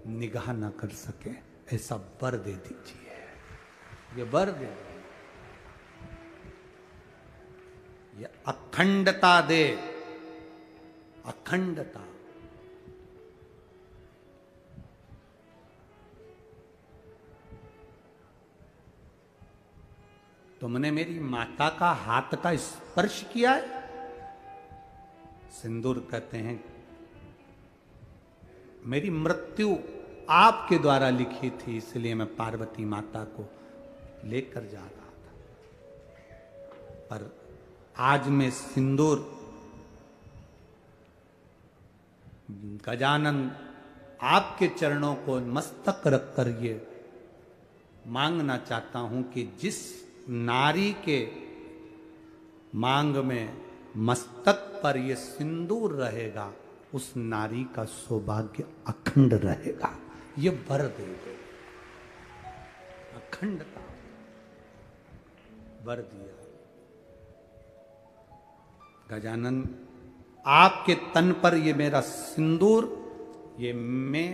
निगाह न कर सके, ऐसा वर दे दीजिए। ये वर दे, ये अखंडता दे, अखंडता। तुमने मेरी माता का हाथ का स्पर्श किया है? सिंदूर कहते हैं मेरी मृत्यु आपके द्वारा लिखी थी, इसलिए मैं पार्वती माता को लेकर जा रहा था। पर आज मैं सिंदूर गजानन आपके चरणों को मस्तक रखकर ये मांगना चाहता हूं कि जिस नारी के मांग में मस्तक पर ये सिंदूर रहेगा उस नारी का सौभाग्य अखंड रहेगा। ये वर दे दो, अखंडता वर दिया। गजानन आपके तन पर ये मेरा सिंदूर, ये मैं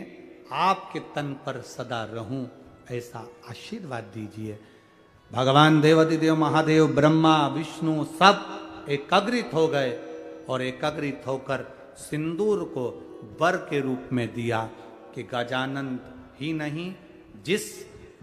आपके तन पर सदा रहूं, ऐसा आशीर्वाद दीजिए। भगवान देवाधिदेव महादेव ब्रह्मा विष्णु सब एकाग्रित हो गए और एकाग्रित होकर सिंदूर को वर के रूप में दिया कि गजानन ही नहीं, जिस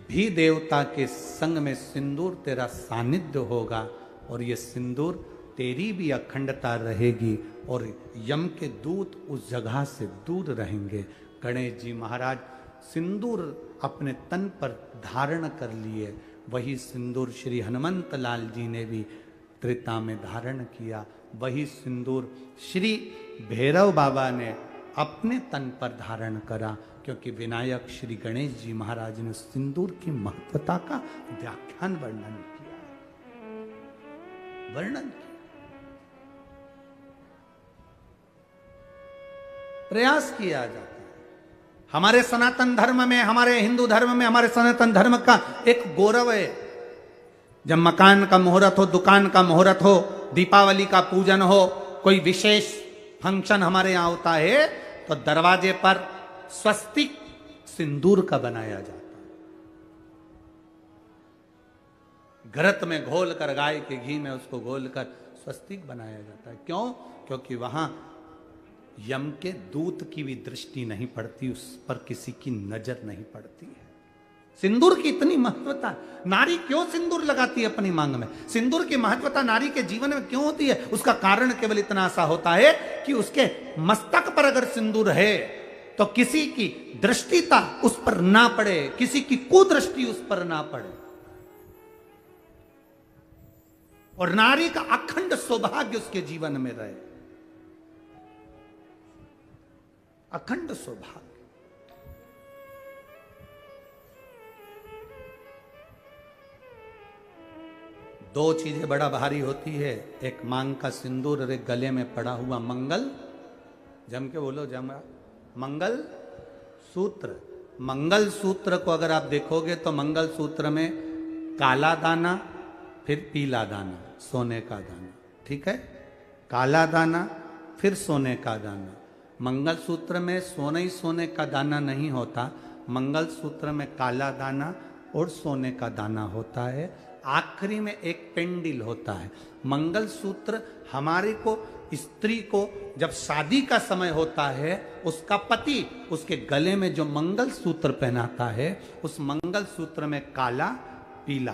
भी देवता के संग में सिंदूर तेरा सानिध्य होगा और ये सिंदूर तेरी भी अखंडता रहेगी और यम के दूत उस जगह से दूर रहेंगे। गणेश जी महाराज सिंदूर अपने तन पर धारण कर लिए, वही सिंदूर श्री हनुमंत लाल जी ने भी त्रेता में धारण किया। वही सिंदूर श्री भैरव बाबा ने अपने तन पर धारण करा, क्योंकि विनायक श्री गणेश जी महाराज ने सिंदूर की महत्वता का व्याख्यान वर्णन किया, वर्णन किया। प्रयास किया जाता है। हमारे सनातन धर्म में, हमारे हिंदू धर्म में, हमारे सनातन धर्म का एक गौरव है। जब मकान का मुहूर्त हो, दुकान का मुहूर्त हो, दीपावली का पूजन हो, कोई विशेष फंक्शन हमारे यहां होता है, तो दरवाजे पर स्वस्तिक सिंदूर का बनाया जाता है। घृत में घोल कर, गाय के घी में उसको घोल कर स्वस्तिक बनाया जाता है। क्यों? क्योंकि वहां यम के दूत की भी दृष्टि नहीं पड़ती, उस पर किसी की नजर नहीं पड़ती है। सिंदूर की इतनी महत्वता। नारी क्यों सिंदूर लगाती है अपनी मांग में? सिंदूर की महत्वता नारी के जीवन में क्यों होती है? उसका कारण केवल इतना सा होता है कि उसके मस्तक पर अगर सिंदूर है तो किसी की दृष्टिता उस पर ना पड़े, किसी की कुदृष्टि उस पर ना पड़े, और नारी का अखंड सौभाग्य उसके जीवन में रहे, अखंड सौभाग्य। दो चीजें बड़ा भारी होती है, एक मांग का सिंदूर और एक गले में पड़ा हुआ मंगल, जम के बोलो जम, मंगल सूत्र। मंगल सूत्र को अगर आप देखोगे तो मंगल सूत्र में काला दाना, फिर पीला दाना, सोने का दाना, ठीक है? काला दाना फिर सोने का दाना। मंगल सूत्र में सोने ही सोने का दाना नहीं होता, मंगल सूत्र में काला दाना और सोने का दाना होता है। आखिरी में एक पेंडिल होता है। मंगल सूत्र हमारे को, स्त्री को जब शादी का समय होता है, उसका पति उसके गले में जो मंगल सूत्र पहनाता है, उस मंगल सूत्र में काला, पीला,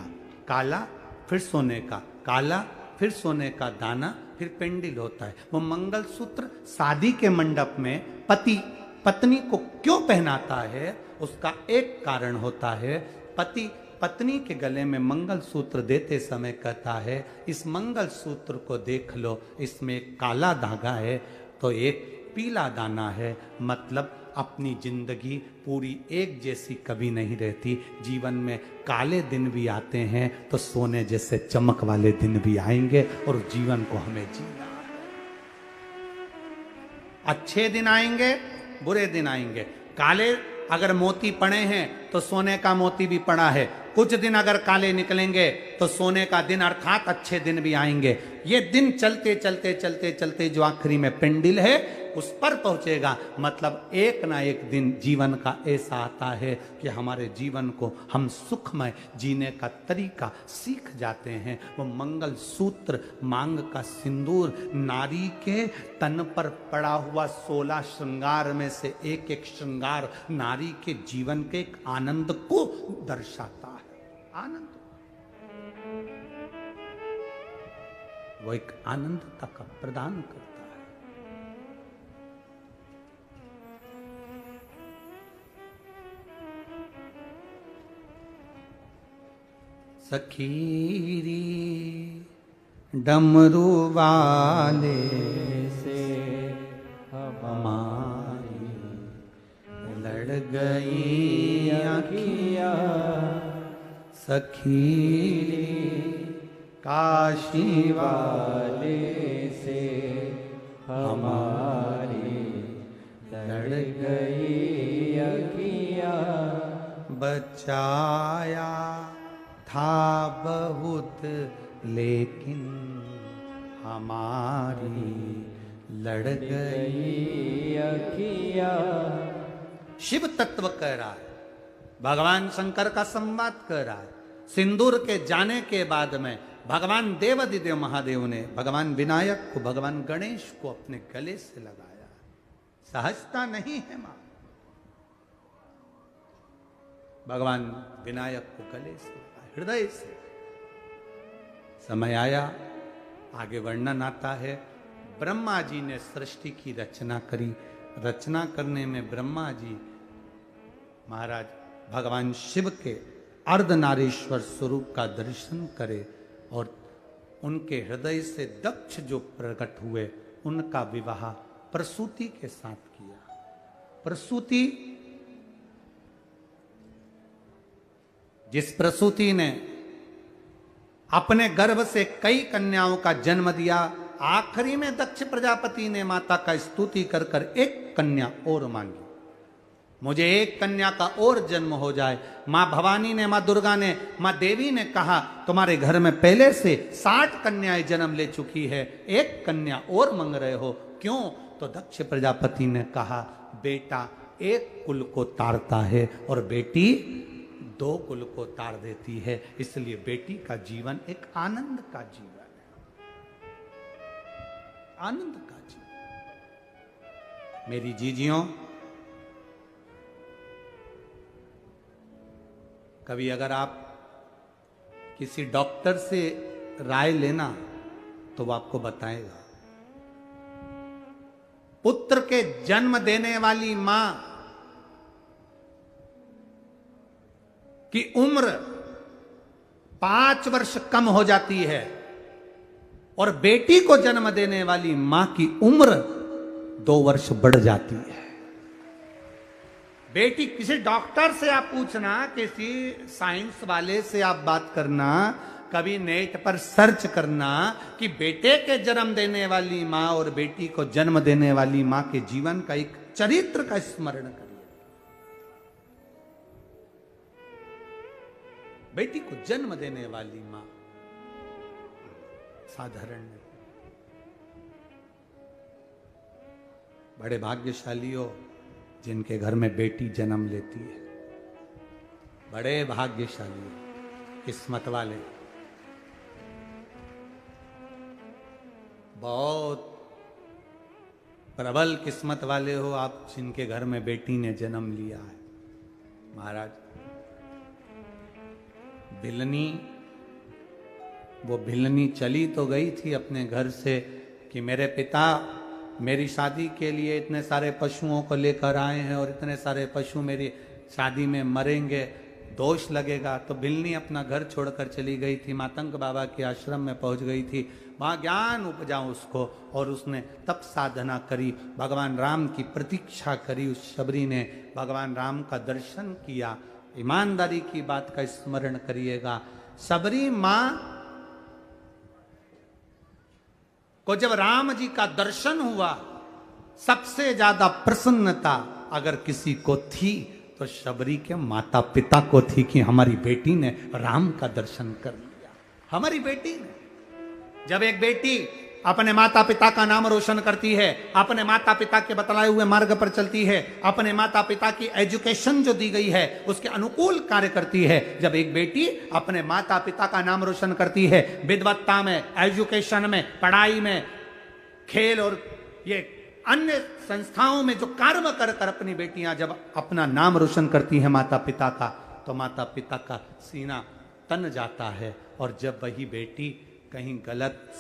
काला फिर सोने का, काला फिर सोने का दाना, फिर पेंडिल होता है। वो मंगल सूत्र शादी के मंडप में पति पत्नी को क्यों पहनाता है, उसका एक कारण होता है। पति पत्नी के गले में मंगल सूत्र देते समय कहता है, इस मंगल सूत्र को देख लो, इसमें एक काला धागा है तो एक पीला दाना है। मतलब अपनी जिंदगी पूरी एक जैसी कभी नहीं रहती, जीवन में काले दिन भी आते हैं तो सोने जैसे चमक वाले दिन भी आएंगे, और जीवन को हमें जीना है। अच्छे दिन आएंगे, बुरे दिन आएंगे। काले अगर मोती पड़े हैं तो सोने का मोती भी पड़ा है। कुछ दिन अगर काले निकलेंगे तो सोने का दिन अर्थात अच्छे दिन भी आएंगे। ये दिन चलते चलते चलते चलते जो आखिरी में पेंडिल है उस पर पहुंचेगा। मतलब एक ना एक दिन जीवन का ऐसा आता है कि हमारे जीवन को हम सुखमय जीने का तरीका सीख जाते हैं। वो मंगल सूत्र, मांग का सिंदूर, नारी के तन पर पड़ा हुआ 16 श्रृंगार में से एक एक श्रृंगार नारी के जीवन के एक आनंद को दर्शाता है। आनंद, वो एक आनंदता का प्रदान करता है। सखीरी डमरू वाले से हमारी लड़ गई आँखियाँ, सखीरी काशी वाले से हमारी लड़ गई आँखियाँ। बचाया था बहुत लेकिन हमारी लड़ गई अखियाँ। शिव तत्व कह रहा है, भगवान शंकर का संवाद कर रहा है। सिंदूर के जाने के बाद में भगवान देवाधिदेव महादेव ने भगवान विनायक को, भगवान गणेश को अपने गले से लगाया। सहजता नहीं है मां, भगवान विनायक को गले से, हृदय से। समय आया, आगे वर्णन आता है, ब्रह्मा जी ने सृष्टि की रचना करी। रचना करने में ब्रह्मा जी महाराज भगवान शिव के अर्धनारीश्वर स्वरूप का दर्शन करे और उनके हृदय से दक्ष जो प्रकट हुए, उनका विवाह प्रसूति के साथ किया। प्रसूति, जिस प्रसूति ने अपने गर्भ से कई कन्याओं का जन्म दिया, आखिरी में दक्ष प्रजापति ने माता का स्तुति कर कर एक कन्या और मांगी, मुझे एक कन्या का और जन्म हो जाए। मां भवानी ने, मां दुर्गा ने, मां देवी ने कहा तुम्हारे घर में पहले से 60 कन्याएं जन्म ले चुकी है, एक कन्या और मांग रहे हो, क्यों? तो दक्ष प्रजापति ने कहा बेटा एक कुल को तारता है और बेटी 2 कुल को तार देती है, इसलिए बेटी का जीवन एक आनंद का जीवन है, आनंद का जीवन। मेरी जीजियों, कभी अगर आप किसी डॉक्टर से राय लेना तो वो आपको बताएगा, पुत्र के जन्म देने वाली मां की उम्र 5 वर्ष कम हो जाती है और बेटी को जन्म देने वाली मां की उम्र 2 वर्ष बढ़ जाती है। बेटी, किसी डॉक्टर से आप पूछना, किसी साइंस वाले से आप बात करना, कभी नेट पर सर्च करना कि बेटे के जन्म देने वाली मां और बेटी को जन्म देने वाली मां के जीवन का एक चरित्र का स्मरण करिए। बेटी को जन्म देने वाली मां साधारण नहीं, बड़े भाग्यशाली हो जिनके घर में बेटी जन्म लेती है, बड़े भाग्यशाली हो, किस्मत वाले, बहुत प्रबल किस्मत वाले हो आप जिनके घर में बेटी ने जन्म लिया है। महाराज, वो भिलनी चली तो गई थी अपने घर से कि मेरे पिता मेरी शादी के लिए इतने सारे पशुओं को लेकर आए हैं और इतने सारे पशु मेरी शादी में मरेंगे, दोष लगेगा। तो भिलनी अपना घर छोड़कर चली गई थी, मातंग बाबा के आश्रम में पहुंच गई थी, वहां ज्ञान उपजा उसको और उसने तप साधना करी, भगवान राम की प्रतीक्षा करी। उस शबरी ने भगवान राम का दर्शन किया। ईमानदारी की बात का स्मरण करिएगा, शबरी मां को जब राम जी का दर्शन हुआ, सबसे ज्यादा प्रसन्नता अगर किसी को थी तो शबरी के माता पिता को थी कि हमारी बेटी ने राम का दर्शन कर लिया। हमारी बेटी ने, जब एक बेटी अपने माता पिता का नाम रोशन करती है, अपने माता पिता के बतलाए हुए मार्ग पर चलती है, अपने माता पिता की एजुकेशन जो दी गई है उसके अनुकूल कार्य करती है, जब एक बेटी अपने माता पिता का नाम रोशन करती है, विद्वत्ता में, एजुकेशन में, पढ़ाई में, खेल और ये अन्य संस्थाओं में जो कार्य कर कर अपनी बेटियां जब अपना नाम रोशन करती हैं माता पिता का, तो माता पिता का सीना तन जाता है। और जब वही बेटी कहीं गलत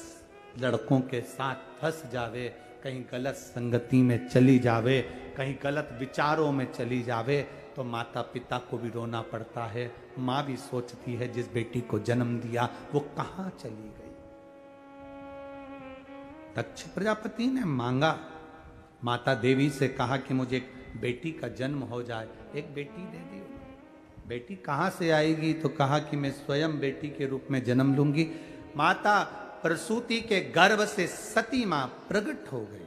लड़कों के साथ फंस जावे, कहीं गलत संगति में चली जावे, कहीं गलत विचारों में चली जावे, तो माता पिता को भी रोना पड़ता है। माँ भी सोचती है जिस बेटी को जन्म दिया वो कहाँ चली गई। दक्ष प्रजापति ने मांगा, माता देवी से कहा कि मुझे एक बेटी का जन्म हो जाए, एक बेटी दे दी। बेटी कहाँ से आएगी? तो कहा कि मैं स्वयं बेटी के रूप में जन्म लूंगी। माता प्रसूति के गर्भ से सती मां प्रकट हो गई।